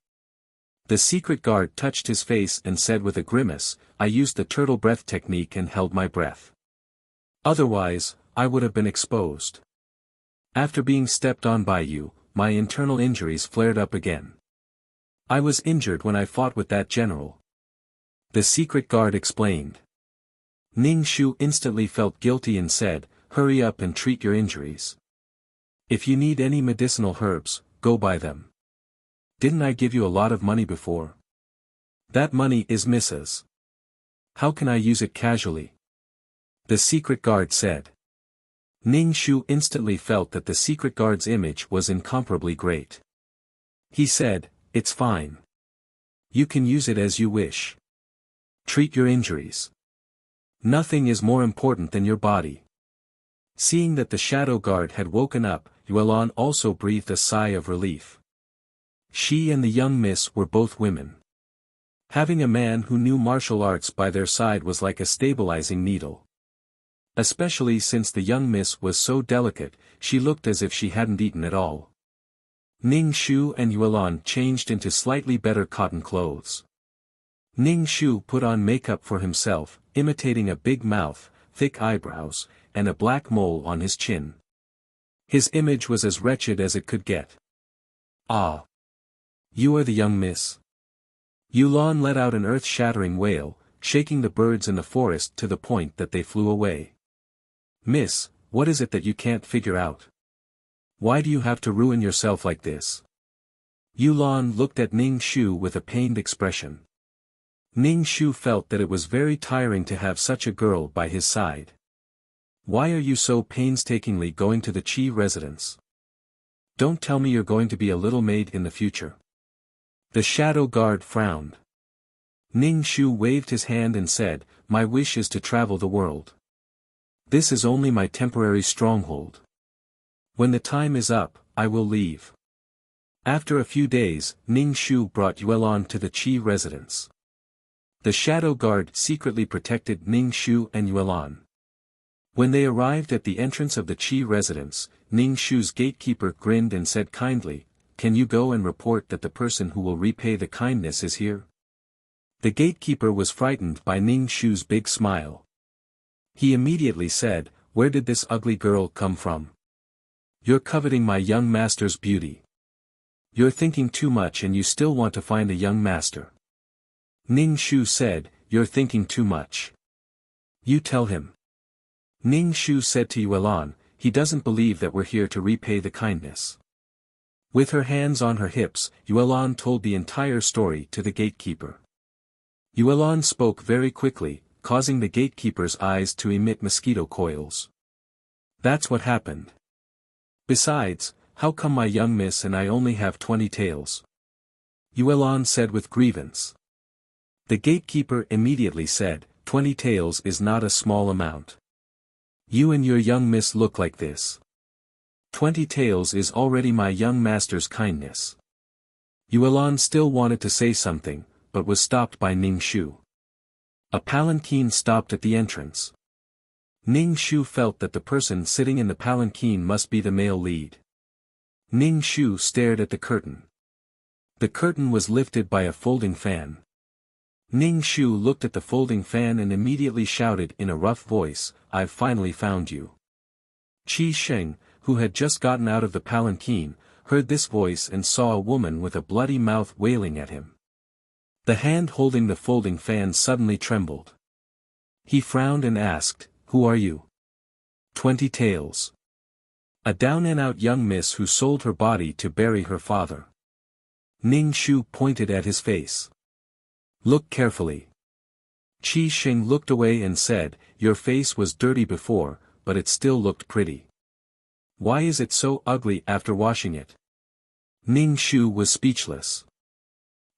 The secret guard touched his face and said with a grimace, "I used the turtle breath technique and held my breath. Otherwise, I would have been exposed. After being stepped on by you, my internal injuries flared up again. I was injured when I fought with that general." The secret guard explained. Ning Shu instantly felt guilty and said, "Hurry up and treat your injuries. If you need any medicinal herbs, go buy them. Didn't I give you a lot of money before? That money is Mrs. How can I use it casually?" The secret guard said. Ning Shu instantly felt that the secret guard's image was incomparably great. He said, "It's fine. You can use it as you wish. Treat your injuries. Nothing is more important than your body." Seeing that the shadow guard had woken up, Yulan also breathed a sigh of relief. She and the young miss were both women. Having a man who knew martial arts by their side was like a stabilizing needle. Especially since the young miss was so delicate, she looked as if she hadn't eaten at all. Ning Shu and Yulan changed into slightly better cotton clothes. Ning Shu put on makeup for himself, imitating a big mouth, thick eyebrows, and a black mole on his chin. His image was as wretched as it could get. "Ah! You are the young miss?" Yulan let out an earth-shattering wail, shaking the birds in the forest to the point that they flew away. "Miss, what is it that you can't figure out? Why do you have to ruin yourself like this?" Yulan looked at Ning Shu with a pained expression. Ning Shu felt that it was very tiring to have such a girl by his side. "Why are you so painstakingly going to the Qi residence? Don't tell me you're going to be a little maid in the future." The shadow guard frowned. Ning Shu waved his hand and said, "My wish is to travel the world. This is only my temporary stronghold. When the time is up, I will leave." After a few days, Ning Shu brought Yulan to the Qi residence. The shadow guard secretly protected Ning Shu and Yulan. When they arrived at the entrance of the Qi residence, Ning Shu's gatekeeper grinned and said kindly, "Can you go and report that the person who will repay the kindness is here?" The gatekeeper was frightened by Ning Shu's big smile. He immediately said, "Where did this ugly girl come from? You're coveting my young master's beauty. You're thinking too much and you still want to find a young master." Ning Shu said, "You're thinking too much. You tell him." Ning Shu said to Yulan, "He doesn't believe that we're here to repay the kindness." With her hands on her hips, Yulan told the entire story to the gatekeeper. Yulan spoke very quickly, causing the gatekeeper's eyes to emit mosquito coils. "That's what happened. Besides, how come my young miss and I only have 20 taels?" Yulan said with grievance. The gatekeeper immediately said, 20 taels is not a small amount. You and your young miss look like this. 20 taels is already my young master's kindness. Yuan still wanted to say something, but was stopped by Ning Shu. A palanquin stopped at the entrance. Ning Shu felt that the person sitting in the palanquin must be the male lead. Ning Shu stared at the curtain. The curtain was lifted by a folding fan. Ning Shu looked at the folding fan and immediately shouted in a rough voice, "I've finally found you." Qi Sheng, who had just gotten out of the palanquin, heard this voice and saw a woman with a bloody mouth wailing at him. The hand holding the folding fan suddenly trembled. He frowned and asked, "Who are you?" 20 taels. A down-and-out young miss who sold her body to bury her father. Ning Shu pointed at his face. Look carefully. Qi Sheng looked away and said, "Your face was dirty before, but it still looked pretty. Why is it so ugly after washing it?" Ning Shu was speechless.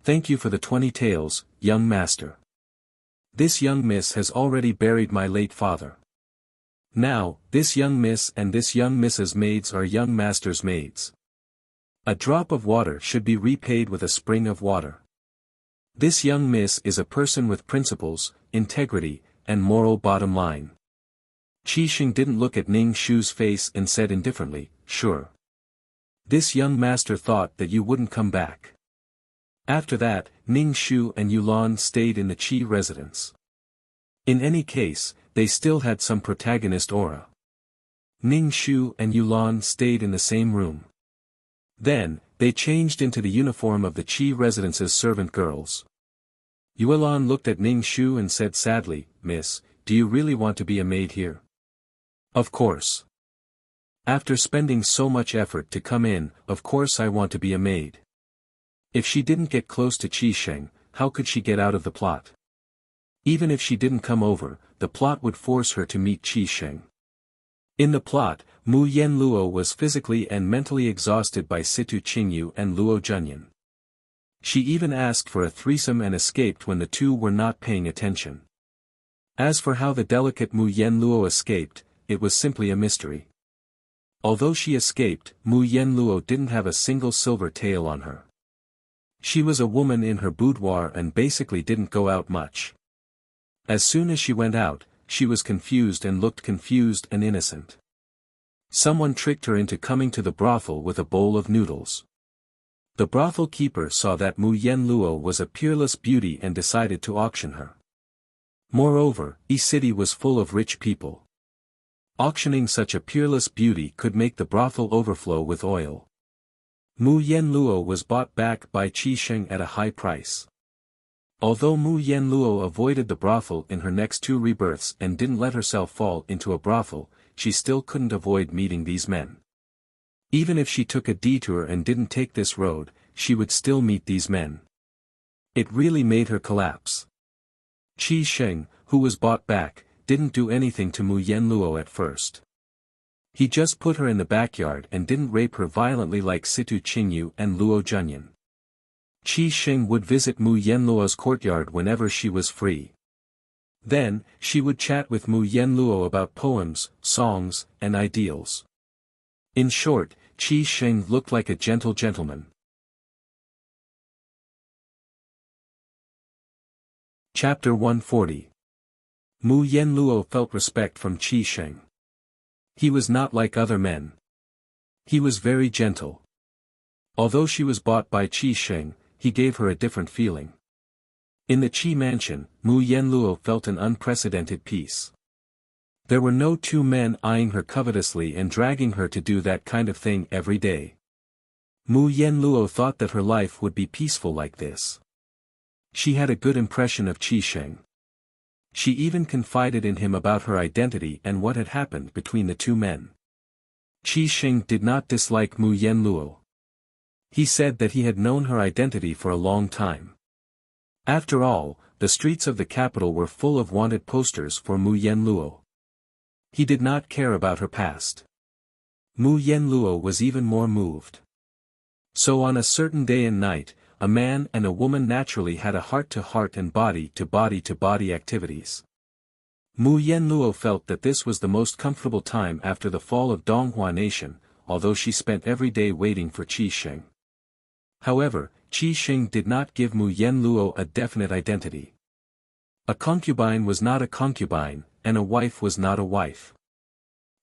"Thank you for the 20 taels, young master. This young miss has already buried my late father. Now, this young miss and this young miss's maids are young master's maids. A drop of water should be repaid with a spring of water. This young miss is a person with principles, integrity, and moral bottom line." Qi Sheng didn't look at Ning Shu's face and said indifferently, "Sure. This young master thought that you wouldn't come back." After that, Ning Shu and Yulan stayed in the Qi residence. In any case, they still had some protagonist aura. Ning Shu and Yulan stayed in the same room. Then, they changed into the uniform of the Qi residence's servant girls. Yulan looked at Ning Shu and said sadly, "Miss, do you really want to be a maid here?" "Of course. After spending so much effort to come in, of course I want to be a maid." If she didn't get close to Qi Sheng, how could she get out of the plot? Even if she didn't come over, the plot would force her to meet Qi Sheng. In the plot, Mu Yenluo was physically and mentally exhausted by Situ Qingyu and Luo Junyan. She even asked for a threesome and escaped when the two were not paying attention. As for how the delicate Mu Yenluo escaped, it was simply a mystery. Although she escaped, Mu Yenluo didn't have a single silver tael on her. She was a woman in her boudoir and basically didn't go out much. As soon as she went out, she was confused and looked confused and innocent. Someone tricked her into coming to the brothel with a bowl of noodles. The brothel keeper saw that Mu Yenluo was a peerless beauty and decided to auction her. Moreover, E-City was full of rich people. Auctioning such a peerless beauty could make the brothel overflow with oil. Mu Yenluo was bought back by Qi Sheng at a high price. Although Mu Yenluo avoided the brothel in her next 2 rebirths and didn't let herself fall into a brothel, she still couldn't avoid meeting these men. Even if she took a detour and didn't take this road, she would still meet these men. It really made her collapse. Qi Sheng, who was bought back, didn't do anything to Mu Yenluo at first. He just put her in the backyard and didn't rape her violently like Situ Qingyu and Luo Junyan. Qi Sheng would visit Mu Yenluo's courtyard whenever she was free. Then, she would chat with Mu Yenluo about poems, songs, and ideals. In short, Qi Sheng looked like a gentle gentleman. Chapter 140. Mu Yenluo felt respect from Qi Sheng. He was not like other men. He was very gentle. Although she was bought by Qi Sheng, he gave her a different feeling. In the Qi mansion, Mu Yenluo felt an unprecedented peace. There were no 2 men eyeing her covetously and dragging her to do that kind of thing every day. Mu Yenluo thought that her life would be peaceful like this. She had a good impression of Qi Sheng. She even confided in him about her identity and what had happened between the 2 men. Qi Sheng did not dislike Mu Yenluo. He said that he had known her identity for a long time. After all, the streets of the capital were full of wanted posters for Mu Yenluo. He did not care about her past. Mu Yenluo was even more moved. So on a certain day and night, a man and a woman naturally had a heart-to-heart and body-to-body-to-body activities. Mu Yenluo felt that this was the most comfortable time after the fall of Donghua Nation, although she spent every day waiting for Qi Sheng. However, Qi Sheng did not give Mu Yenluo a definite identity. A concubine was not a concubine, and a wife was not a wife.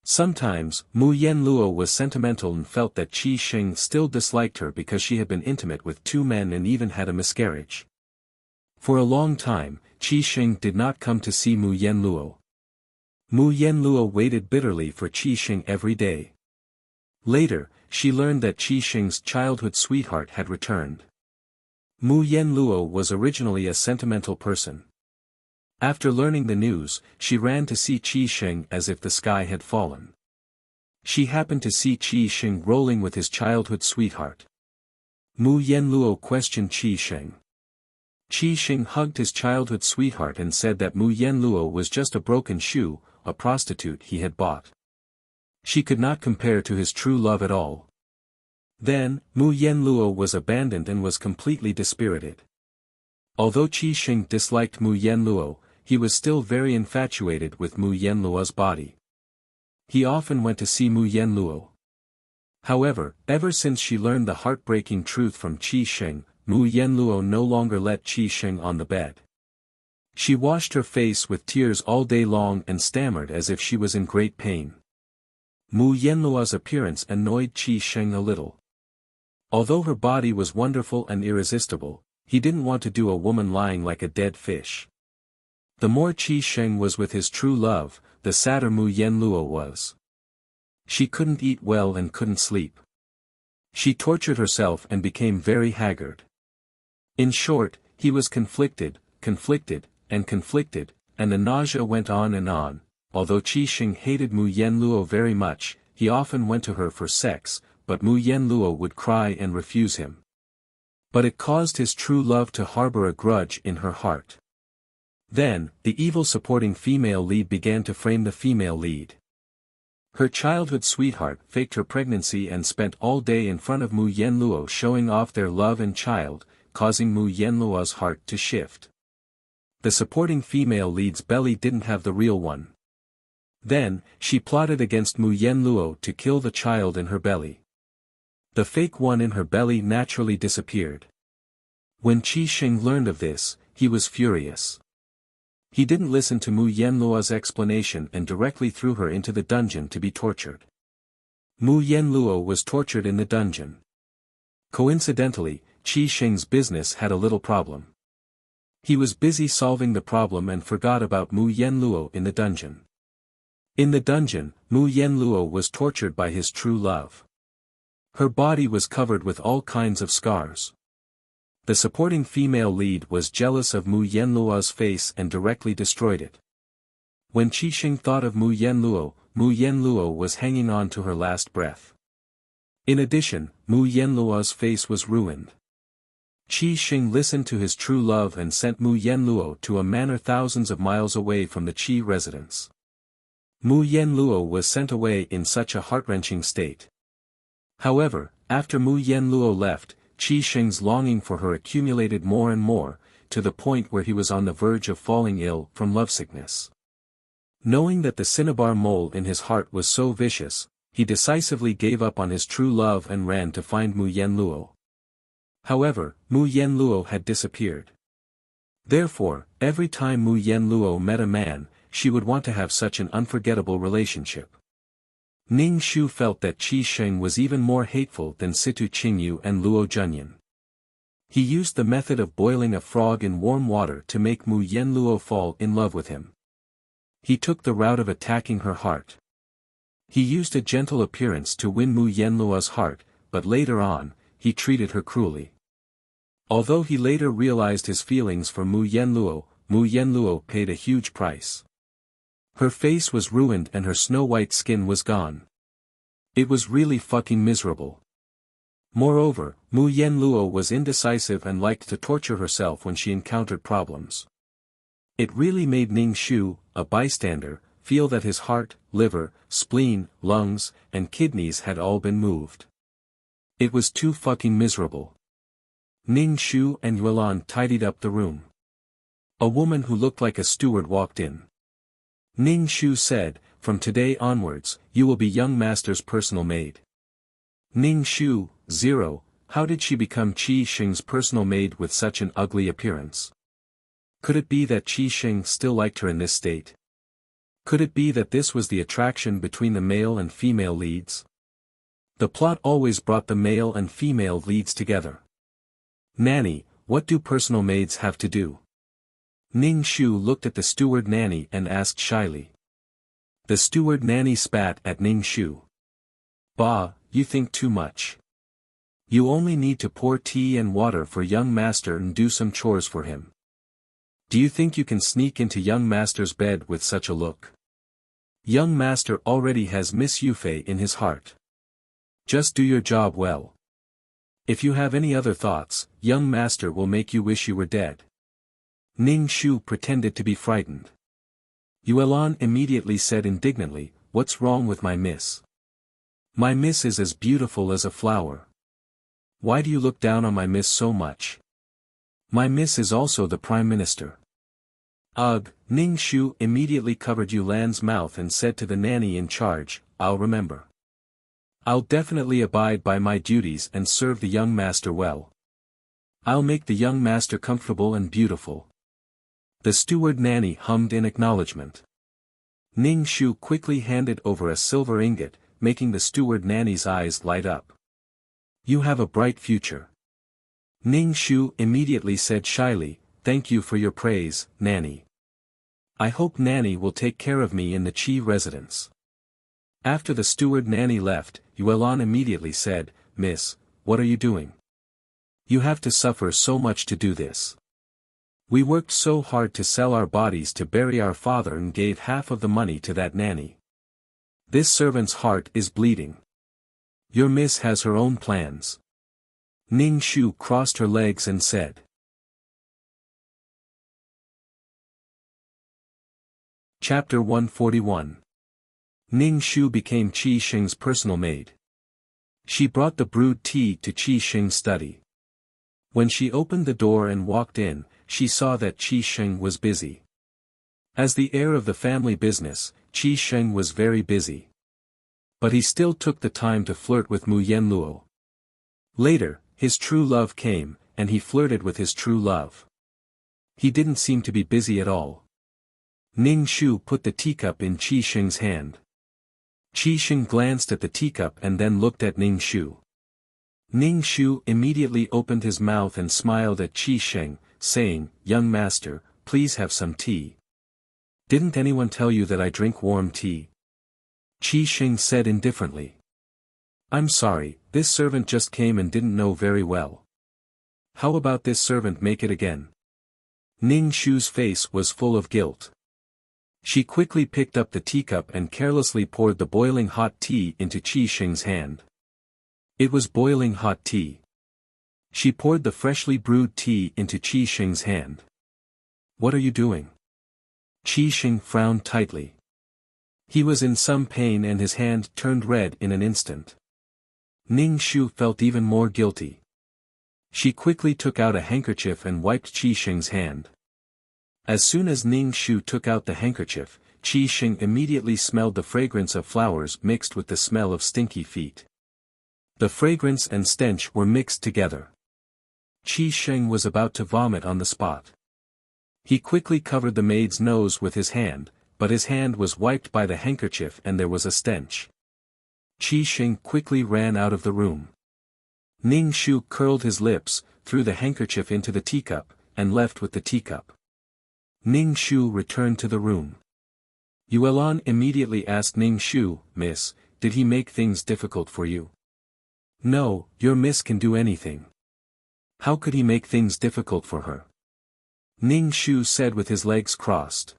Sometimes, Mu Yenluo was sentimental and felt that Qi Sheng still disliked her because she had been intimate with 2 men and even had a miscarriage. For a long time, Qi Sheng did not come to see Mu Yenluo. Mu Yenluo waited bitterly for Qi Sheng every day. Later, she learned that Qi Sheng's childhood sweetheart had returned. Mu Yenluo was originally a sentimental person. After learning the news, she ran to see Qi Sheng as if the sky had fallen. She happened to see Qi Sheng rolling with his childhood sweetheart. Mu Yenluo questioned Qi Sheng. Qi Sheng hugged his childhood sweetheart and said that Mu Yenluo was just a broken shoe, a prostitute he had bought. She could not compare to his true love at all. Then, Mu Yenluo was abandoned and was completely dispirited. Although Qi Sheng disliked Mu Yenluo, he was still very infatuated with Mu Yenluo's body. He often went to see Mu Yenluo. However, ever since she learned the heartbreaking truth from Qi Sheng, Mu Yenluo no longer let Qi Sheng on the bed. She washed her face with tears all day long and stammered as if she was in great pain. Mu Yenluo's appearance annoyed Qi Sheng a little. Although her body was wonderful and irresistible, he didn't want to do a woman lying like a dead fish. The more Qi Sheng was with his true love, the sadder Mu Yenluo was. She couldn't eat well and couldn't sleep. She tortured herself and became very haggard. In short, he was conflicted, and the nausea went on and on. Although Qi Sheng hated Mu Yenluo very much, he often went to her for sex, but Mu Yenluo would cry and refuse him. But it caused his true love to harbor a grudge in her heart. Then, the evil supporting female lead began to frame the female lead. Her childhood sweetheart faked her pregnancy and spent all day in front of Mu Yenluo showing off their love and child, causing Mu Yenluo's heart to shift. The supporting female lead's belly didn't have the real one. Then, she plotted against Mu Yenluo to kill the child in her belly. The fake one in her belly naturally disappeared. When Qi Sheng learned of this, he was furious. He didn't listen to Mu Yenluo's explanation and directly threw her into the dungeon to be tortured. Mu Yenluo was tortured in the dungeon. Coincidentally, Qi Sheng's business had a little problem. He was busy solving the problem and forgot about Mu Yenluo in the dungeon. In the dungeon, Mu Yenluo was tortured by his true love. Her body was covered with all kinds of scars. The supporting female lead was jealous of Mu Yenluo's face and directly destroyed it. When Qi Sheng thought of Mu Yenluo was hanging on to her last breath. In addition, Mu Yenluo's face was ruined. Qi Sheng listened to his true love and sent Mu Yenluo to a manor thousands of miles away from the Qi residence. Mu Yenluo was sent away in such a heart-wrenching state. However, after Mu Yenluo left, Qi Sheng's longing for her accumulated more and more, to the point where he was on the verge of falling ill from lovesickness. Knowing that the cinnabar mole in his heart was so vicious, he decisively gave up on his true love and ran to find Mu Yenluo. However, Mu Yenluo had disappeared. Therefore, every time Mu Yenluo met a man, she would want to have such an unforgettable relationship. Ning Shu felt that Qi Sheng was even more hateful than Situ Qingyu and Luo Junyan. He used the method of boiling a frog in warm water to make Mu Yenluo fall in love with him. He took the route of attacking her heart. He used a gentle appearance to win Mu Yenluo's heart, but later on, he treated her cruelly. Although he later realized his feelings for Mu Yenluo paid a huge price. Her face was ruined and her snow-white skin was gone. It was really fucking miserable. Moreover, Mu Yenluo was indecisive and liked to torture herself when she encountered problems. It really made Ning Shu, a bystander, feel that his heart, liver, spleen, lungs, and kidneys had all been moved. It was too fucking miserable. Ning Shu and Yuelan tidied up the room. A woman who looked like a steward walked in. Ning Shu said, "From today onwards, you will be young master's personal maid." Ning Shu, 0, how did she become Qi Sheng's personal maid with such an ugly appearance? Could it be that Qi Sheng still liked her in this state? Could it be that this was the attraction between the male and female leads? The plot always brought the male and female leads together. Nanny, what do personal maids have to do? Ning Shu looked at the steward nanny and asked shyly. The steward nanny spat at Ning Shu. Bah, you think too much. You only need to pour tea and water for young master and do some chores for him. Do you think you can sneak into young master's bed with such a look? Young master already has Miss Yufei in his heart. Just do your job well. If you have any other thoughts, young master will make you wish you were dead. Ning Shu pretended to be frightened. Yuelan immediately said indignantly, "What's wrong with my miss? My miss is as beautiful as a flower. Why do you look down on my miss so much? My miss is also the prime minister." Ugh, Ning Shu immediately covered Yuelan's mouth and said to the nanny in charge, "I'll remember. I'll definitely abide by my duties and serve the young master well. I'll make the young master comfortable and beautiful." The steward nanny hummed in acknowledgement. Ning Shu quickly handed over a silver ingot, making the steward nanny's eyes light up. "You have a bright future." Ning Shu immediately said shyly, "Thank you for your praise, nanny. I hope nanny will take care of me in the Qi residence." After the steward nanny left, Yuelan immediately said, "Miss, what are you doing? You have to suffer so much to do this. We worked so hard to sell our bodies to bury our father and gave half of the money to that nanny. This servant's heart is bleeding. Your miss has her own plans." Ning Shu crossed her legs and said. Chapter 141. Ning Shu became Qi Sheng's personal maid. She brought the brewed tea to Qi Sheng's study. When she opened the door and walked in, she saw that Qi Sheng was busy. As the heir of the family business, Qi Sheng was very busy. But he still took the time to flirt with Mu Yenluo. Later, his true love came, and he flirted with his true love. He didn't seem to be busy at all. Ning Shu put the teacup in Qi Sheng's hand. Qi Sheng glanced at the teacup and then looked at Ning Shu. Ning Shu immediately opened his mouth and smiled at Qi Sheng, saying, "Young master, please have some tea." "Didn't anyone tell you that I drink warm tea?" Qi Sheng said indifferently. "I'm sorry, this servant just came and didn't know very well. How about this servant make it again?" Ning Shu's face was full of guilt. She quickly picked up the teacup and carelessly poured the boiling hot tea into Qi Sheng's hand. It was boiling hot tea. She poured the freshly brewed tea into Qi Sheng's hand. "What are you doing?" Qi Sheng frowned tightly. He was in some pain and his hand turned red in an instant. Ning Shu felt even more guilty. She quickly took out a handkerchief and wiped Qi Sheng's hand. As soon as Ning Shu took out the handkerchief, Qi Sheng immediately smelled the fragrance of flowers mixed with the smell of stinky feet. The fragrance and stench were mixed together. Qi Sheng was about to vomit on the spot. He quickly covered the maid's nose with his hand, but his hand was wiped by the handkerchief and there was a stench. Qi Sheng quickly ran out of the room. Ning Shu curled his lips, threw the handkerchief into the teacup, and left with the teacup. Ning Shu returned to the room. Yuelan immediately asked Ning Shu, "Miss, did he make things difficult for you?" "No, your miss can do anything. How could he make things difficult for her?" Ning Shu said with his legs crossed.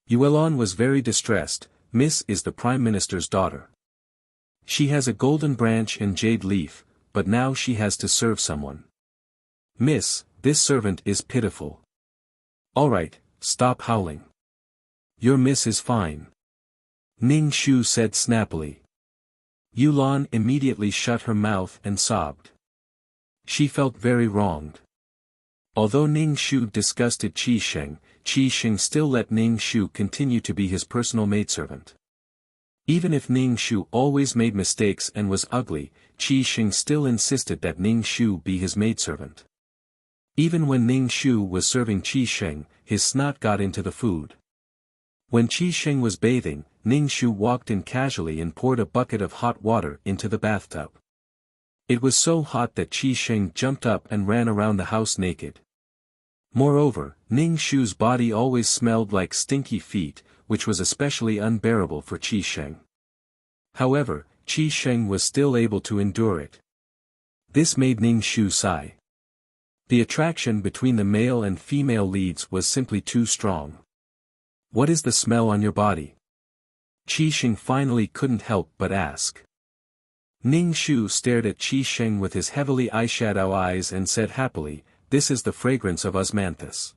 Yuelan was very distressed. "Miss is the Prime Minister's daughter. She has a golden branch and jade leaf, but now she has to serve someone. Miss, this servant is pitiful. Alright, stop howling. Your miss is fine." Ning Shu said snappily. Yuelan immediately shut her mouth and sobbed. She felt very wronged. Although Ning Shu disgusted Qi Sheng still let Ning Shu continue to be his personal maidservant. Even if Ning Shu always made mistakes and was ugly, Qi Sheng still insisted that Ning Shu be his maidservant. Even when Ning Shu was serving Qi Sheng, his snot got into the food. When Qi Sheng was bathing, Ning Shu walked in casually and poured a bucket of hot water into the bathtub. It was so hot that Qi Sheng jumped up and ran around the house naked. Moreover, Ning Shu's body always smelled like stinky feet, which was especially unbearable for Qi Sheng. However, Qi Sheng was still able to endure it. This made Ning Shu sigh. The attraction between the male and female leads was simply too strong. What is the smell on your body? Qi Sheng finally couldn't help but ask. Ning Shu stared at Qi Sheng with his heavily eyeshadow eyes and said happily, "This is the fragrance of osmanthus.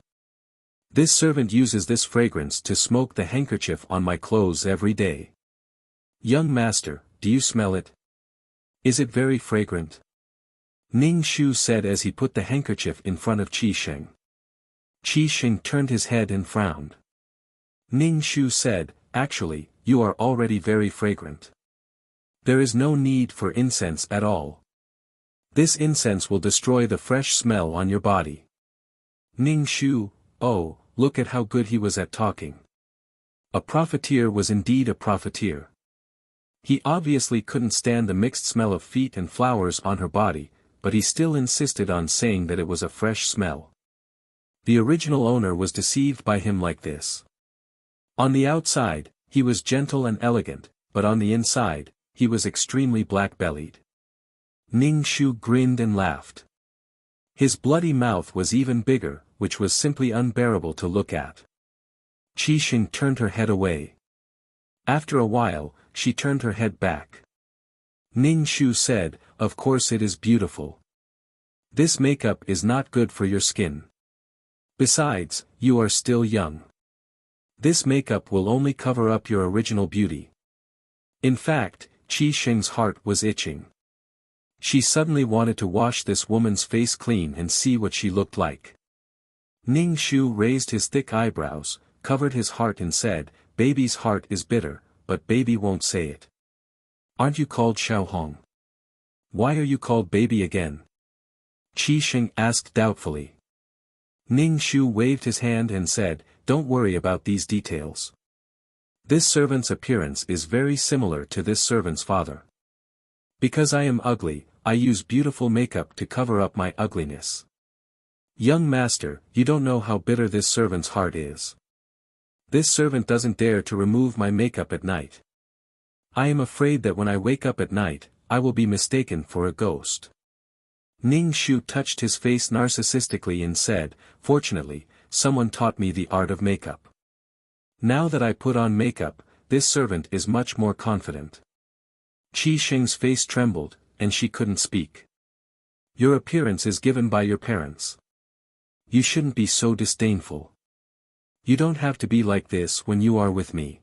This servant uses this fragrance to smoke the handkerchief on my clothes every day. Young master, do you smell it? Is it very fragrant?" Ning Shu said as he put the handkerchief in front of Qi Sheng. Qi Sheng turned his head and frowned. Ning Shu said, "Actually, you are already very fragrant. There is no need for incense at all. This incense will destroy the fresh smell on your body." Ning Shu, oh, look at how good he was at talking. A profiteer was indeed a profiteer. He obviously couldn't stand the mixed smell of feet and flowers on her body, but he still insisted on saying that it was a fresh smell. The original owner was deceived by him like this. On the outside, he was gentle and elegant, but on the inside, he was extremely black-bellied. Ning Shu grinned and laughed. His bloody mouth was even bigger, which was simply unbearable to look at. Qi Sheng turned her head away. After a while, she turned her head back. Ning Shu said, "Of course it is beautiful. This makeup is not good for your skin. Besides, you are still young. This makeup will only cover up your original beauty." In fact, Qi Sheng's heart was itching. She suddenly wanted to wash this woman's face clean and see what she looked like. Ning Shu raised his thick eyebrows, covered his heart and said, "Baby's heart is bitter, but baby won't say it. Aren't you called Xiao Hong? Why are you called baby again?" Qi Sheng asked doubtfully. Ning Shu waved his hand and said, "Don't worry about these details. This servant's appearance is very similar to this servant's father. Because I am ugly, I use beautiful makeup to cover up my ugliness. Young master, you don't know how bitter this servant's heart is. This servant doesn't dare to remove my makeup at night. I am afraid that when I wake up at night, I will be mistaken for a ghost." Ning Shu touched his face narcissistically and said, "Fortunately, someone taught me the art of makeup. Now that I put on makeup, this servant is much more confident." Qi Sheng's face trembled, and she couldn't speak. "Your appearance is given by your parents. You shouldn't be so disdainful. You don't have to be like this when you are with me.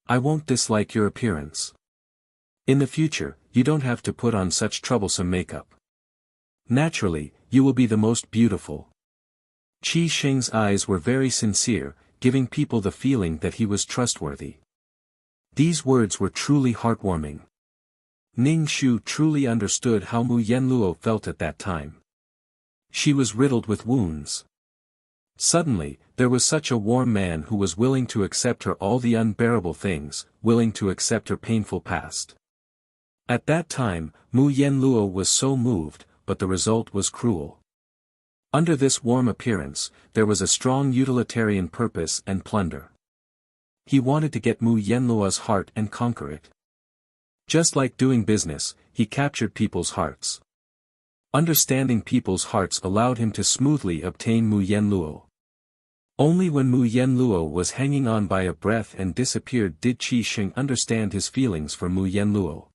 I won't dislike your appearance. In the future, you don't have to put on such troublesome makeup. Naturally, you will be the most beautiful." Qi Sheng's eyes were very sincere, giving people the feeling that he was trustworthy. These words were truly heartwarming. Ning Shu truly understood how Mu Yenluo felt at that time. She was riddled with wounds. Suddenly, there was such a warm man who was willing to accept her all the unbearable things, willing to accept her painful past. At that time, Mu Yenluo was so moved, but the result was cruel. Under this warm appearance, there was a strong utilitarian purpose and plunder. He wanted to get Mu Yenluo's heart and conquer it. Just like doing business, he captured people's hearts. Understanding people's hearts allowed him to smoothly obtain Mu Yenluo. Only when Mu Yenluo was hanging on by a breath and disappeared did Qi Sheng understand his feelings for Mu Yenluo.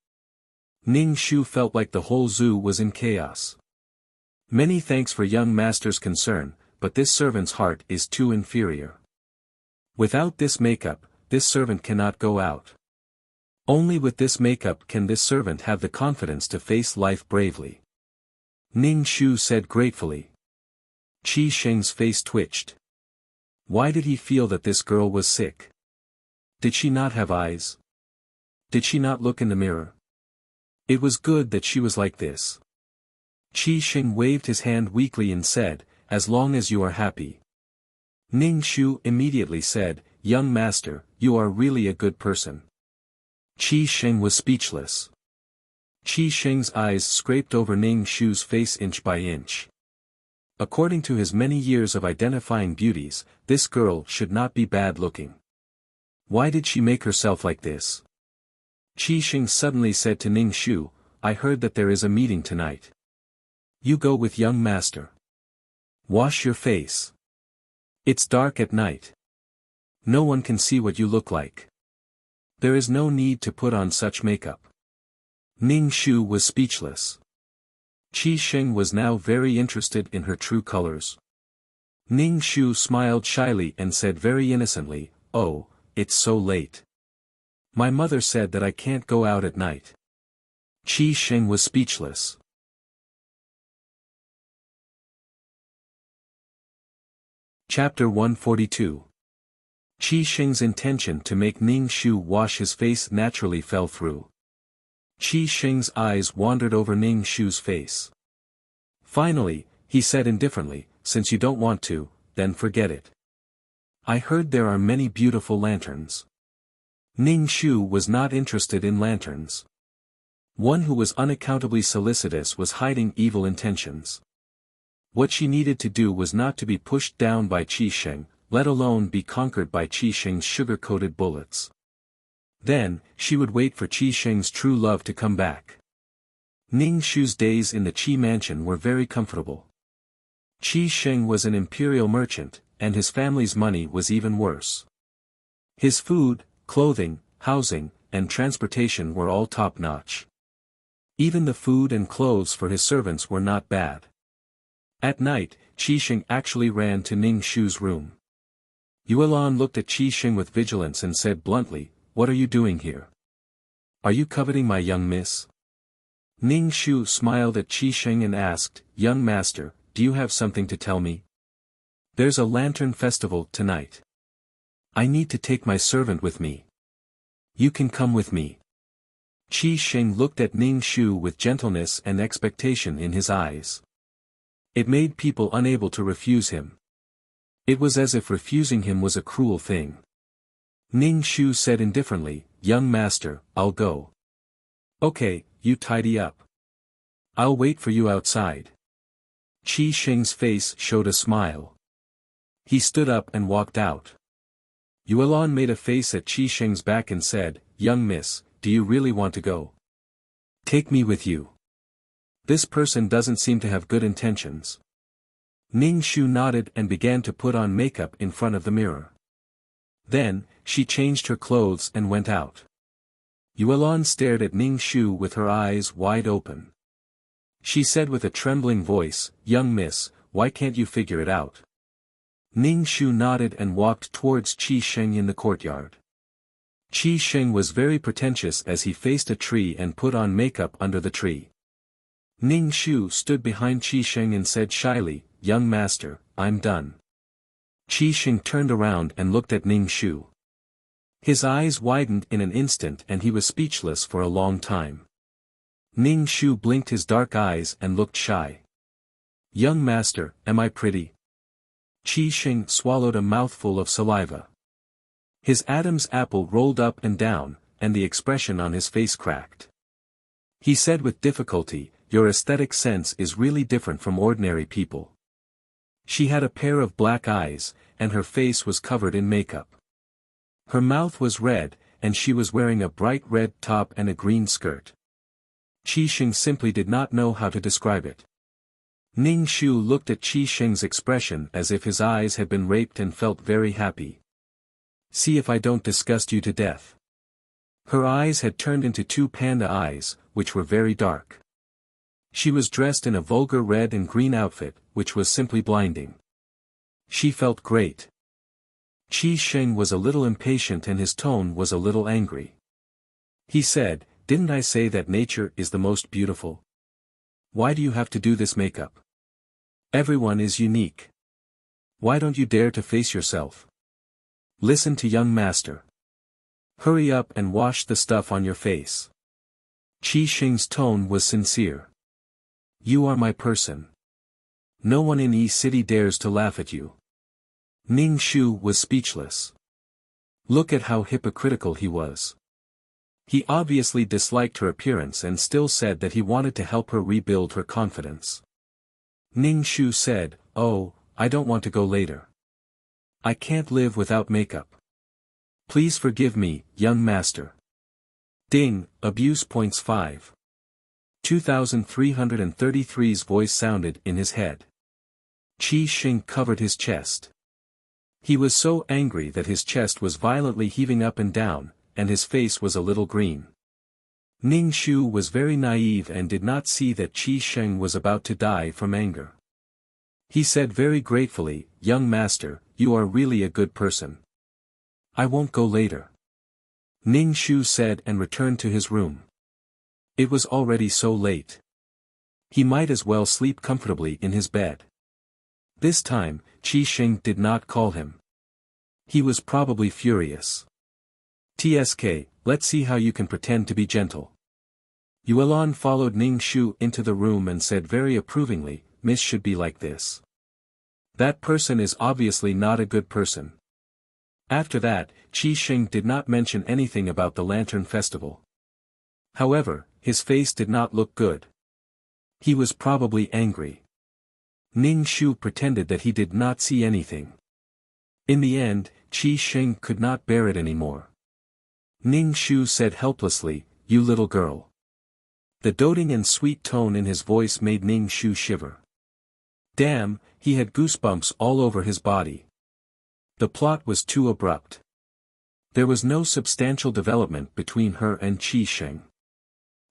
Ning Shu felt like the whole zoo was in chaos. "Many thanks for young master's concern, but this servant's heart is too inferior. Without this makeup, this servant cannot go out. Only with this makeup can this servant have the confidence to face life bravely. Ning Shu said gratefully. Qi Sheng's face twitched. Why did he feel that this girl was sick? Did she not have eyes? Did she not look in the mirror? It was good that she was like this. Qi Sheng waved his hand weakly and said, as long as you are happy. Ning Shu immediately said, young master, you are really a good person. Qi Sheng was speechless. Qi Sheng's eyes scraped over Ning Shu's face inch by inch. According to his many years of identifying beauties, this girl should not be bad-looking. Why did she make herself like this? Qi Sheng suddenly said to Ning Shu, I heard that there is a meeting tonight. You go with young master. Wash your face. It's dark at night. No one can see what you look like. There is no need to put on such makeup. Ning Shu was speechless. Qi Sheng was now very interested in her true colors. Ning Shu smiled shyly and said very innocently, oh, it's so late. My mother said that I can't go out at night. Qi Sheng was speechless. Chapter 142. Qi Sheng's intention to make Ning Shu wash his face naturally fell through. Qi Sheng's eyes wandered over Ning Shu's face. Finally, he said indifferently, since you don't want to, then forget it. I heard there are many beautiful lanterns. Ning Shu was not interested in lanterns. One who was unaccountably solicitous was hiding evil intentions. What she needed to do was not to be pushed down by Qi Sheng, let alone be conquered by Qi Sheng's sugar-coated bullets. Then, she would wait for Qi Sheng's true love to come back. Ning Shu's days in the Qi mansion were very comfortable. Qi Sheng was an imperial merchant, and his family's money was even worse. His food, clothing, housing, and transportation were all top-notch. Even the food and clothes for his servants were not bad. At night, Qi Sheng actually ran to Ning Shu's room. Yuelan looked at Qi Sheng with vigilance and said bluntly, what are you doing here? Are you coveting my young miss? Ning Shu smiled at Qi Sheng and asked, young master, do you have something to tell me? There's a lantern festival tonight. I need to take my servant with me. You can come with me. Qi Sheng looked at Ning Shu with gentleness and expectation in his eyes. It made people unable to refuse him. It was as if refusing him was a cruel thing. Ning Shu said indifferently, young master, I'll go. Okay, you tidy up. I'll wait for you outside. Qi Sheng's face showed a smile. He stood up and walked out. Yuelan made a face at Qi Sheng's back and said, young miss, do you really want to go? Take me with you. This person doesn't seem to have good intentions. Ning Shu nodded and began to put on makeup in front of the mirror. Then, she changed her clothes and went out. Yuelan stared at Ning Shu with her eyes wide open. She said with a trembling voice, young miss, why can't you figure it out? Ning Shu nodded and walked towards Qi Sheng in the courtyard. Qi Sheng was very pretentious as he faced a tree and put on makeup under the tree. Ning Shu stood behind Qi Sheng and said shyly, young master, I'm done. Qi Sheng turned around and looked at Ning Shu. His eyes widened in an instant and he was speechless for a long time. Ning Shu blinked his dark eyes and looked shy. Young master, am I pretty? Qi Sheng swallowed a mouthful of saliva. His Adam's apple rolled up and down, and the expression on his face cracked. He said with difficulty, your aesthetic sense is really different from ordinary people. She had a pair of black eyes, and her face was covered in makeup. Her mouth was red, and she was wearing a bright red top and a green skirt. Qi Sheng simply did not know how to describe it. Ning Shu looked at Qi Sheng's expression as if his eyes had been raped and felt very happy. See if I don't disgust you to death. Her eyes had turned into two panda eyes, which were very dark. She was dressed in a vulgar red and green outfit, which was simply blinding. She felt great. Qi Sheng was a little impatient and his tone was a little angry. He said, didn't I say that nature is the most beautiful? Why do you have to do this makeup? Everyone is unique. Why don't you dare to face yourself? Listen to young master. Hurry up and wash the stuff on your face. Qi Xing's tone was sincere. You are my person. No one in Yi City dares to laugh at you. Ning Shu was speechless. Look at how hypocritical he was. He obviously disliked her appearance and still said that he wanted to help her rebuild her confidence. Ning Shu said, "Oh, I don't want to go later. I can't live without makeup. Please forgive me, young master." Ding, abuse points 5. 2333's voice sounded in his head. Qi Xing covered his chest. He was so angry that his chest was violently heaving up and down, and his face was a little green. Ning Shu was very naive and did not see that Qi Xing was about to die from anger. He said very gratefully, "Young master, you are really a good person. I won't go later." Ning Shu said and returned to his room. It was already so late. He might as well sleep comfortably in his bed. This time, Qi Xing did not call him. He was probably furious. "TSK, let's see how you can pretend to be gentle." Yuelon followed Ning Shu into the room and said very approvingly, "Miss should be like this. That person is obviously not a good person." After that, Qi Xing did not mention anything about the Lantern Festival. However, his face did not look good. He was probably angry. Ning Shu pretended that he did not see anything. In the end, Qi Xing could not bear it anymore. Ning Shu said helplessly, "You little girl." The doting and sweet tone in his voice made Ning Shu shiver. Damn, he had goosebumps all over his body. The plot was too abrupt. There was no substantial development between her and Qi Xing.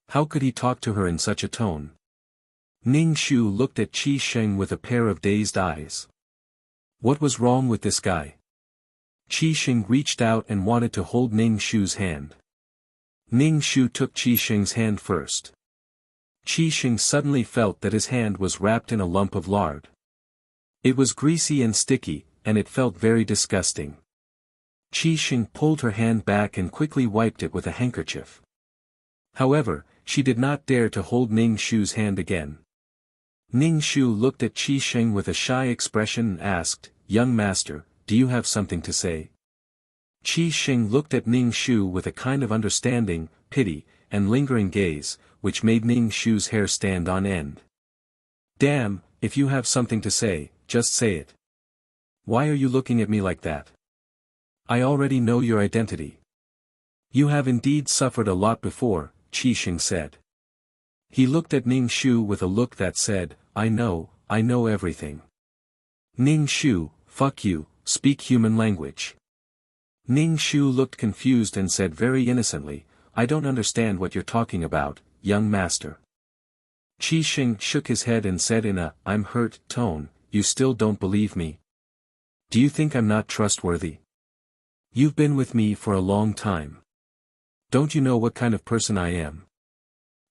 How could he talk to her in such a tone? Ning Shu looked at Qi Xing with a pair of dazed eyes. What was wrong with this guy? Qi Xing reached out and wanted to hold Ning Shu's hand. Ning Shu took Qi Xing's hand first. Qi Xing suddenly felt that his hand was wrapped in a lump of lard. It was greasy and sticky, and it felt very disgusting. Qi Xing pulled her hand back and quickly wiped it with a handkerchief. However, she did not dare to hold Ning Shu's hand again. Ning Shu looked at Qi Xing with a shy expression and asked, "Young master, do you have something to say?" Qi Xing looked at Ning Shu with a kind of understanding, pity, and lingering gaze, which made Ning Shu's hair stand on end. "Damn, if you have something to say, just say it. Why are you looking at me like that? I already know your identity." "You have indeed suffered a lot before," Qi Xing said. He looked at Ning Shu with a look that said, I know everything." "Ning Shu, fuck you, speak human language." Ning Shu looked confused and said very innocently, "I don't understand what you're talking about, young master." Qi Xing shook his head and said in a, "I'm hurt" tone, "You still don't believe me? Do you think I'm not trustworthy? You've been with me for a long time. Don't you know what kind of person I am?"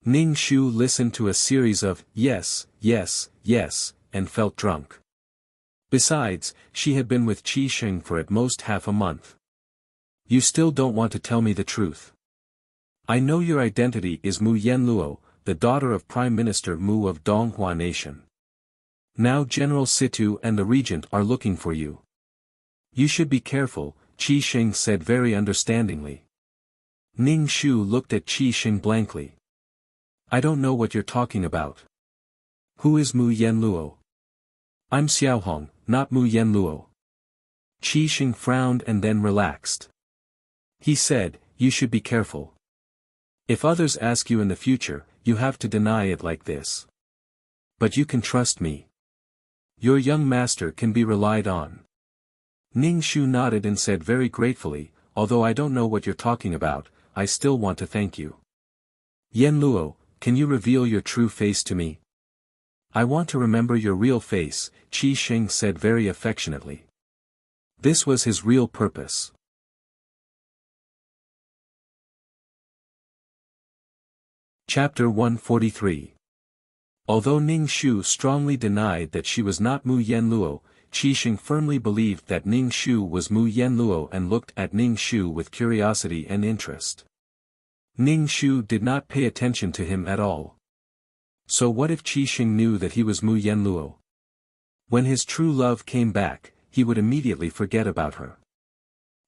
Ning Shu listened to a series of yes, yes, yes, and felt drunk. Besides, she had been with Qi Xing for at most half a month. "You still don't want to tell me the truth. I know your identity is Mu Yenluo, the daughter of Prime Minister Mu of Donghua Nation. Now General Situ and the regent are looking for you. You should be careful," Qi Xing said very understandingly. Ning Shu looked at Qi Xing blankly. "I don't know what you're talking about. Who is Mu Yenluo?" "I'm Xiaohong, not Mu Yenluo." Qi Xing frowned and then relaxed. He said, "You should be careful. If others ask you in the future, you have to deny it like this. But you can trust me. Your young master can be relied on." Ning Shu nodded and said very gratefully, "Although I don't know what you're talking about, I still want to thank you. Yenluo, can you reveal your true face to me?" "I want to remember your real face," Qi Xing said very affectionately. This was his real purpose. Chapter 143. Although Ning Shu strongly denied that she was not Mu Yenluo, Qi Sheng firmly believed that Ning Shu was Mu Yenluo and looked at Ning Shu with curiosity and interest. Ning Shu did not pay attention to him at all. So what if Qi Sheng knew that he was Mu Yenluo? When his true love came back, he would immediately forget about her.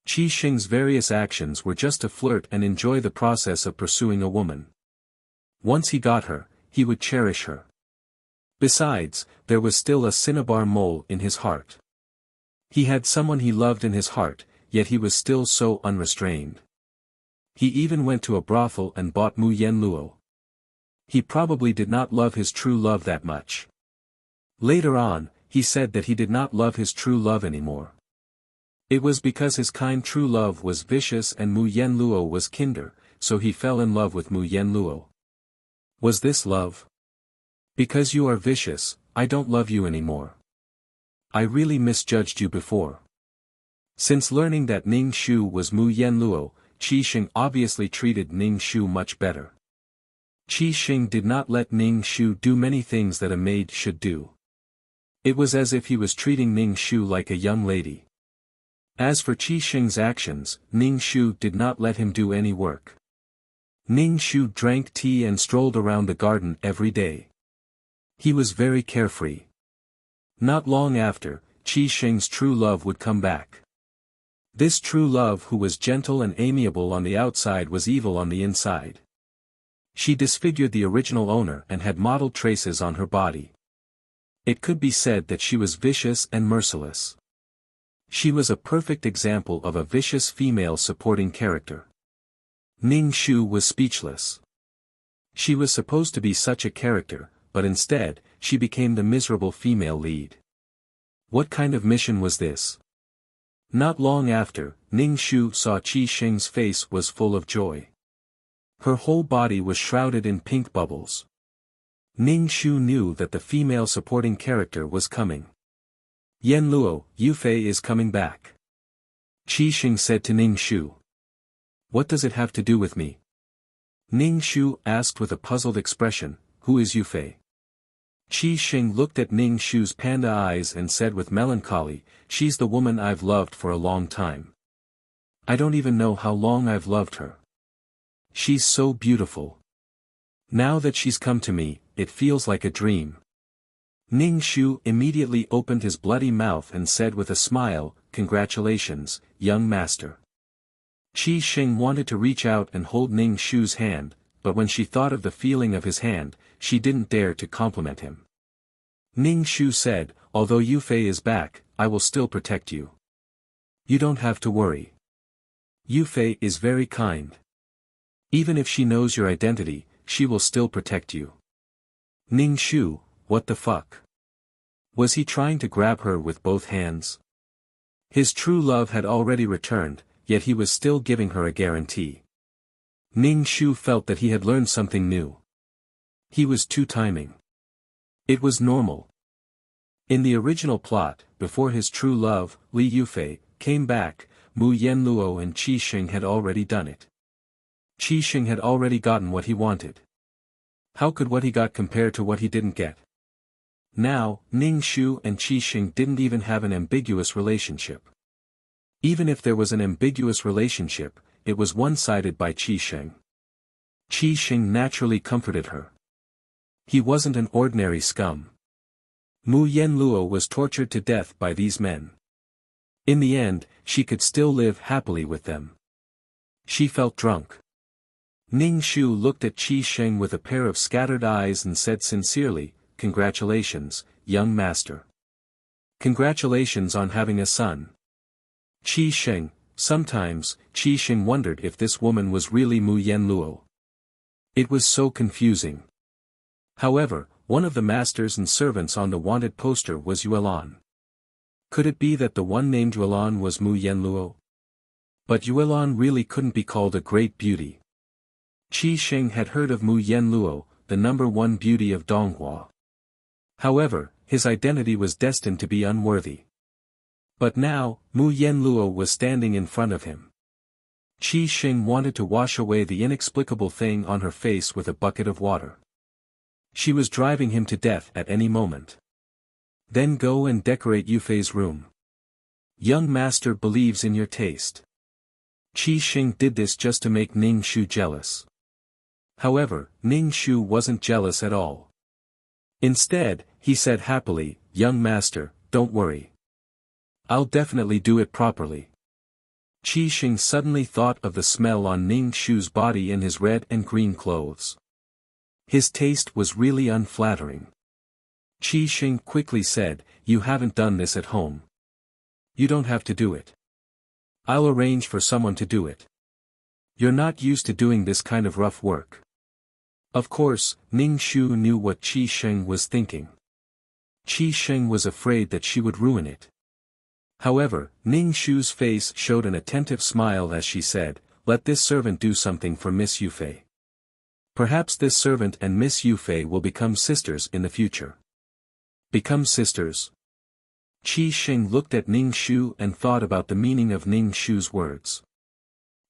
Qi Sheng's various actions were just to flirt and enjoy the process of pursuing a woman. Once he got her, he would cherish her. Besides, there was still a cinnabar mole in his heart. He had someone he loved in his heart, yet he was still so unrestrained. He even went to a brothel and bought Mu Yenluo. He probably did not love his true love that much. Later on, he said that he did not love his true love anymore. It was because his kind true love was vicious and Mu Yenluo was kinder, so he fell in love with Mu Yenluo. Was this love? Because you are vicious, I don't love you anymore. I really misjudged you before. Since learning that Ning Shu was Mu Yenluo, Qi Sheng obviously treated Ning Shu much better. Qi Sheng did not let Ning Shu do many things that a maid should do. It was as if he was treating Ning Shu like a young lady. As for Qi Sheng's actions, Ning Shu did not let him do any work. Ning Shu drank tea and strolled around the garden every day. He was very carefree. Not long after, Qi Sheng's true love would come back. This true love who was gentle and amiable on the outside was evil on the inside. She disfigured the original owner and had mottled traces on her body. It could be said that she was vicious and merciless. She was a perfect example of a vicious female supporting character. Ning Shu was speechless. She was supposed to be such a character, but instead, she became the miserable female lead. What kind of mission was this? Not long after, Ning Shu saw Qi Sheng's face was full of joy. Her whole body was shrouded in pink bubbles. Ning Shu knew that the female supporting character was coming. Yenluo, Yufei is coming back. Qi Sheng said to Ning Shu. What does it have to do with me? Ning Shu asked with a puzzled expression, who is Yufei? Qi Sheng looked at Ning Shu's panda eyes and said with melancholy, she's the woman I've loved for a long time. I don't even know how long I've loved her. She's so beautiful. Now that she's come to me, it feels like a dream. Ning Shu immediately opened his bloody mouth and said with a smile, congratulations, young master. Qi Sheng wanted to reach out and hold Ning Shu's hand, but when she thought of the feeling of his hand, she didn't dare to compliment him. Ning Shu said, although Yufei is back, I will still protect you. You don't have to worry. Yufei is very kind. Even if she knows your identity, she will still protect you. Ning Shu, what the fuck? Was he trying to grab her with both hands? His true love had already returned, yet he was still giving her a guarantee. Ning Shu felt that he had learned something new. He was two-timing. It was normal. In the original plot, before his true love, Li Yufei, came back, Mu Yenluo and Qi Sheng had already done it. Qi Sheng had already gotten what he wanted. How could what he got compare to what he didn't get? Now, Ning Shu and Qi Sheng didn't even have an ambiguous relationship. Even if there was an ambiguous relationship, it was one-sided by Qi Sheng. Qi Sheng naturally comforted her. He wasn't an ordinary scum. Mu Yenluo was tortured to death by these men. In the end, she could still live happily with them. She felt drunk. Ning Shu looked at Qi Sheng with a pair of scattered eyes and said sincerely, congratulations, young master. Congratulations on having a son. Qi Sheng, sometimes, Qi Sheng wondered if this woman was really Mu Yenluo. It was so confusing. However, one of the masters and servants on the wanted poster was Yuelan. Could it be that the one named Yuelan was Mu Yenluo? But Yuelan really couldn't be called a great beauty. Qi Sheng had heard of Mu Yenluo, the #1 beauty of Donghua. However, his identity was destined to be unworthy. But now, Mu Yenluo was standing in front of him. Qi Sheng wanted to wash away the inexplicable thing on her face with a bucket of water. She was driving him to death at any moment. Then go and decorate Yufei's room. Young master believes in your taste. Qi Xing did this just to make Ning Shu jealous. However, Ning Shu wasn't jealous at all. Instead, he said happily, young master, don't worry. I'll definitely do it properly. Qi Xing suddenly thought of the smell on Ning Shu's body in his red and green clothes. His taste was really unflattering. Qi Xing quickly said, you haven't done this at home. You don't have to do it. I'll arrange for someone to do it. You're not used to doing this kind of rough work. Of course, Ning Shu knew what Qi Xing was thinking. Qi Xing was afraid that she would ruin it. However, Ning Shu's face showed an attentive smile as she said, let this servant do something for Miss Yufei. Perhaps this servant and Miss Yufei will become sisters in the future. Become sisters? Qi Xing looked at Ning Shu and thought about the meaning of Ning Shu's words.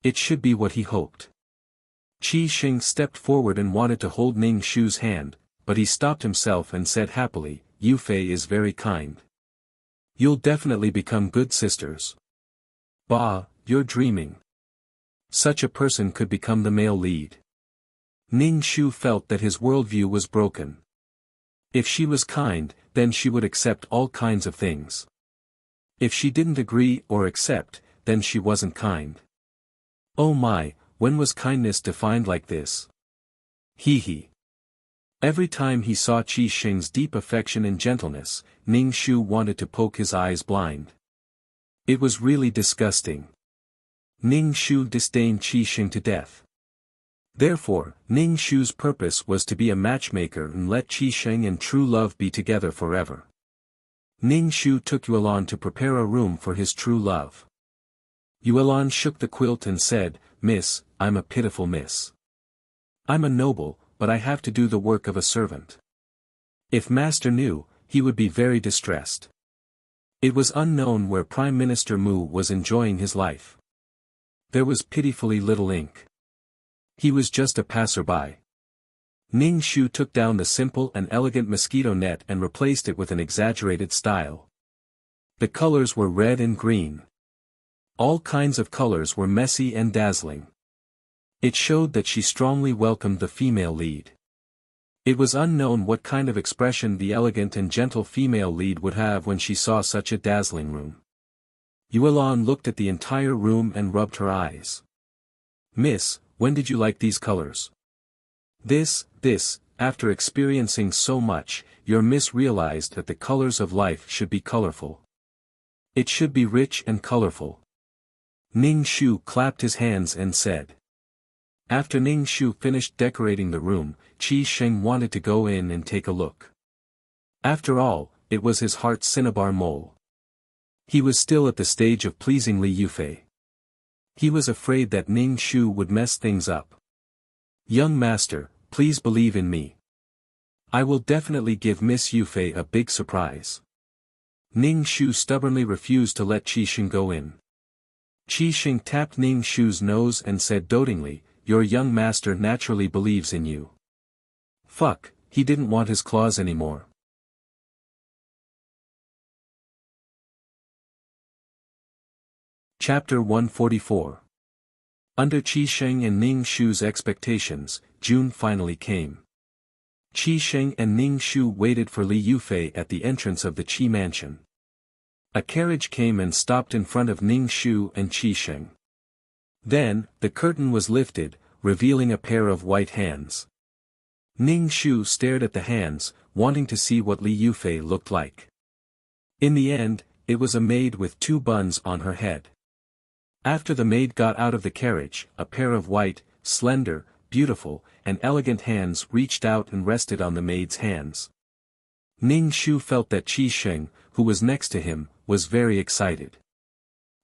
It should be what he hoped. Qi Xing stepped forward and wanted to hold Ning Shu's hand, but he stopped himself and said happily, Yufei is very kind. You'll definitely become good sisters. Bah, you're dreaming. Such a person could become the male lead. Ning Shu felt that his worldview was broken. If she was kind, then she would accept all kinds of things. If she didn't agree or accept, then she wasn't kind. Oh my, when was kindness defined like this? Hee hee. Every time he saw Qi Xing's deep affection and gentleness, Ning Shu wanted to poke his eyes blind. It was really disgusting. Ning Shu disdained Qi Xing to death. Therefore, Ning Shu's purpose was to be a matchmaker and let Qi Xing and true love be together forever. Ning Shu took Yuelan to prepare a room for his true love. Yuelan shook the quilt and said, Miss, I'm a pitiful miss. I'm a noble, but I have to do the work of a servant. If master knew, he would be very distressed. It was unknown where Prime Minister Mu was enjoying his life. There was pitifully little ink. He was just a passerby. Ning Shu took down the simple and elegant mosquito net and replaced it with an exaggerated style. The colors were red and green. All kinds of colors were messy and dazzling. It showed that she strongly welcomed the female lead. It was unknown what kind of expression the elegant and gentle female lead would have when she saw such a dazzling room. Yuelan looked at the entire room and rubbed her eyes. Miss, when did you like these colors? This, after experiencing so much, your miss realized that the colors of life should be colorful. It should be rich and colorful. Ning Shu clapped his hands and said. After Ning Shu finished decorating the room, Qi Xing wanted to go in and take a look. After all, it was his heart's cinnabar mole. He was still at the stage of pleasing Li Yufei. He was afraid that Ning Shu would mess things up. Young master, please believe in me. I will definitely give Miss Yufei a big surprise. Ning Shu stubbornly refused to let Qi Xing go in. Qi Xing tapped Ning Shu's nose and said dotingly, your young master naturally believes in you. Fuck, he didn't want his claws anymore. Chapter 144. Under Qi Xing and Ning Shu's expectations, June finally came. Qi Xing and Ning Shu waited for Li Yufei at the entrance of the Qi mansion. A carriage came and stopped in front of Ning Shu and Qi Xing. Then, the curtain was lifted, revealing a pair of white hands. Ning Shu stared at the hands, wanting to see what Li Yufei looked like. In the end, it was a maid with 2 buns on her head. After the maid got out of the carriage, a pair of white, slender, beautiful, and elegant hands reached out and rested on the maid's hands. Ning Shu felt that Qi Xing, who was next to him, was very excited.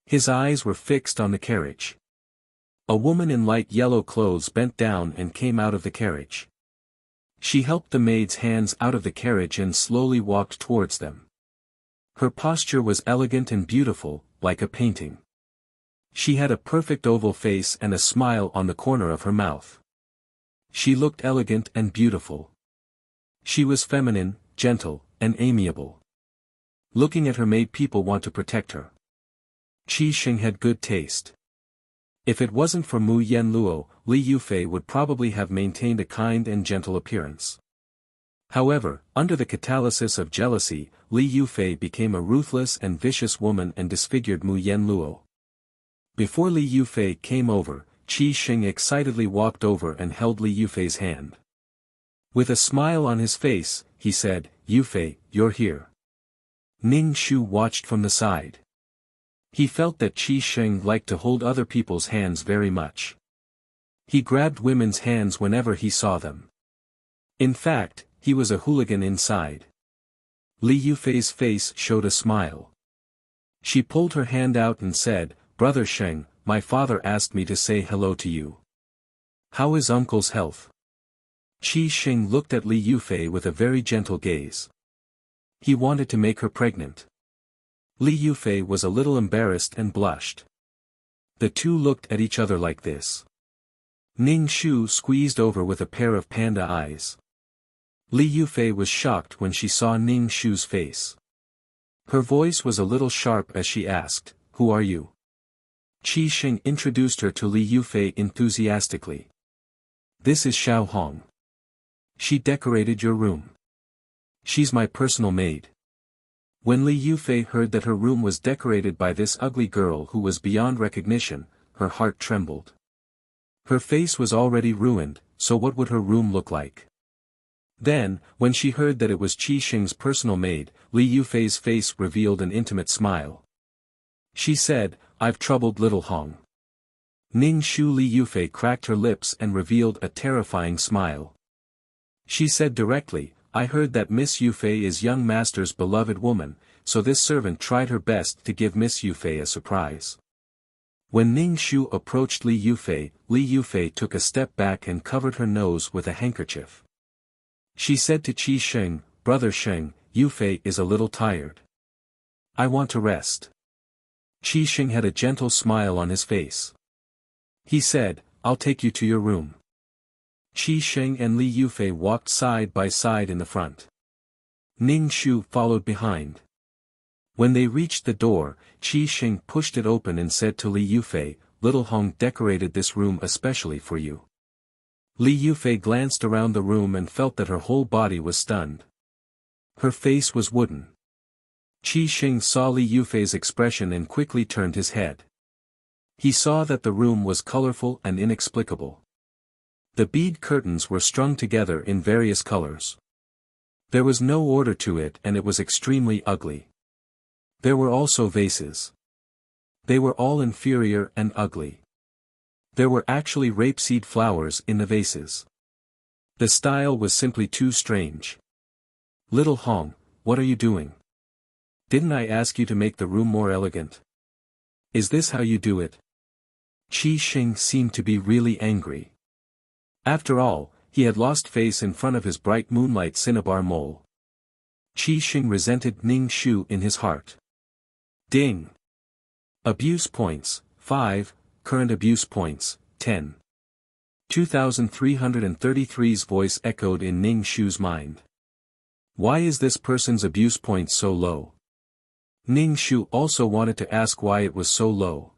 His eyes were fixed on the carriage. A woman in light yellow clothes bent down and came out of the carriage. She helped the maid's hands out of the carriage and slowly walked towards them. Her posture was elegant and beautiful, like a painting. She had a perfect oval face and a smile on the corner of her mouth. She looked elegant and beautiful. She was feminine, gentle, and amiable. Looking at her made people want to protect her. Qi Sheng had good taste. If it wasn't for Mu Yenluo, Li Yufei would probably have maintained a kind and gentle appearance. However, under the catalysis of jealousy, Li Yufei became a ruthless and vicious woman and disfigured Mu Yenluo. Before Li Yufei came over, Qi Sheng excitedly walked over and held Li Yufei's hand. With a smile on his face, he said, "Yufei, you're here." Ning Shu watched from the side. He felt that Qi Sheng liked to hold other people's hands very much. He grabbed women's hands whenever he saw them. In fact, he was a hooligan inside. Li Yufei's face showed a smile. She pulled her hand out and said, "Brother Sheng, my father asked me to say hello to you. How is uncle's health?" Qi Sheng looked at Li Yufei with a very gentle gaze. He wanted to make her pregnant. Li Yufei was a little embarrassed and blushed. The two looked at each other like this. Ning Shu squeezed over with a pair of panda eyes. Li Yufei was shocked when she saw Ning Shu's face. Her voice was a little sharp as she asked, "Who are you?" Qi Sheng introduced her to Li Yufei enthusiastically. "This is Xiao Hong. She decorated your room. She's my personal maid." When Li Yufei heard that her room was decorated by this ugly girl who was beyond recognition, her heart trembled. Her face was already ruined, so what would her room look like? Then, when she heard that it was Qi Sheng's personal maid, Li Yufei's face revealed an intimate smile. She said, "I've troubled little Hong." Ning Shu Li Yufei cracked her lips and revealed a terrifying smile. She said directly, "I heard that Miss Yufei is young master's beloved woman, so this servant tried her best to give Miss Yufei a surprise." When Ning Shu approached Li Yufei took a step back and covered her nose with a handkerchief. She said to Qi Sheng, "Brother Sheng, Yufei is a little tired. I want to rest." Qi Sheng had a gentle smile on his face. He said, "I'll take you to your room." Qi Sheng and Li Yufei walked side by side in the front. Ning Shu followed behind. When they reached the door, Qi Sheng pushed it open and said to Li Yufei, "Little Hong decorated this room especially for you." Li Yufei glanced around the room and felt that her whole body was stunned. Her face was wooden. Qi Sheng saw Li Yufei's expression and quickly turned his head. He saw that the room was colorful and inexplicable. The bead curtains were strung together in various colors. There was no order to it and it was extremely ugly. There were also vases. They were all inferior and ugly. There were actually rapeseed flowers in the vases. The style was simply too strange. "Little Hong, what are you doing? Didn't I ask you to make the room more elegant? Is this how you do it?" Qi Sheng seemed to be really angry. After all, he had lost face in front of his bright moonlight cinnabar mole. Qi Sheng resented Ning Shu in his heart. Ding! Abuse points, 5, current abuse points, 10. 2333's voice echoed in Ning Shu's mind. Why is this person's abuse point so low? Ning Shu also wanted to ask why it was so low.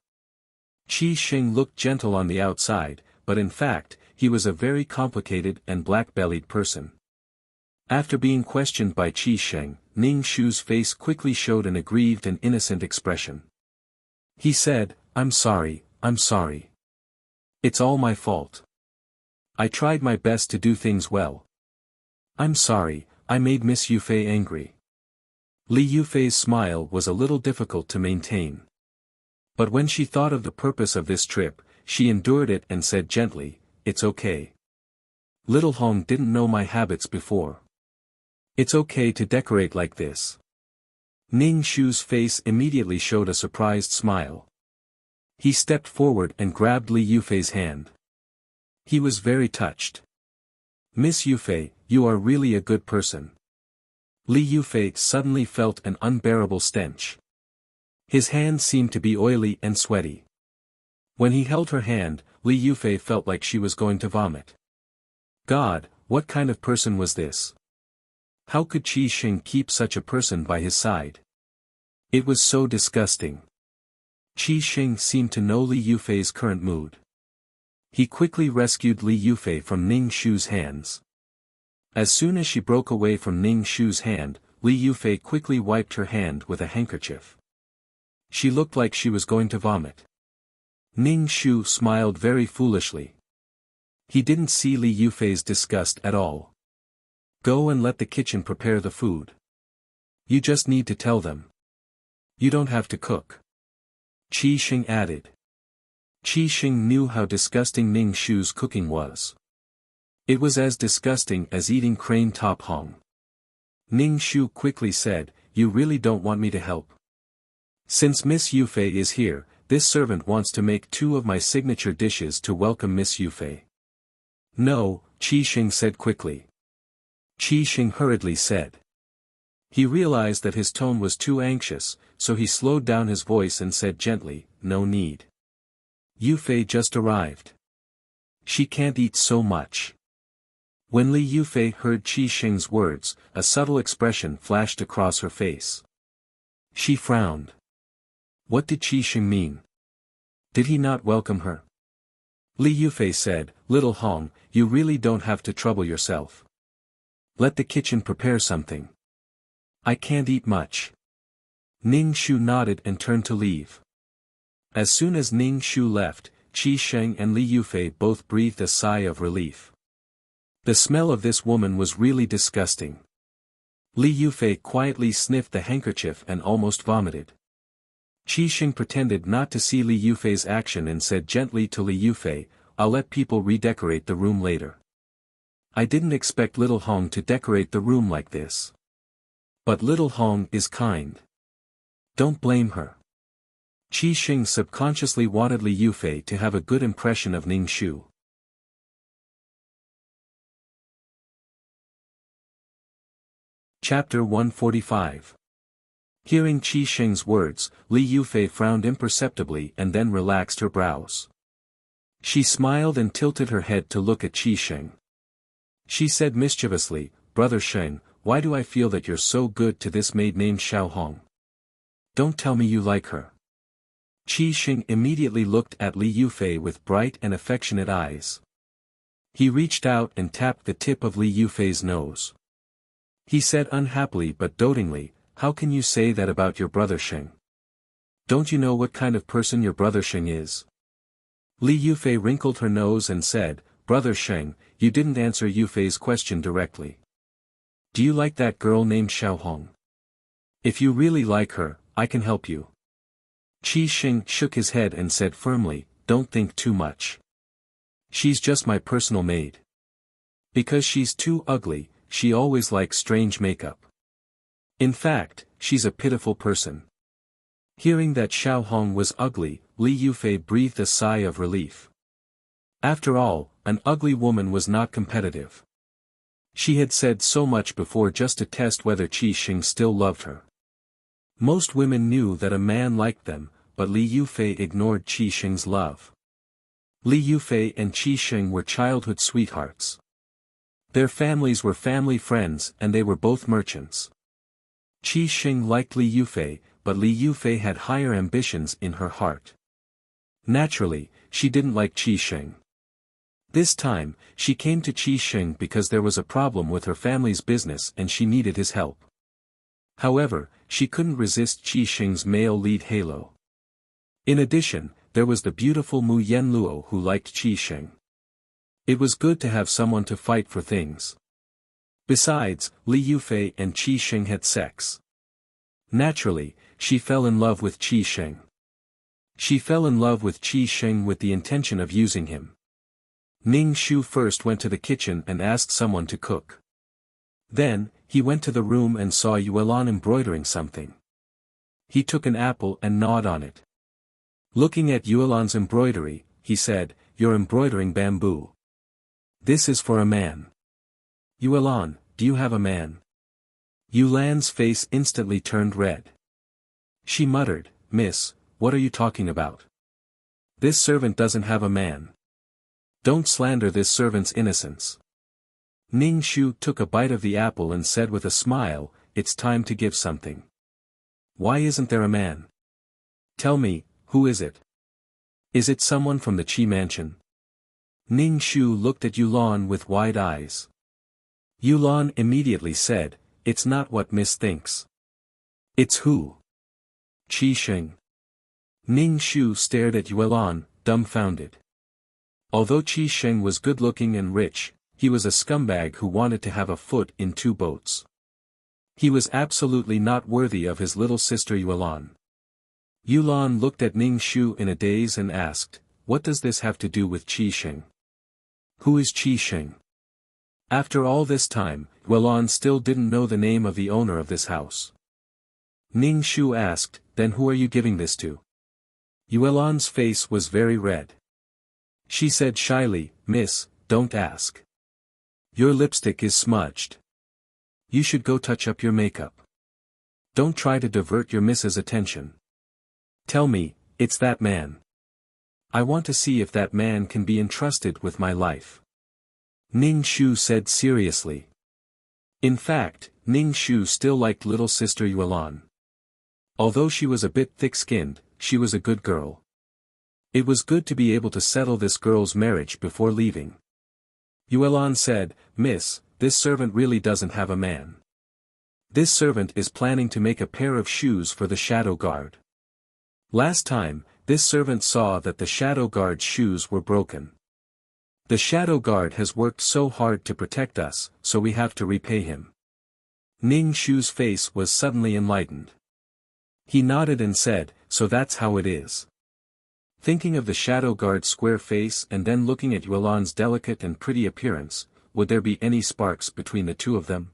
Qi Sheng looked gentle on the outside, but in fact, he was a very complicated and black-bellied person. After being questioned by Qi Sheng, Ning Shu's face quickly showed an aggrieved and innocent expression. He said, I'm sorry. It's all my fault. I tried my best to do things well. I'm sorry, I made Miss Yufei angry." Li Yufei's smile was a little difficult to maintain. But when she thought of the purpose of this trip, she endured it and said gently, "It's okay. Little Hong didn't know my habits before. It's okay to decorate like this." Ning Shu's face immediately showed a surprised smile. He stepped forward and grabbed Li Yufei's hand. He was very touched. "Miss Yufei, you are really a good person." Li Yufei suddenly felt an unbearable stench. His hand seemed to be oily and sweaty. When he held her hand, Li Yufei felt like she was going to vomit. God, what kind of person was this? How could Qi Xing keep such a person by his side? It was so disgusting. Qi Xing seemed to know Li Yufei's current mood. He quickly rescued Li Yufei from Ning Shu's hands. As soon as she broke away from Ning Shu's hand, Li Yufei quickly wiped her hand with a handkerchief. She looked like she was going to vomit. Ning Shu smiled very foolishly. He didn't see Li Yufei's disgust at all. Go and let the kitchen prepare the food. You just need to tell them. You don't have to cook. Qi Xing added. Qi Xing knew how disgusting Ning Shu's cooking was. It was as disgusting as eating crane top hong. Ning Shu quickly said, "You really don't want me to help? Since Miss Yufei is here, this servant wants to make 2 of my signature dishes to welcome Miss Yufei." "No," Qi Xing said quickly. Qi Xing hurriedly said. He realized that his tone was too anxious, so he slowed down his voice and said gently, "No need. Yufei just arrived. She can't eat so much." When Li Yufei heard Qi Xing's words, a subtle expression flashed across her face. She frowned. What did Qi Xing mean? Did he not welcome her? Li Yufei said, "Little Hong, you really don't have to trouble yourself. Let the kitchen prepare something. I can't eat much." Ning Shu nodded and turned to leave. As soon as Ning Shu left, Qi Xing and Li Yufei both breathed a sigh of relief. The smell of this woman was really disgusting. Li Yufei quietly sniffed the handkerchief and almost vomited. Qi Xing pretended not to see Li Yufei's action and said gently to Li Yufei, "I'll let people redecorate the room later. I didn't expect Little Hong to decorate the room like this. But Little Hong is kind. Don't blame her." Qi Xing subconsciously wanted Li Yufei to have a good impression of Ning Shu. Chapter 145. Hearing Qi Xing's words, Li Yufei frowned imperceptibly and then relaxed her brows. She smiled and tilted her head to look at Qi Xing. She said mischievously, "Brother Xing, why do I feel that you're so good to this maid named Xiao Hong? Don't tell me you like her." Qi Xing immediately looked at Li Yufei with bright and affectionate eyes. He reached out and tapped the tip of Li Yufei's nose. He said unhappily but dotingly, "How can you say that about your brother Xing? Don't you know what kind of person your brother Xing is?" Li Yufei wrinkled her nose and said, "Brother Xing, you didn't answer Yufei's question directly. Do you like that girl named Xiao Hong? If you really like her, I can help you." Qi Xing shook his head and said firmly, "Don't think too much. She's just my personal maid. Because she's too ugly, she always likes strange makeup. In fact, she's a pitiful person." Hearing that Xiao Hong was ugly, Li Yufei breathed a sigh of relief. After all, an ugly woman was not competitive. She had said so much before just to test whether Qi Xing still loved her. Most women knew that a man liked them, but Li Yufei ignored Qi Xing's love. Li Yufei and Qi Xing were childhood sweethearts. Their families were family friends and they were both merchants. Qi Xing liked Li Yufei, but Li Yufei had higher ambitions in her heart. Naturally, she didn't like Qi Xing. This time, she came to Qi Xing because there was a problem with her family's business and she needed his help. However, she couldn't resist Qi Xing's male lead halo. In addition, there was the beautiful Mu Yenluo who liked Qi Xing. It was good to have someone to fight for things. Besides, Li Yufei and Qi Xing had sex. Naturally, she fell in love with Qi Xing. She fell in love with Qi Xing with the intention of using him. Ning Shu first went to the kitchen and asked someone to cook. Then, he went to the room and saw Yuelan embroidering something. He took an apple and gnawed on it. Looking at Yuelan's embroidery, he said, "You're embroidering bamboo. This is for a man. Yuelan, do you have a man?" Yuelan's face instantly turned red. She muttered, "Miss, what are you talking about? This servant doesn't have a man. Don't slander this servant's innocence." Ning Shu took a bite of the apple and said with a smile, "It's time to give something. Why isn't there a man? Tell me, who is it? Is it someone from the Qi mansion?" Ning Shu looked at Yulan with wide eyes. Yulan immediately said, "It's not what Miss thinks. It's who? Qi Sheng." Ning Shu stared at Yulan, dumbfounded. Although Qi Sheng was good-looking and rich, he was a scumbag who wanted to have a foot in two boats. He was absolutely not worthy of his little sister Yulan. Yulan looked at Ning Shu in a daze and asked, "What does this have to do with Qi Sheng? Who is Qi Sheng?" After all this time, Yulan still didn't know the name of the owner of this house. Ning Shu asked, "Then who are you giving this to?" Yulan's face was very red. She said shyly, "Miss, don't ask. Your lipstick is smudged. You should go touch up your makeup. Don't try to divert your miss's attention. Tell me, it's that man. I want to see if that man can be entrusted with my life." Ning Shu said seriously. In fact, Ning Shu still liked little sister Yulan. Although she was a bit thick-skinned, she was a good girl. It was good to be able to settle this girl's marriage before leaving. Yulan said, "Miss, this servant really doesn't have a man. This servant is planning to make a pair of shoes for the shadow guard. Last time, this servant saw that the shadow guard's shoes were broken. The shadow guard has worked so hard to protect us, so we have to repay him." Ning Shu's face was suddenly enlightened. He nodded and said, "So that's how it is." Thinking of the shadow guard's square face and then looking at Yulan's delicate and pretty appearance, would there be any sparks between the two of them?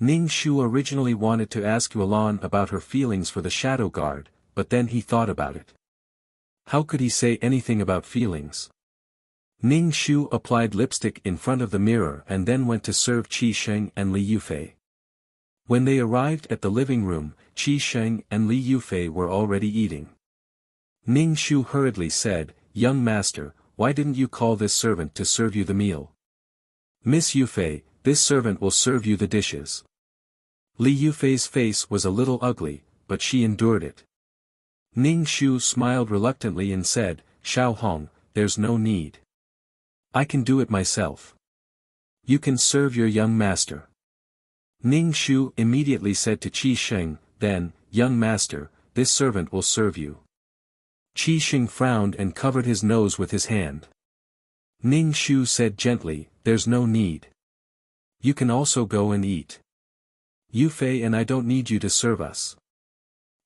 Ning Shu originally wanted to ask Yulan about her feelings for the shadow guard, but then he thought about it. How could he say anything about feelings? Ning Shu applied lipstick in front of the mirror and then went to serve Qi Sheng and Li Yufei. When they arrived at the living room, Qi Sheng and Li Yufei were already eating. Ning Shu hurriedly said, "Young master, why didn't you call this servant to serve you the meal? Miss Yufei, this servant will serve you the dishes." Li Yufei's face was a little ugly, but she endured it. Ning Shu smiled reluctantly and said, "Xiao Hong, there's no need. I can do it myself. You can serve your young master." Ning Shu immediately said to Qi Sheng, "Then, young master, this servant will serve you." Qi Sheng frowned and covered his nose with his hand. Ning Shu said gently, "There's no need. You can also go and eat. Yufei and I don't need you to serve us."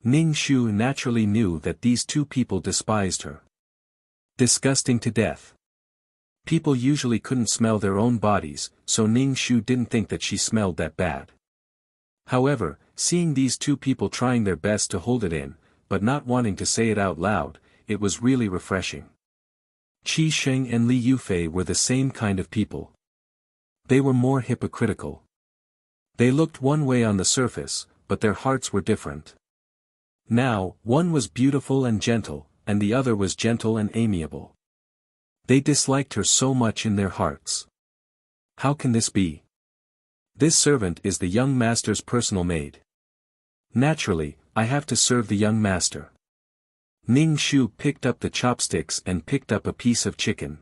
Ning Shu naturally knew that these two people despised her. Disgusting to death. People usually couldn't smell their own bodies, so Ning Shu didn't think that she smelled that bad. However, seeing these two people trying their best to hold it in, but not wanting to say it out loud, it was really refreshing. Qi Sheng and Li Yufei were the same kind of people. They were more hypocritical. They looked one way on the surface, but their hearts were different. Now, one was beautiful and gentle, and the other was gentle and amiable. They disliked her so much in their hearts. How can this be? This servant is the young master's personal maid. Naturally, I have to serve the young master. Ning Shu picked up the chopsticks and picked up a piece of chicken.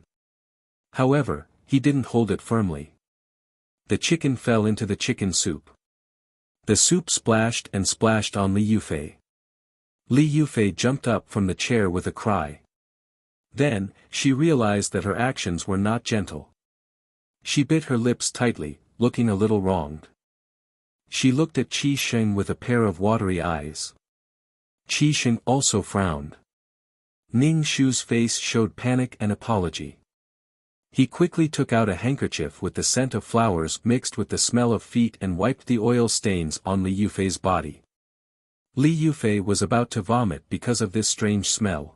However, he didn't hold it firmly. The chicken fell into the chicken soup. The soup splashed and splashed on Li Yufei. Li Yufei jumped up from the chair with a cry. Then, she realized that her actions were not gentle. She bit her lips tightly, looking a little wronged. She looked at Qi Sheng with a pair of watery eyes. Qi Sheng also frowned. Ning Shu's face showed panic and apology. He quickly took out a handkerchief with the scent of flowers mixed with the smell of feet and wiped the oil stains on Li Yufei's body. Li Yufei was about to vomit because of this strange smell.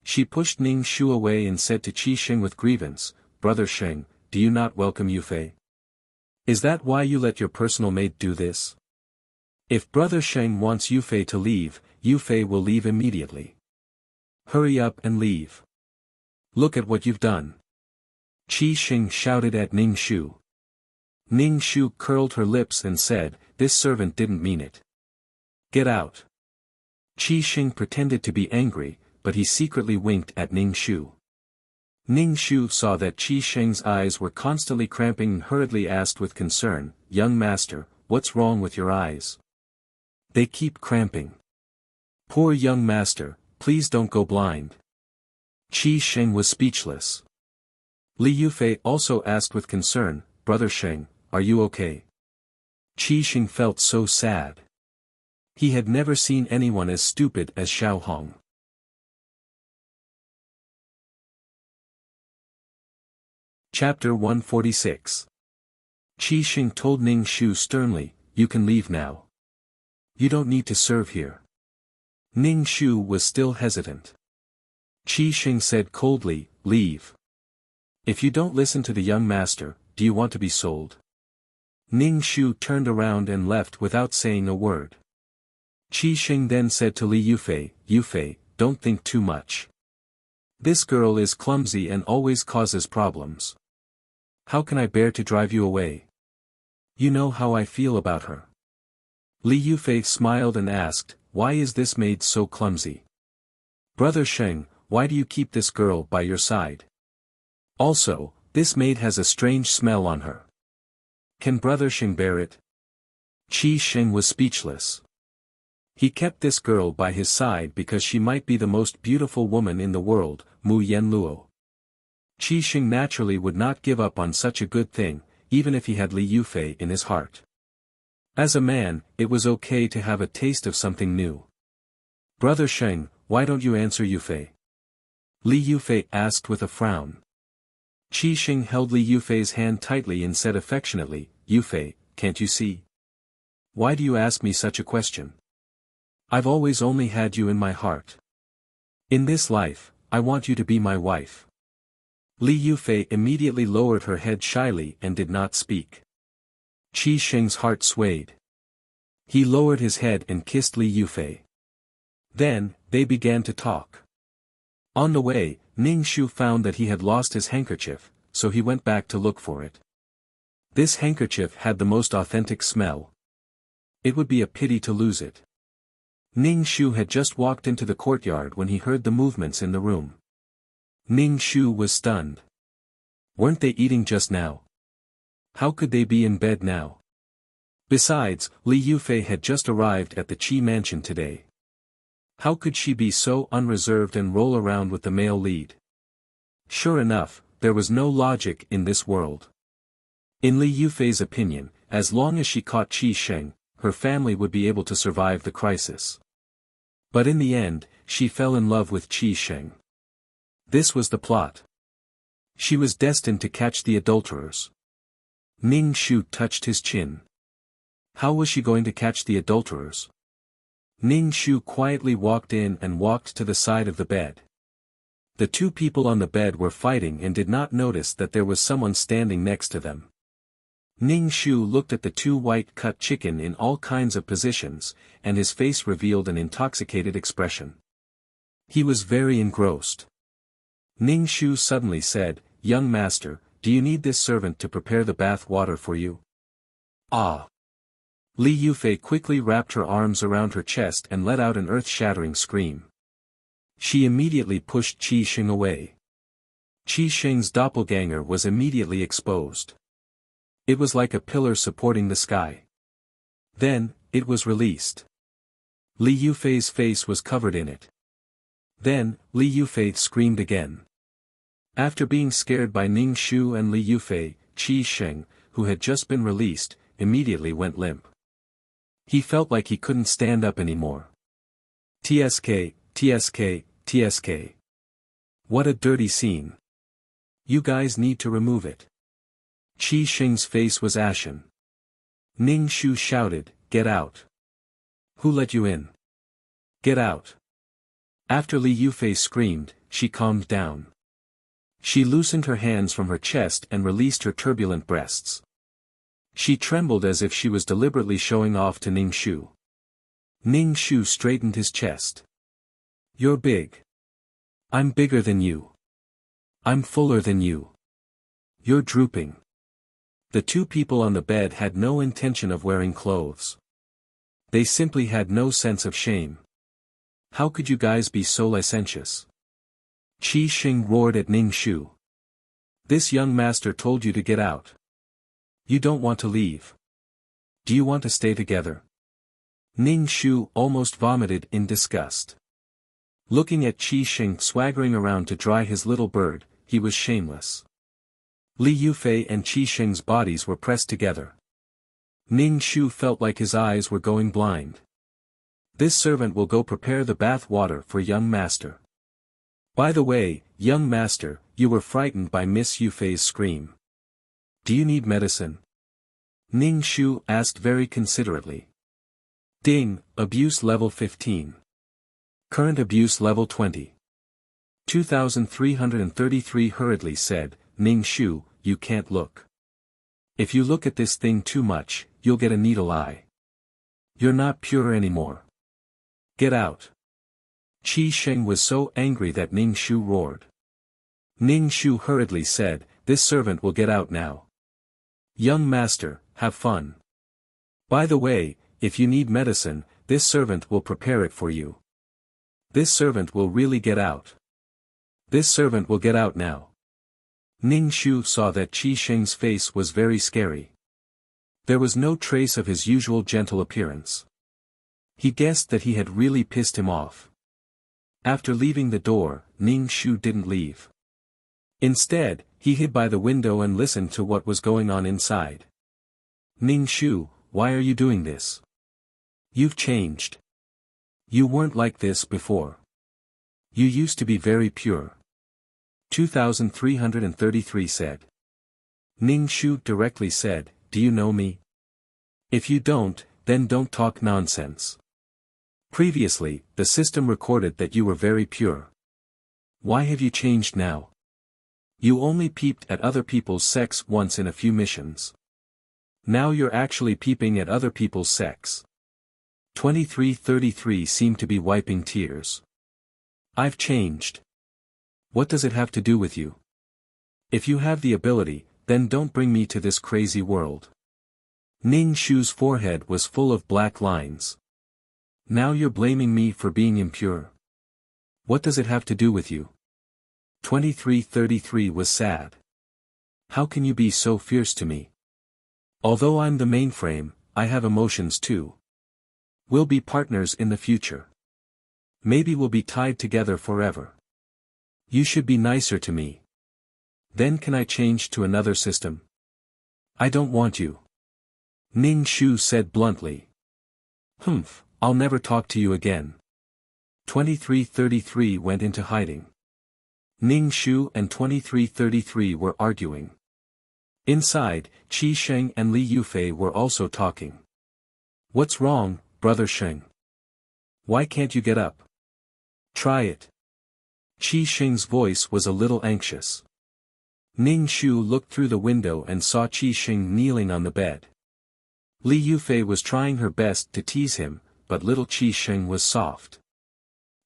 She pushed Ning Shu away and said to Qi Sheng with grievance, "Brother Sheng, do you not welcome Yufei? Is that why you let your personal maid do this? If Brother Sheng wants Yufei to leave, Yufei will leave immediately. Hurry up and leave. Look at what you've done." Qi Sheng shouted at Ning Shu. Ning Shu curled her lips and said, "This servant didn't mean it. Get out." Qi Xing pretended to be angry, but he secretly winked at Ning Shu. Ning Shu saw that Qi Sheng's eyes were constantly cramping and hurriedly asked with concern, "Young master, what's wrong with your eyes? They keep cramping." "Poor young master, please don't go blind." Qi Sheng was speechless. Li Yufei also asked with concern, "Brother Sheng, are you okay?" Qi Sheng felt so sad. He had never seen anyone as stupid as Xiao Hong. Chapter 146. Qi Sheng told Ning Shu sternly, "You can leave now. You don't need to serve here." Ning Shu was still hesitant. Qi Sheng said coldly, "Leave. If you don't listen to the young master, do you want to be sold?" Ning Shu turned around and left without saying a word. Qi Sheng then said to Li Yufei, "Yufei, don't think too much. This girl is clumsy and always causes problems. How can I bear to drive you away? You know how I feel about her." Li Yufei smiled and asked, "Why is this maid so clumsy? Brother Sheng, why do you keep this girl by your side? Also, this maid has a strange smell on her. Can Brother Sheng bear it?" Qi Sheng was speechless. He kept this girl by his side because she might be the most beautiful woman in the world, Mu Yen Luo. Qi Sheng naturally would not give up on such a good thing, even if he had Li Yufei in his heart. As a man, it was okay to have a taste of something new. "Brother Sheng, why don't you answer Yufei?" Li Yufei asked with a frown. Qi Sheng held Li Yufei's hand tightly and said affectionately, "Yufei, can't you see? Why do you ask me such a question? I've always only had you in my heart. In this life, I want you to be my wife." Li Yufei immediately lowered her head shyly and did not speak. Qi Sheng's heart swayed. He lowered his head and kissed Li Yufei. Then, they began to talk. On the way, Ning Shu found that he had lost his handkerchief, so he went back to look for it. This handkerchief had the most authentic smell. It would be a pity to lose it. Ning Shu had just walked into the courtyard when he heard the movements in the room. Ning Shu was stunned. Weren't they eating just now? How could they be in bed now? Besides, Li Yufei had just arrived at the Qi mansion today. How could she be so unreserved and roll around with the male lead? Sure enough, there was no logic in this world. In Li Yufei's opinion, as long as she caught Qi Sheng, her family would be able to survive the crisis. But in the end, she fell in love with Qi Sheng. This was the plot. She was destined to catch the adulterers. Ning Shu touched his chin. How was she going to catch the adulterers? Ning Shu quietly walked in and walked to the side of the bed. The two people on the bed were fighting and did not notice that there was someone standing next to them. Ning Shu looked at the two white-cut chicken in all kinds of positions, and his face revealed an intoxicated expression. He was very engrossed. Ning Shu suddenly said, "Young master, do you need this servant to prepare the bath water for you?" "Ah!" Li Yufei quickly wrapped her arms around her chest and let out an earth-shattering scream. She immediately pushed Qi Sheng away. Qi Sheng's doppelganger was immediately exposed. It was like a pillar supporting the sky. Then, it was released. Li Yufei's face was covered in it. Then, Li Yufei screamed again. After being scared by Ning Shu and Li Yufei, Qi Sheng, who had just been released, immediately went limp. He felt like he couldn't stand up anymore. "TSK, TSK, TSK. What a dirty scene. You guys need to remove it." Qi Sheng's face was ashen. Ning Shu shouted, "Get out. Who let you in? Get out." After Li Yufei screamed, she calmed down. She loosened her hands from her chest and released her turbulent breasts. She trembled as if she was deliberately showing off to Ning Shu. Ning Shu straightened his chest. "You're big. I'm bigger than you. I'm fuller than you. You're drooping. The two people on the bed had no intention of wearing clothes. They simply had no sense of shame. How could you guys be so licentious? Qi Xing roared at Ning Shu. This young master told you to get out. You don't want to leave. Do you want to stay together? Ning Shu almost vomited in disgust. Looking at Qi Xing swaggering around to dry his little bird, he was shameless. Li Yufei and Qi Xing's bodies were pressed together. Ning Shu felt like his eyes were going blind. This servant will go prepare the bath water for young master. By the way, young master, you were frightened by Miss Yufei's scream. Do you need medicine? Ning Shu asked very considerately. Ding, abuse level 15. Current abuse level 20. 2333 hurriedly said, Ning Shu, you can't look. If you look at this thing too much, you'll get a needle eye. You're not pure anymore. Get out. Qi Xing was so angry that Ning Shu roared. Ning Shu hurriedly said, this servant will get out now. Young master, have fun. By the way, if you need medicine, this servant will prepare it for you. This servant will really get out. This servant will get out now. Ning Shu saw that Qi Xing's face was very scary. There was no trace of his usual gentle appearance. He guessed that he had really pissed him off. After leaving the door, Ning Shu didn't leave. Instead, he hid by the window and listened to what was going on inside. Ning Shu, why are you doing this? You've changed. You weren't like this before. You used to be very pure. 2333 said. Ning Shu directly said, do you know me? If you don't, then don't talk nonsense. Previously, the system recorded that you were very pure. Why have you changed now? You only peeped at other people's sex once in a few missions. Now you're actually peeping at other people's sex. 2333 seemed to be wiping tears. I've changed. What does it have to do with you? If you have the ability, then don't bring me to this crazy world. Ning Shu's forehead was full of black lines. Now you're blaming me for being impure. What does it have to do with you? 2333 was sad. How can you be so fierce to me? Although I'm the mainframe, I have emotions too. We'll be partners in the future. Maybe we'll be tied together forever. You should be nicer to me. Then can I change to another system? I don't want you. Ning Shu said bluntly. Humph, I'll never talk to you again. 2333 went into hiding. Ning Shu and 2333 were arguing. Inside, Qi Sheng and Li Yufei were also talking. What's wrong, brother Sheng? Why can't you get up? Try it. Qi Sheng's voice was a little anxious. Ning Shu looked through the window and saw Qi Sheng kneeling on the bed. Li Yufei was trying her best to tease him, but little Qi Sheng was soft.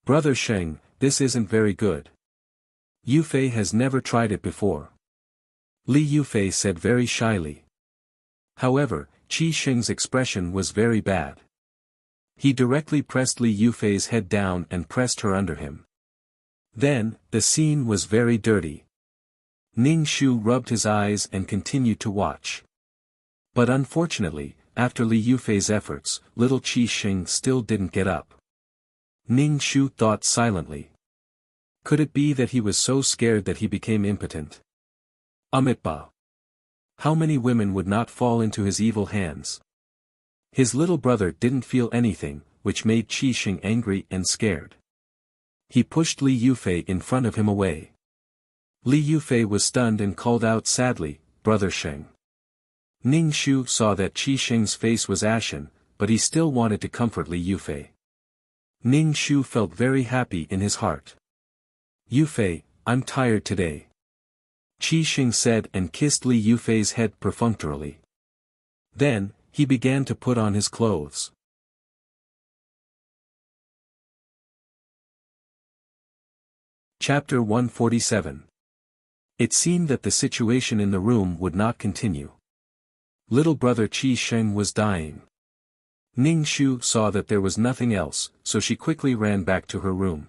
Brother Sheng, this isn't very good. Yufei has never tried it before. Li Yufei said very shyly. However, Qi Sheng's expression was very bad. He directly pressed Li Yufei's head down and pressed her under him. Then, the scene was very dirty. Ning Shu rubbed his eyes and continued to watch. But unfortunately, after Li Yufei's efforts, little Qi Sheng still didn't get up. Ning Shu thought silently. Could it be that he was so scared that he became impotent? Amitba. How many women would not fall into his evil hands? His little brother didn't feel anything, which made Qi Sheng angry and scared. He pushed Li Yufei in front of him away. Li Yufei was stunned and called out sadly, Brother Sheng. Ning Shu saw that Qi Sheng's face was ashen, but he still wanted to comfort Li Yufei. Ning Shu felt very happy in his heart. Yufei, I'm tired today. Qi Sheng said and kissed Li Yufei's head perfunctorily. Then, he began to put on his clothes. Chapter 147. It seemed that the situation in the room would not continue. Little brother Qi Sheng was dying. Ning Shu saw that there was nothing else, so she quickly ran back to her room.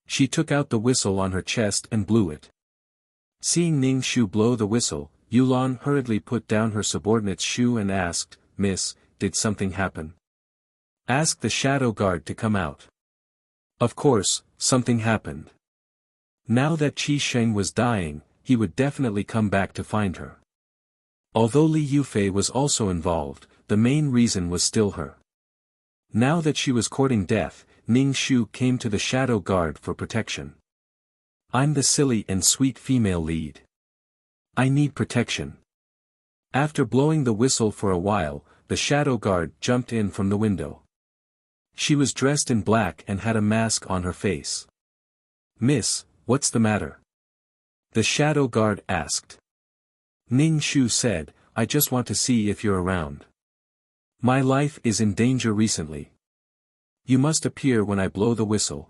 She took out the whistle on her chest and blew it. Seeing Ning Shu blow the whistle, Yulan hurriedly put down her subordinate's shoe and asked, "Miss, did something happen? Ask the shadow guard to come out." Of course, something happened. Now that Qi Sheng was dying, he would definitely come back to find her. Although Li Yufei was also involved, the main reason was still her. Now that she was courting death, Ning Shu came to the shadow guard for protection. "I'm the silly and sweet female lead. I need protection." After blowing the whistle for a while, the shadow guard jumped in from the window. She was dressed in black and had a mask on her face. "Miss, what's the matter?" the shadow guard asked. Ning Shu said, "I just want to see if you're around. My life is in danger recently. You must appear when I blow the whistle."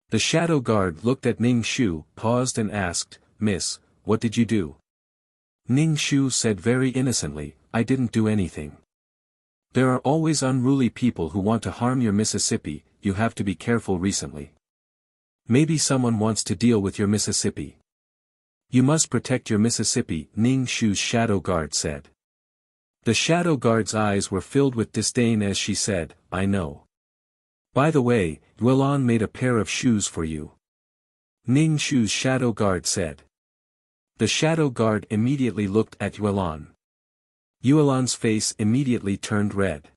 The shadow guard looked at Ning Shu, paused and asked, "Miss, what did you do?" Ning Shu said very innocently, "I didn't do anything. There are always unruly people who want to harm your Mississippi, you have to be careful recently. Maybe someone wants to deal with your Mississippi. You must protect your Mississippi," Ning Shu's shadow guard said. The shadow guard's eyes were filled with disdain as she said, "I know. By the way, Yulan made a pair of shoes for you," Ning Shu's shadow guard said. The shadow guard immediately looked at Yulan. Yulan's face immediately turned red.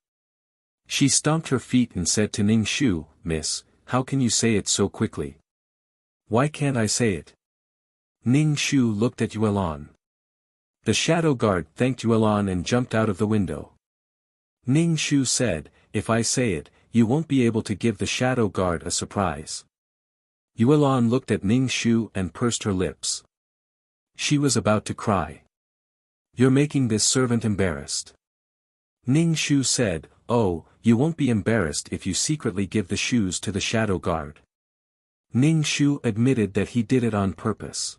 She stomped her feet and said to Ning Shu, "Miss, how can you say it so quickly? Why can't I say it?" Ning Shu looked at Yulan. The shadow guard thanked Yulan and jumped out of the window. Ning Shu said, "If I say it, you won't be able to give the shadow guard a surprise." Yulan looked at Ning Shu and pursed her lips. She was about to cry. "You're making this servant embarrassed." Ning Shu said, "Oh, you won't be embarrassed if you secretly give the shoes to the shadow guard." Ning Shu admitted that he did it on purpose.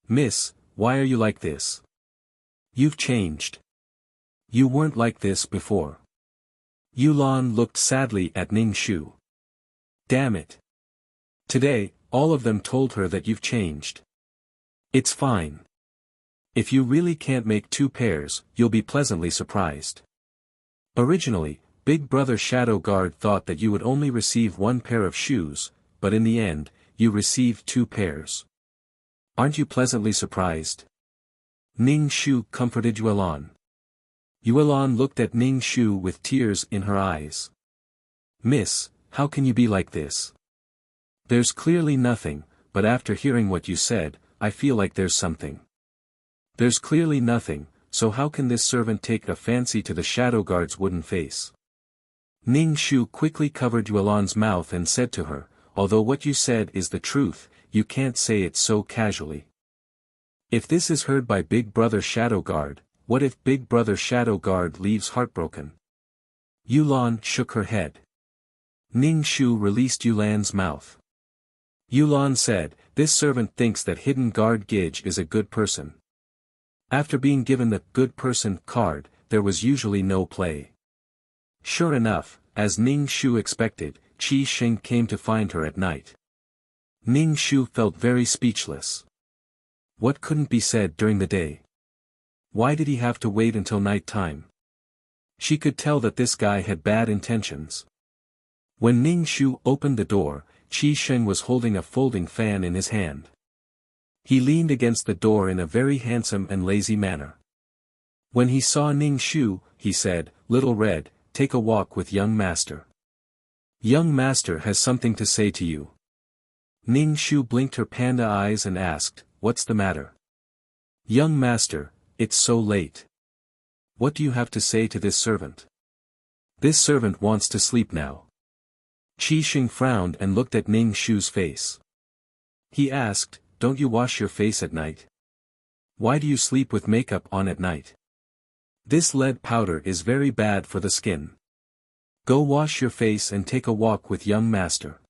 "Miss, why are you like this? You've changed. You weren't like this before." Yulan looked sadly at Ning Shu. "Damn it. Today, all of them told her that you've changed. It's fine. If you really can't make 2 pairs, you'll be pleasantly surprised. Originally, Big Brother Shadow Guard thought that you would only receive 1 pair of shoes, but in the end, you received 2 pairs. Aren't you pleasantly surprised?" Ning Shu comforted Yulan. Yulan looked at Ning Shu with tears in her eyes. "Miss, how can you be like this? There's clearly nothing, but after hearing what you said, I feel like there's something." "There's clearly nothing, so how can this servant take a fancy to the shadow guard's wooden face?" Ning Shu quickly covered Yulan's mouth and said to her, "Although what you said is the truth, you can't say it so casually. If this is heard by Big Brother Shadow Guard, what if Big Brother Shadow Guard leaves heartbroken?" Yulan shook her head. Ning Shu released Yulan's mouth. Yulan said, "This servant thinks that Hidden Guard Gij is a good person." After being given the good person card, there was usually no play. Sure enough, as Ning Shu expected, Qi Sheng came to find her at night. Ning Shu felt very speechless. What couldn't be said during the day? Why did he have to wait until night time? She could tell that this guy had bad intentions. When Ning Shu opened the door, Qi Sheng was holding a folding fan in his hand. He leaned against the door in a very handsome and lazy manner. When he saw Ning Shu, he said, "Little Red, take a walk with young master. Young master has something to say to you." Ning Shu blinked her panda eyes and asked, "What's the matter?" "Young master, it's so late. What do you have to say to this servant? This servant wants to sleep now." Qi Sheng frowned and looked at Ning Shu's face. He asked, "Don't you wash your face at night? Why do you sleep with makeup on at night? This lead powder is very bad for the skin. Go wash your face and take a walk with young master."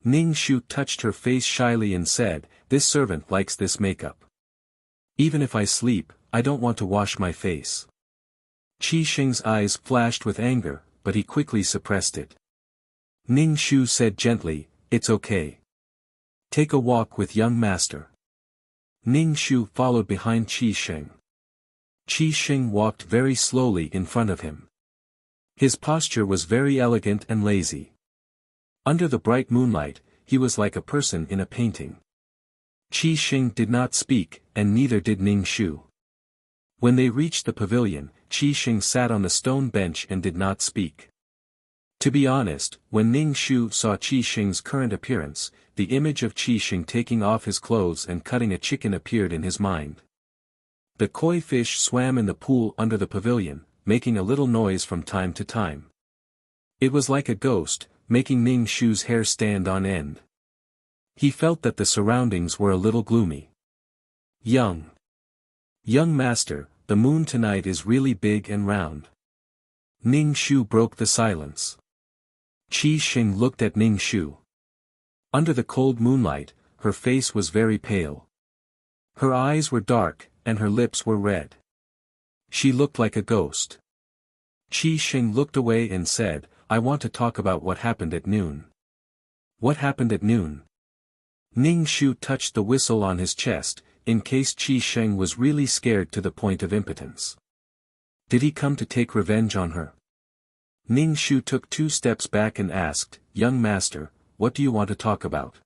Ning Shu touched her face shyly and said, "This servant likes this makeup. Even if I sleep, I don't want to wash my face. Qi Sheng's eyes flashed with anger, but he quickly suppressed it. Ning Shu said gently, "It's okay. Take a walk with young master." Ning Shu followed behind Qi Sheng. Qi Sheng walked very slowly in front of him. His posture was very elegant and lazy. Under the bright moonlight, he was like a person in a painting. Qi Sheng did not speak, and neither did Ning Shu. When they reached the pavilion, Qi Sheng sat on the stone bench and did not speak. To be honest, when Ning Shu saw Qi Sheng's current appearance, the image of Qi Sheng taking off his clothes and cutting a chicken appeared in his mind. The koi fish swam in the pool under the pavilion, making a little noise from time to time. It was like a ghost, making Ning Shu's hair stand on end. He felt that the surroundings were a little gloomy. Young master, the moon tonight is really big and round. Ning Shu broke the silence. Qi Sheng looked at Ning Shu. Under the cold moonlight, her face was very pale. Her eyes were dark, and her lips were red. She looked like a ghost. Qi Sheng looked away and said, "I want to talk about what happened at noon." "What happened at noon?" Ning Shu touched the whistle on his chest, in case Qi Sheng was really scared to the point of impotence. Did he come to take revenge on her? Ning Shu took 2 steps back and asked, "Young master, what do you want to talk about?"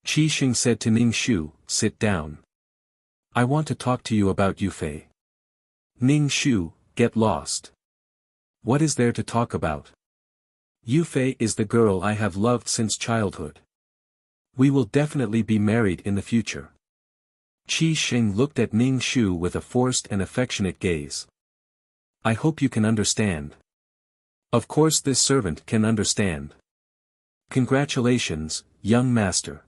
Qi Sheng said to Ning Shu, "Sit down. I want to talk to you about Yufei." Ning Shu, "Get lost. What is there to talk about?" "Yufei is the girl I have loved since childhood. We will definitely be married in the future." Qi Sheng looked at Ning Shu with a forced and affectionate gaze. "I hope you can understand." Of course this servant can understand. "Congratulations, young master,"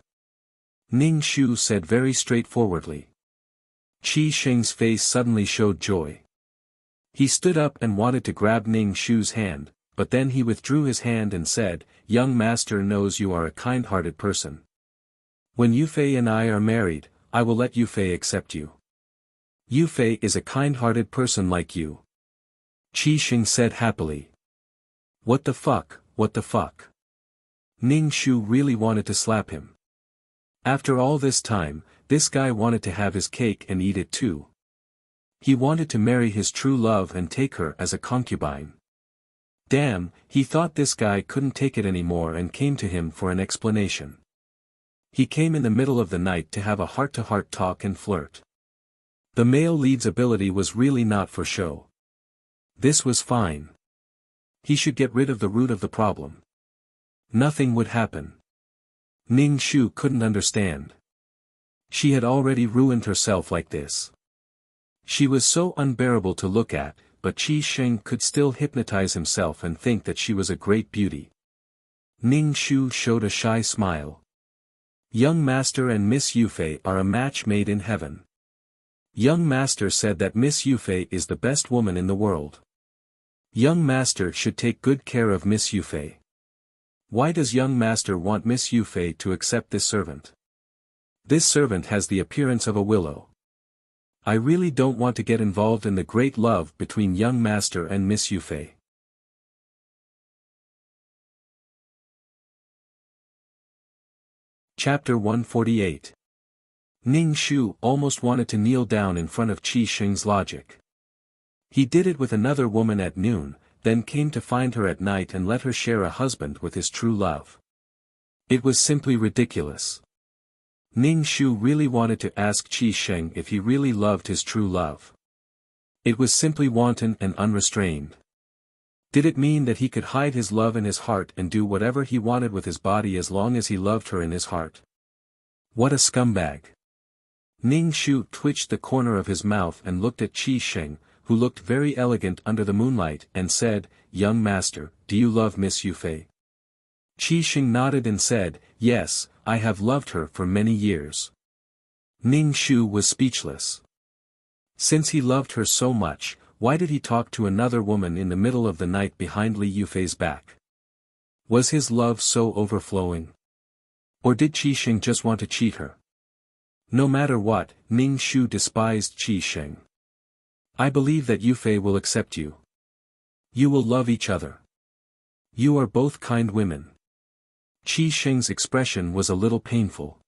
Ning Shu said very straightforwardly. Qi Sheng's face suddenly showed joy. He stood up and wanted to grab Ning Shu's hand, but then he withdrew his hand and said, "Young master knows you are a kind-hearted person. When Yufei and I are married, I will let Yufei accept you. Yufei is a kind-hearted person like you." Qi Sheng said happily. What the fuck? Ning Shu really wanted to slap him. After all this time, this guy wanted to have his cake and eat it too. He wanted to marry his true love and take her as a concubine. Damn, he thought this guy couldn't take it anymore and came to him for an explanation. He came in the middle of the night to have a heart-to-heart talk and flirt. The male lead's ability was really not for show. This was fine. He should get rid of the root of the problem. Nothing would happen. Ning Shu couldn't understand. She had already ruined herself like this. She was so unbearable to look at, but Qi Sheng could still hypnotize himself and think that she was a great beauty. Ning Shu showed a shy smile. Young Master and Miss Yufei are a match made in heaven. Young Master said that Miss Yufei is the best woman in the world. Young Master should take good care of Miss Yufei. Why does Young Master want Miss Yufei to accept this servant? This servant has the appearance of a willow. I really don't want to get involved in the great love between Young Master and Miss Yufei. Chapter 148. Ning Shu almost wanted to kneel down in front of Qi Sheng's logic. He did it with another woman at noon, then came to find her at night and let her share a husband with his true love. It was simply ridiculous. Ning Shu really wanted to ask Qi Sheng if he really loved his true love. It was simply wanton and unrestrained. Did it mean that he could hide his love in his heart and do whatever he wanted with his body as long as he loved her in his heart? What a scumbag. Ning Shu twitched the corner of his mouth and looked at Qi Sheng, who looked very elegant under the moonlight, and said, "Young Master, do you love Miss Yufei?" Qi Sheng nodded and said, "Yes, I have loved her for many years." Ning Shu was speechless. Since he loved her so much, why did he talk to another woman in the middle of the night behind Li Yufei's back? Was his love so overflowing? Or did Qi Sheng just want to cheat her? No matter what, Ning Shu despised Qi Sheng. I believe that Yufei will accept you. You will love each other. You are both kind women. Qi Sheng's expression was a little painful.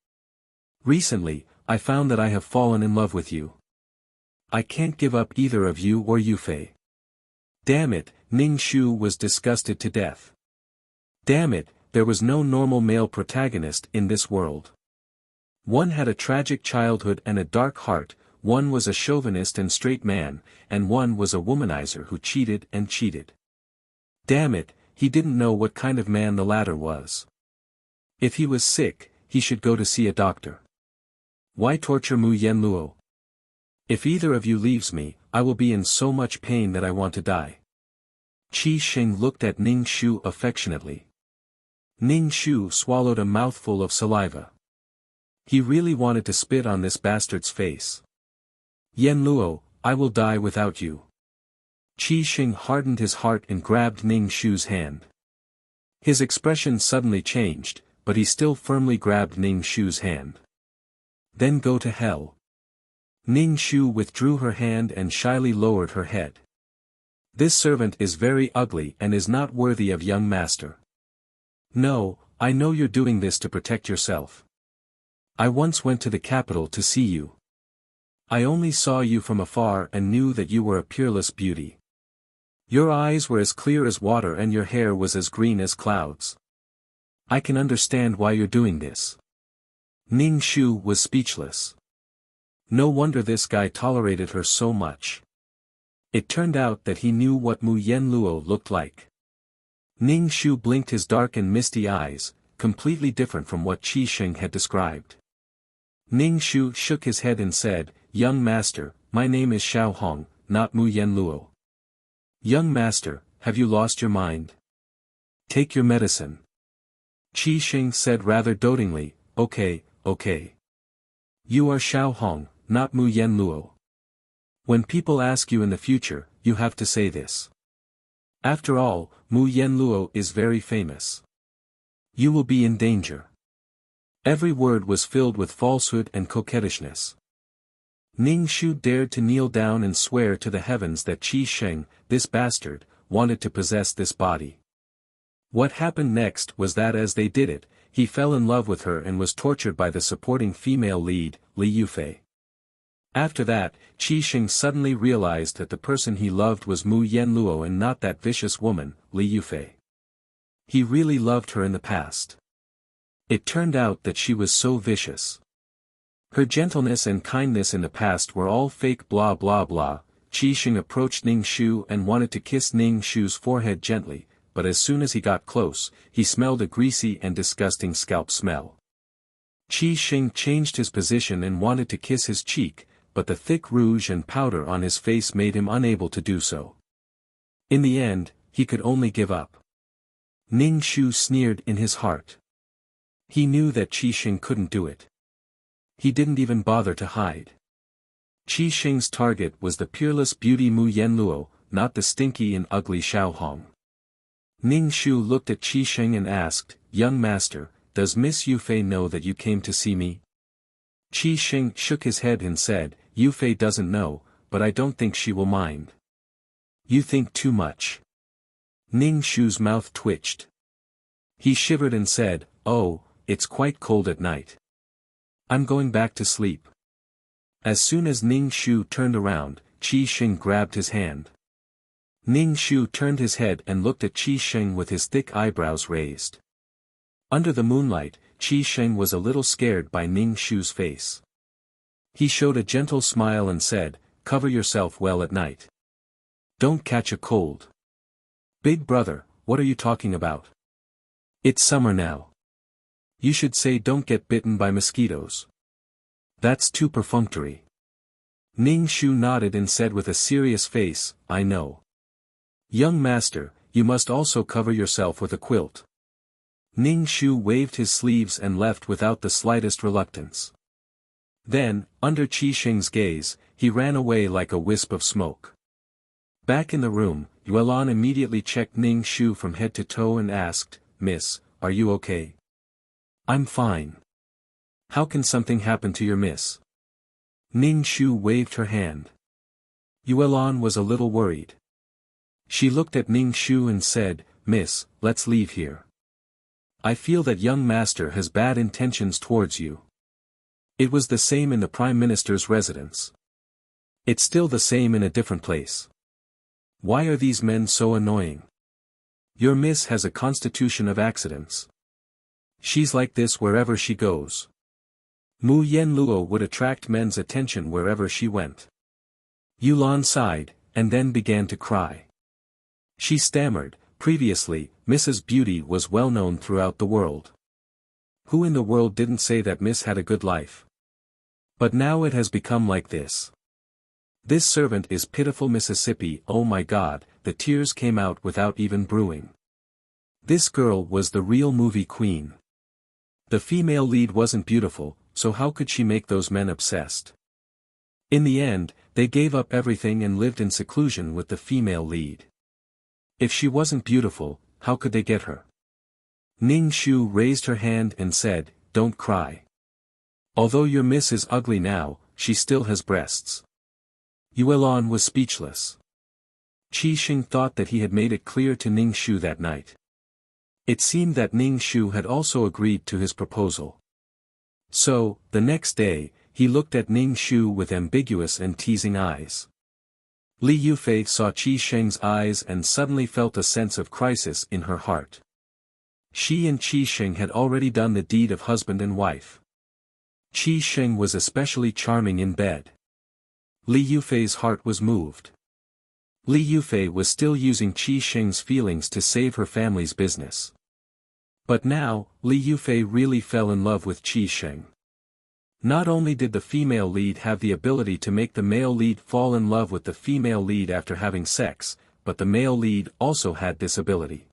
Recently, I found that I have fallen in love with you. I can't give up either of you or Yufei. Damn it, Ning Shu was disgusted to death. Damn it, there was no normal male protagonist in this world. One had a tragic childhood and a dark heart, one was a chauvinist and straight man, and one was a womanizer who cheated and cheated. Damn it, he didn't know what kind of man the latter was. If he was sick, he should go to see a doctor. Why torture Mu Yenluo? If either of you leaves me, I will be in so much pain that I want to die. Qi Sheng looked at Ning Shu affectionately. Ning Shu swallowed a mouthful of saliva. He really wanted to spit on this bastard's face. Yenluo, I will die without you. Qi Sheng hardened his heart and grabbed Ning Shu's hand. His expression suddenly changed, but he still firmly grabbed Ning Shu's hand. Then go to hell. Ning Shu withdrew her hand and shyly lowered her head. This servant is very ugly and is not worthy of young master. No, I know you're doing this to protect yourself. I once went to the capital to see you. I only saw you from afar and knew that you were a peerless beauty. Your eyes were as clear as water and your hair was as green as clouds. I can understand why you're doing this. Ning Shu was speechless. No wonder this guy tolerated her so much. It turned out that he knew what Mu Yenluo looked like. Ning Shu blinked his dark and misty eyes, completely different from what Qi Sheng had described. Ning Shu shook his head and said, "Young master, my name is Xiao Hong, not Mu Yenluo." "Young master, have you lost your mind? Take your medicine." Qi Sheng said rather dotingly, Okay. You are Xiao Hong, not Mu Yenluo. When people ask you in the future, you have to say this. After all, Mu Yenluo is very famous. You will be in danger. Every word was filled with falsehood and coquettishness. Ning Shu dared to kneel down and swear to the heavens that Qi Sheng, this bastard, wanted to possess this body. What happened next was that as they did it, he fell in love with her and was tortured by the supporting female lead, Li Yufei. After that, Qi Sheng suddenly realized that the person he loved was Mu Yenluo and not that vicious woman, Li Yufei. He really loved her in the past. It turned out that she was so vicious. Her gentleness and kindness in the past were all fake blah blah blah. Qi Sheng approached Ning Shu and wanted to kiss Ning Shu's forehead gently, but as soon as he got close, he smelled a greasy and disgusting scalp smell. Qi Sheng changed his position and wanted to kiss his cheek, but the thick rouge and powder on his face made him unable to do so. In the end, he could only give up. Ning Shu sneered in his heart. He knew that Qi Sheng couldn't do it. He didn't even bother to hide. Qi Sheng's target was the peerless beauty Mu Yenluo, not the stinky and ugly Xiao Hong. Ning Shu looked at Qi Sheng and asked, "Young master, does Miss Yufei know that you came to see me?" Qi Sheng shook his head and said, "Yufei doesn't know, but I don't think she will mind." "You think too much." Ning Shu's mouth twitched. He shivered and said, "Oh, it's quite cold at night. I'm going back to sleep." As soon as Ning Shu turned around, Qi Sheng grabbed his hand. Ning Shu turned his head and looked at Qi Sheng with his thick eyebrows raised. Under the moonlight, Qi Sheng was a little scared by Ning Shu's face. He showed a gentle smile and said, "Cover yourself well at night. Don't catch a cold." "Big brother, what are you talking about? It's summer now. You should say don't get bitten by mosquitoes. That's too perfunctory." Ning Shu nodded and said with a serious face, "I know. Young master, you must also cover yourself with a quilt." Ning Shu waved his sleeves and left without the slightest reluctance. Then, under Qi Sheng's gaze, he ran away like a wisp of smoke. Back in the room, Yuelan immediately checked Ning Shu from head to toe and asked, "Miss, are you okay?" "I'm fine. How can something happen to your miss?" Ning Shu waved her hand. Yuelan was a little worried. She looked at Ning Shu and said, "Miss, let's leave here. I feel that young master has bad intentions towards you." It was the same in the Prime Minister's residence. It's still the same in a different place. Why are these men so annoying? Your miss has a constitution of accidents. She's like this wherever she goes. Mu Yenluo would attract men's attention wherever she went. Yulan sighed, and then began to cry. She stammered, previously, Mrs. Beauty was well known throughout the world. Who in the world didn't say that Miss had a good life? But now it has become like this. This servant is pitiful Mississippi. Oh my God, the tears came out without even brewing. This girl was the real movie queen. The female lead wasn't beautiful, so how could she make those men obsessed? In the end, they gave up everything and lived in seclusion with the female lead. If she wasn't beautiful, how could they get her? Ning Shu raised her hand and said, "Don't cry. Although your miss is ugly now, she still has breasts." Yuelan was speechless. Qi Xing thought that he had made it clear to Ning Shu that night. It seemed that Ning Shu had also agreed to his proposal. So, the next day, he looked at Ning Shu with ambiguous and teasing eyes. Li Yufei saw Qi Sheng's eyes and suddenly felt a sense of crisis in her heart. She and Qi Sheng had already done the deed of husband and wife. Qi Sheng was especially charming in bed. Li Yufei's heart was moved. Li Yufei was still using Qi Sheng's feelings to save her family's business. But now, Li Yufei really fell in love with Qi Sheng. Not only did the female lead have the ability to make the male lead fall in love with the female lead after having sex, but the male lead also had this ability.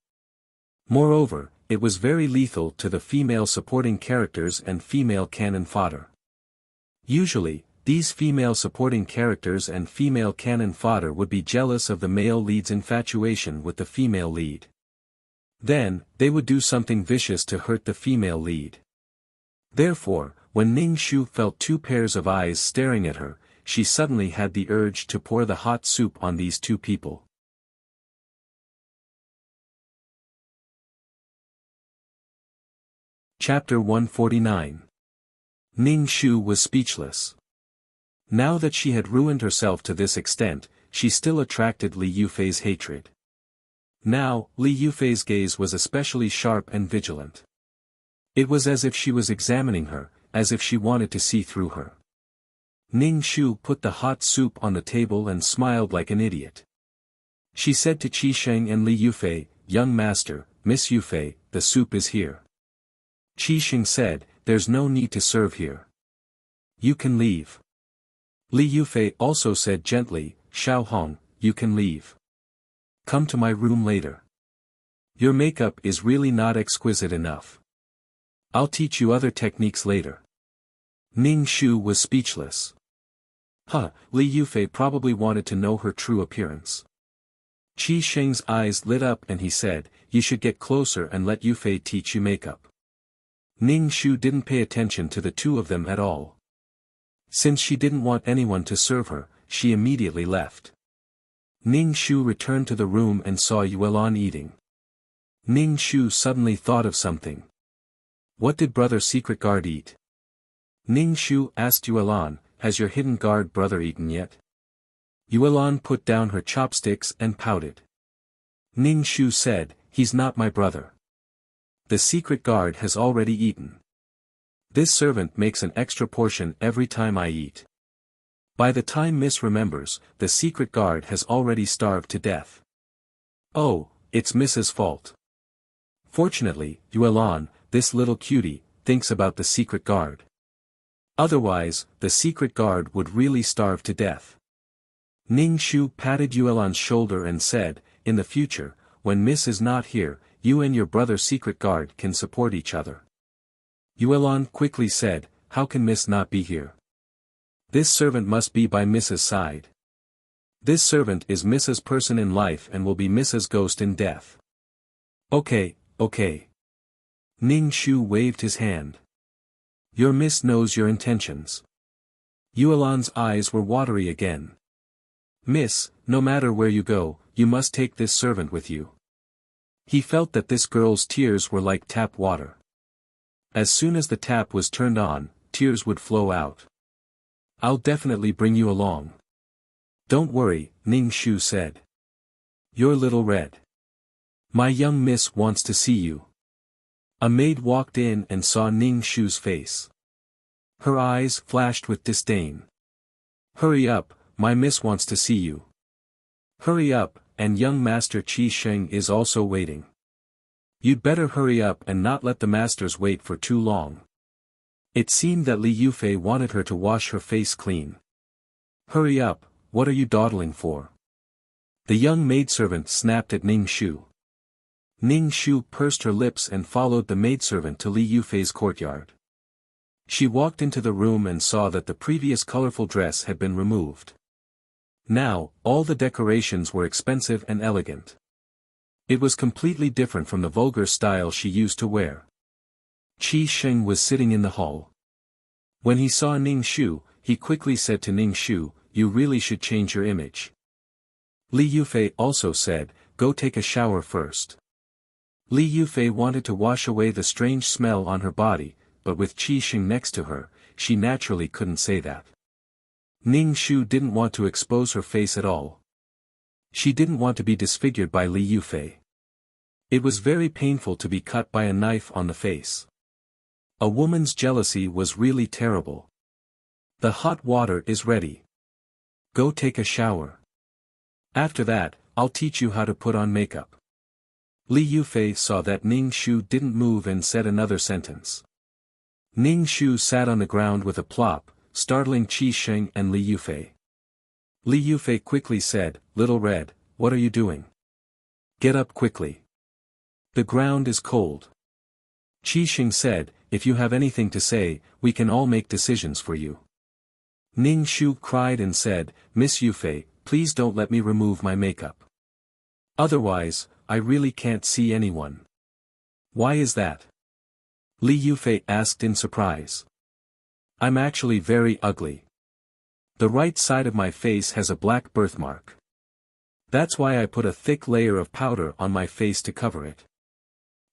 Moreover, it was very lethal to the female supporting characters and female cannon fodder. Usually, these female supporting characters and female cannon fodder would be jealous of the male lead's infatuation with the female lead. Then, they would do something vicious to hurt the female lead. Therefore, when Ning Shu felt two pairs of eyes staring at her, she suddenly had the urge to pour the hot soup on these two people. Chapter 149. Ning Shu was speechless. Now that she had ruined herself to this extent, she still attracted Li Yufei's hatred. Now, Li Yufei's gaze was especially sharp and vigilant. It was as if she was examining her, as if she wanted to see through her. Ning Shu put the hot soup on the table and smiled like an idiot. She said to Qi Sheng and Li Yufei, "Young master, Miss Yufei, the soup is here." Qi Sheng said, "There's no need to serve here. You can leave." Li Yufei also said gently, "Xiao Hong, you can leave. Come to my room later. Your makeup is really not exquisite enough. I'll teach you other techniques later." Ning Shu was speechless. Li Yufei probably wanted to know her true appearance. Qi Sheng's eyes lit up and he said, "You should get closer and let Yufei teach you makeup." Ning Shu didn't pay attention to the two of them at all. Since she didn't want anyone to serve her, she immediately left. Ning Shu returned to the room and saw Yuelan eating. Ning Shu suddenly thought of something. What did Brother Secret Guard eat? Ning Shu asked Yuelan, "Has your hidden guard brother eaten yet?" Yuelan put down her chopsticks and pouted. Ning Shu said, "He's not my brother. The secret guard has already eaten. This servant makes an extra portion every time I eat. By the time Miss remembers, the secret guard has already starved to death. Oh, it's Miss's fault. Fortunately, Yuelan, this little cutie, thinks about the secret guard. Otherwise, the secret guard would really starve to death." Ning Shu patted Yuelan's shoulder and said, "In the future, when Miss is not here, you and your brother secret guard can support each other." Yuelan quickly said, "How can Miss not be here? This servant must be by Miss's side. This servant is Miss's person in life and will be Miss's ghost in death." Okay. Ning Shu waved his hand. "Your Miss knows your intentions." Yuelan's eyes were watery again. Miss, no matter where you go, you must take this servant with you. He felt that this girl's tears were like tap water. As soon as the tap was turned on, tears would flow out. I'll definitely bring you along. Don't worry, Ning Shu said. You're little red. My young miss wants to see you. A maid walked in and saw Ning Shu's face. Her eyes flashed with disdain. Hurry up, my miss wants to see you. Hurry up, and young master Qi Sheng is also waiting. You'd better hurry up and not let the masters wait for too long. It seemed that Li Yufei wanted her to wash her face clean. Hurry up, what are you dawdling for? The young maidservant snapped at Ning Shu. Ning Shu pursed her lips and followed the maidservant to Li Yufei's courtyard. She walked into the room and saw that the previous colorful dress had been removed. Now, all the decorations were expensive and elegant. It was completely different from the vulgar style she used to wear. Qi Sheng was sitting in the hall. When he saw Ning Shu, he quickly said to Ning Shu, you really should change your image. Li Yufei also said, go take a shower first. Li Yufei wanted to wash away the strange smell on her body, but with Qi Sheng next to her, she naturally couldn't say that. Ning Shu didn't want to expose her face at all. She didn't want to be disfigured by Li Yufei. It was very painful to be cut by a knife on the face. A woman's jealousy was really terrible. The hot water is ready. Go take a shower. After that, I'll teach you how to put on makeup. Li Yufei saw that Ning Shu didn't move and said another sentence. Ning Shu sat on the ground with a plop, startling Qi Sheng and Li Yufei. Li Yufei quickly said, Little Red, what are you doing? Get up quickly. The ground is cold. Qi Sheng said, if you have anything to say, we can all make decisions for you. Ning Shu cried and said, Miss Yufei, please don't let me remove my makeup. Otherwise, I really can't see anyone. Why is that? Li Yufei asked in surprise. I'm actually very ugly. The right side of my face has a black birthmark. That's why I put a thick layer of powder on my face to cover it.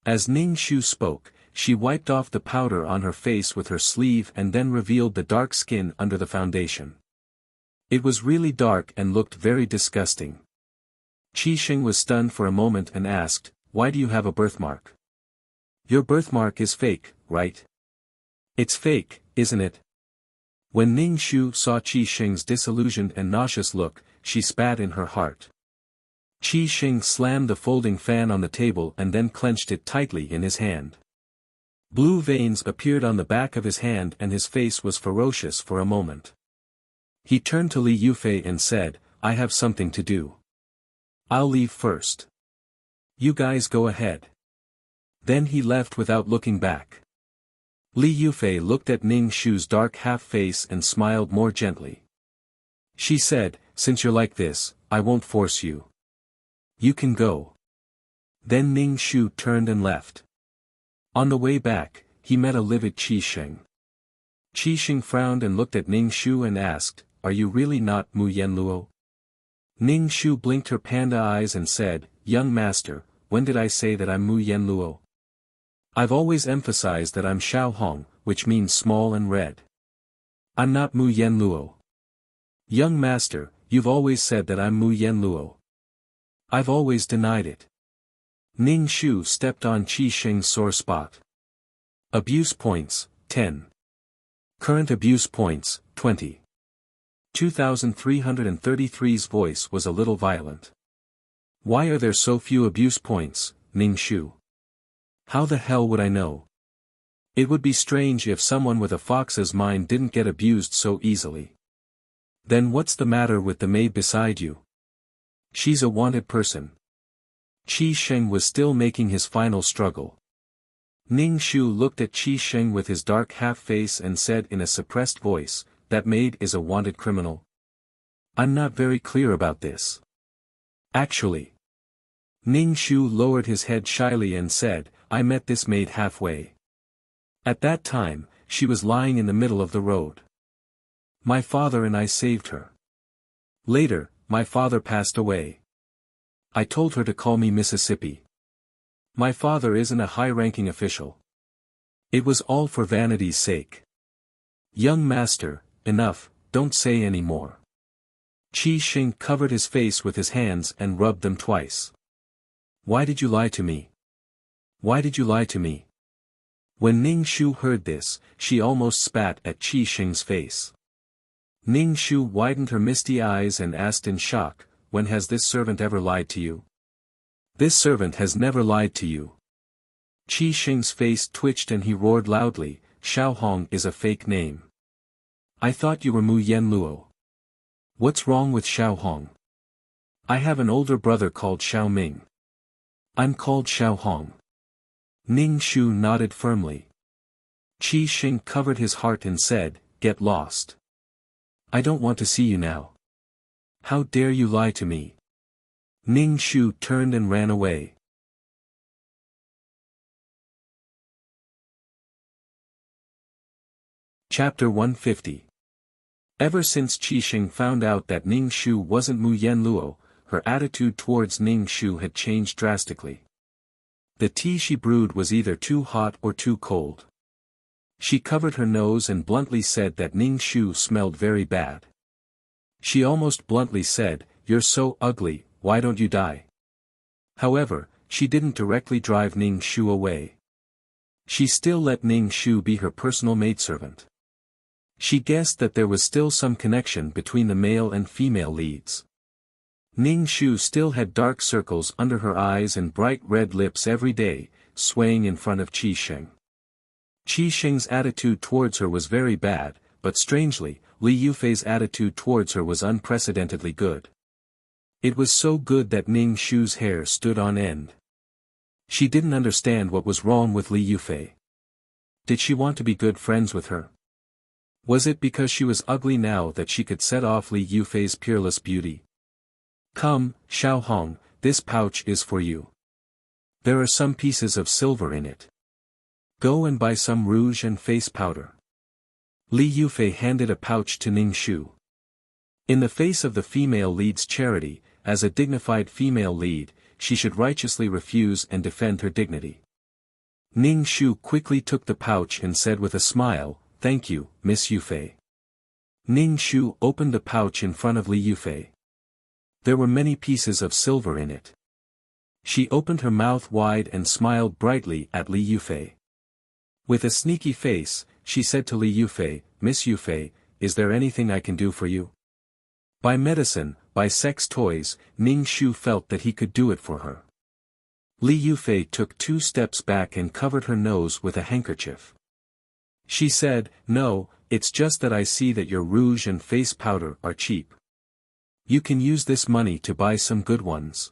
As Ning Shu spoke, she wiped off the powder on her face with her sleeve and then revealed the dark skin under the foundation. It was really dark and looked very disgusting. Qi Sheng was stunned for a moment and asked, why do you have a birthmark? Your birthmark is fake, right? It's fake, isn't it? When Ning Shu saw Qi Sheng's disillusioned and nauseous look, she spat in her heart. Qi Sheng slammed the folding fan on the table and then clenched it tightly in his hand. Blue veins appeared on the back of his hand and his face was ferocious for a moment. He turned to Li Yufei and said, I have something to do. I'll leave first. You guys go ahead. Then he left without looking back. Li Yufei looked at Ning Shu's dark half-face and smiled more gently. She said, since you're like this, I won't force you. You can go. Then Ning Shu turned and left. On the way back, he met a livid Qi Sheng. Qi Sheng frowned and looked at Ning Shu and asked, are you really not Mu Yanluo? Ning Shu blinked her panda eyes and said, young master, when did I say that I'm Mu Yanluo? I've always emphasized that I'm Xiao Hong, which means small and red. I'm not Mu Yanluo. Young master, you've always said that I'm Mu Yanluo. I've always denied it. Ning Shu stepped on Qi Sheng's sore spot. Abuse points, 10. Current abuse points, 20. 2333's voice was a little violent. Why are there so few abuse points, Ning Shu? How the hell would I know? It would be strange if someone with a fox's mind didn't get abused so easily. Then what's the matter with the maid beside you? She's a wanted person. Qi Sheng was still making his final struggle. Ning Shu looked at Qi Sheng with his dark half-face and said in a suppressed voice, that maid is a wanted criminal. I'm not very clear about this. Actually. Ning Shu lowered his head shyly and said, I met this maid halfway. At that time, she was lying in the middle of the road. My father and I saved her. Later, my father passed away. I told her to call me Mississippi. My father isn't a high-ranking official. It was all for vanity's sake. Young master, enough, don't say any more. Qi Xing covered his face with his hands and rubbed them twice. Why did you lie to me? Why did you lie to me? When Ning Shu heard this, she almost spat at Qi Xing's face. Ning Shu widened her misty eyes and asked in shock, when has this servant ever lied to you? This servant has never lied to you. Qi Xing's face twitched and he roared loudly, Xiao Hong is a fake name. I thought you were Mu Yen Luo. What's wrong with Xiao Hong? I have an older brother called Xiao Ming. I'm called Xiao Hong. Ning Shu nodded firmly. Qi Xing covered his heart and said, get lost. I don't want to see you now. How dare you lie to me? Ning Shu turned and ran away. Chapter 150. Ever since Qi Xing found out that Ning Shu wasn't Mu Yen Luo, her attitude towards Ning Shu had changed drastically. The tea she brewed was either too hot or too cold. She covered her nose and bluntly said that Ning Shu smelled very bad. She almost bluntly said, you're so ugly, why don't you die? However, she didn't directly drive Ning Shu away. She still let Ning Shu be her personal maidservant. She guessed that there was still some connection between the male and female leads. Ning Shu still had dark circles under her eyes and bright red lips every day, swaying in front of Qi Xing. Qi Xing's attitude towards her was very bad, but strangely, Li Yufei's attitude towards her was unprecedentedly good. It was so good that Ning Shu's hair stood on end. She didn't understand what was wrong with Li Yufei. Did she want to be good friends with her? Was it because she was ugly now that she could set off Li Yufei's peerless beauty? Come, Xiao Hong, this pouch is for you. There are some pieces of silver in it. Go and buy some rouge and face powder. Li Yufei handed a pouch to Ning Shu. In the face of the female lead's charity, as a dignified female lead, she should righteously refuse and defend her dignity. Ning Shu quickly took the pouch and said with a smile, thank you, Miss Yufei. Ning Shu opened the pouch in front of Li Yufei. There were many pieces of silver in it. She opened her mouth wide and smiled brightly at Li Yufei. With a sneaky face, she said to Li Yufei, Miss Yufei, is there anything I can do for you? By medicine, by sex toys, Ning Shu felt that he could do it for her. Li Yufei took 2 steps back and covered her nose with a handkerchief. She said, no, it's just that I see that your rouge and face powder are cheap. You can use this money to buy some good ones.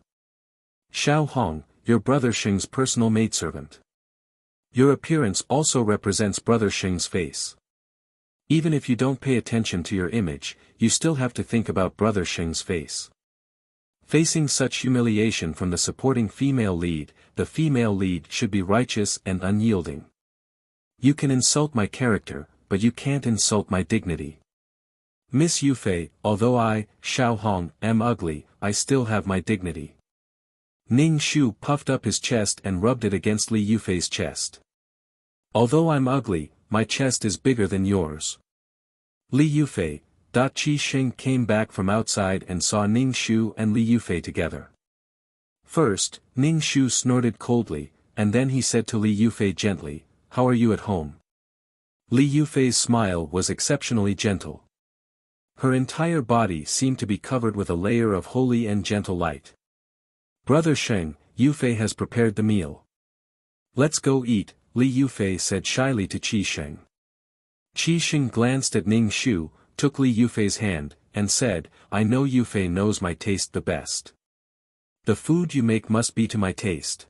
Xiao Hong, your brother Xing's personal maidservant. Your appearance also represents brother Xing's face. Even if you don't pay attention to your image, you still have to think about brother Xing's face. Facing such humiliation from the supporting female lead, the female lead should be righteous and unyielding. You can insult my character, but you can't insult my dignity. Miss Yufei, although I, Xiao Hong, am ugly, I still have my dignity. Ning Shu puffed up his chest and rubbed it against Li Yufei's chest. Although I'm ugly, my chest is bigger than yours. Li Yufei, Qi Xing came back from outside and saw Ning Shu and Li Yufei together. First, Ning Shu snorted coldly, and then he said to Li Yufei gently, how are you at home? Li Yufei's smile was exceptionally gentle. Her entire body seemed to be covered with a layer of holy and gentle light. Brother Sheng, Yufei has prepared the meal. Let's go eat, Li Yufei said shyly to Qi Sheng. Qi Sheng glanced at Ning Shu, took Li Yufei's hand, and said, I know Yufei knows my taste the best. The food you make must be to my taste.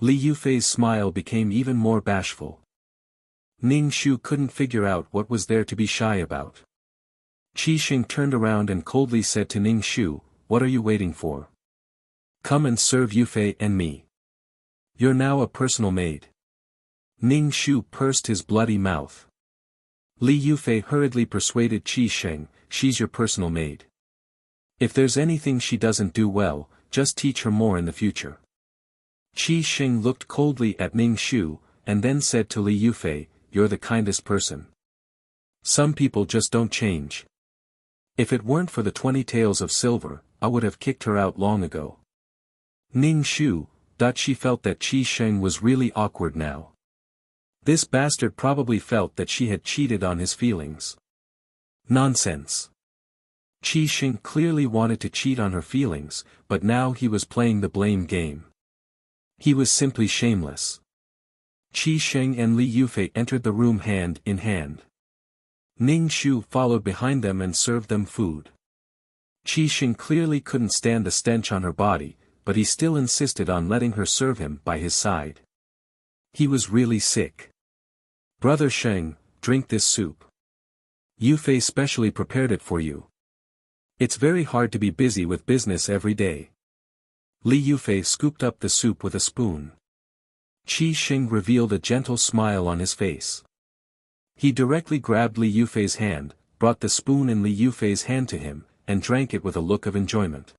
Li Yufei's smile became even more bashful. Ning Shu couldn't figure out what was there to be shy about. Qi Sheng turned around and coldly said to Ning Shu, what are you waiting for? Come and serve Yufei and me. You're now a personal maid. Ning Shu pursed his bloody mouth. Li Yufei hurriedly persuaded Qi Sheng, she's your personal maid. If there's anything she doesn't do well, just teach her more in the future. Qi Xing looked coldly at Ning Shu, and then said to Li Yufei, "You're the kindest person. Some people just don't change. If it weren't for the 20 taels of silver, I would have kicked her out long ago." Ning Shu, she felt that Qi Xing was really awkward now. This bastard probably felt that she had cheated on his feelings. Nonsense. Qi Xing clearly wanted to cheat on her feelings, but now he was playing the blame game. He was simply shameless. Qi Xing and Li Yufei entered the room hand in hand. Ning Shu followed behind them and served them food. Qi Xing clearly couldn't stand the stench on her body, but he still insisted on letting her serve him by his side. He was really sick. "Brother Sheng, drink this soup. Yufei specially prepared it for you. It's very hard to be busy with business every day." Li Yufei scooped up the soup with a spoon. Qi Xing revealed a gentle smile on his face. He directly grabbed Li Yufei's hand, brought the spoon in Li Yufei's hand to him, and drank it with a look of enjoyment.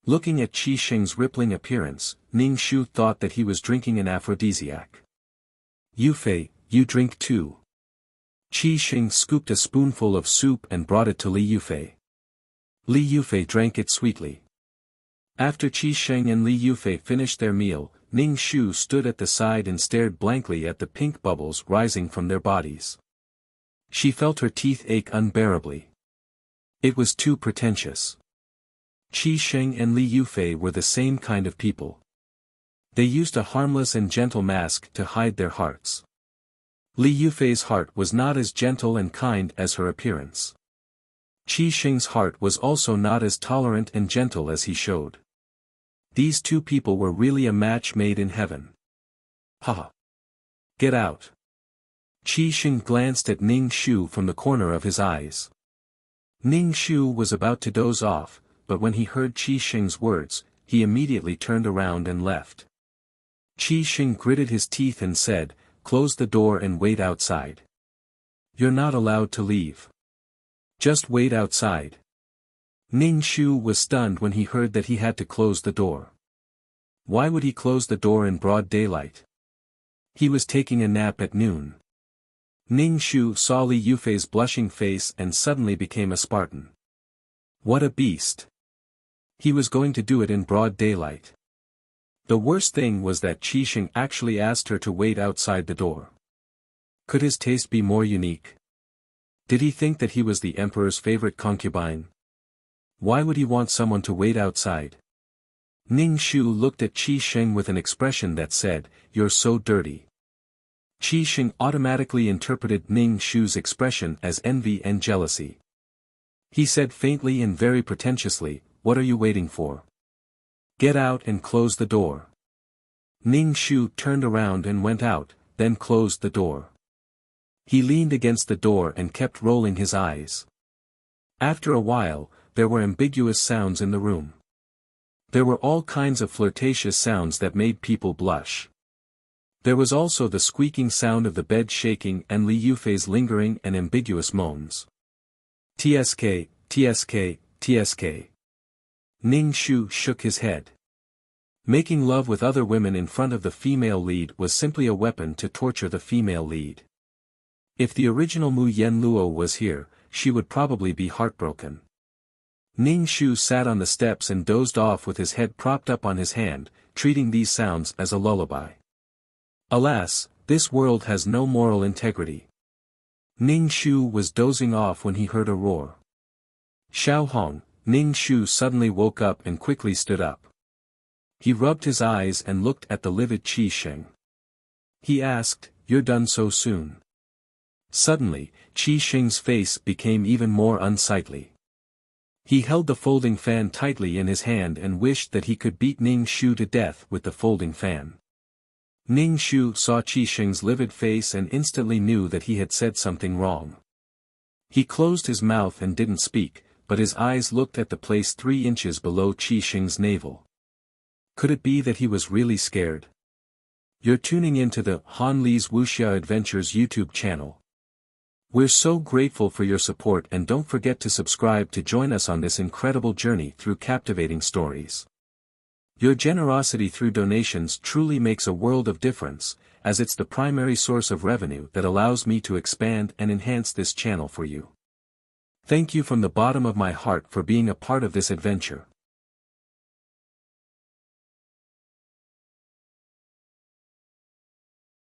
Looking at Qi Xing's rippling appearance, Ning Shu thought that he was drinking an aphrodisiac. "Yufei, you drink too." Qi Xing scooped a spoonful of soup and brought it to Li Yufei. Li Yufei drank it sweetly. After Qi Xing and Li Yufei finished their meal, Ning Shu stood at the side and stared blankly at the pink bubbles rising from their bodies. She felt her teeth ache unbearably. It was too pretentious. Qi Xing and Li Yufei were the same kind of people. They used a harmless and gentle mask to hide their hearts. Li Yufei's heart was not as gentle and kind as her appearance. Qi Xing's heart was also not as tolerant and gentle as he showed. These two people were really a match made in heaven. "Ha! Get out!" Qi Xing glanced at Ning Shu from the corner of his eyes. Ning Shu was about to doze off, but when he heard Qi Xing's words, he immediately turned around and left. Qi Xing gritted his teeth and said, "Close the door and wait outside. You're not allowed to leave. Just wait outside." Ning Shu was stunned when he heard that he had to close the door. Why would he close the door in broad daylight? He was taking a nap at noon. Ning Shu saw Li Yufei's blushing face and suddenly became a Spartan. What a beast! He was going to do it in broad daylight. The worst thing was that Qi Xing actually asked her to wait outside the door. Could his taste be more unique? Did he think that he was the emperor's favorite concubine? Why would he want someone to wait outside? Ning Shu looked at Qi Xing with an expression that said, "You're so dirty." Qi Xing automatically interpreted Ning Shu's expression as envy and jealousy. He said faintly and very pretentiously, "What are you waiting for? Get out and close the door." Ning Shu turned around and went out, then closed the door. He leaned against the door and kept rolling his eyes. After a while, there were ambiguous sounds in the room. There were all kinds of flirtatious sounds that made people blush. There was also the squeaking sound of the bed shaking and Li Yufei's lingering and ambiguous moans. "Tsk, tsk, tsk." Ning Shu shook his head. Making love with other women in front of the female lead was simply a weapon to torture the female lead. If the original Mu Yen Luo was here, she would probably be heartbroken. Ning Shu sat on the steps and dozed off with his head propped up on his hand, treating these sounds as a lullaby. Alas, this world has no moral integrity. Ning Shu was dozing off when he heard a roar. "Xiao Hong!" Ning Shu suddenly woke up and quickly stood up. He rubbed his eyes and looked at the livid Qi Xing. He asked, "You're done so soon?" Suddenly, Qi Xing's face became even more unsightly. He held the folding fan tightly in his hand and wished that he could beat Ning Shu to death with the folding fan. Ning Shu saw Qi Xing's livid face and instantly knew that he had said something wrong. He closed his mouth and didn't speak, but his eyes looked at the place 3 inches below Qi Xing's navel. Could it be that he was really scared? You're tuning into the Han Li's Wuxia Adventures YouTube channel. We're so grateful for your support, and don't forget to subscribe to join us on this incredible journey through captivating stories. Your generosity through donations truly makes a world of difference, as it's the primary source of revenue that allows me to expand and enhance this channel for you. Thank you from the bottom of my heart for being a part of this adventure.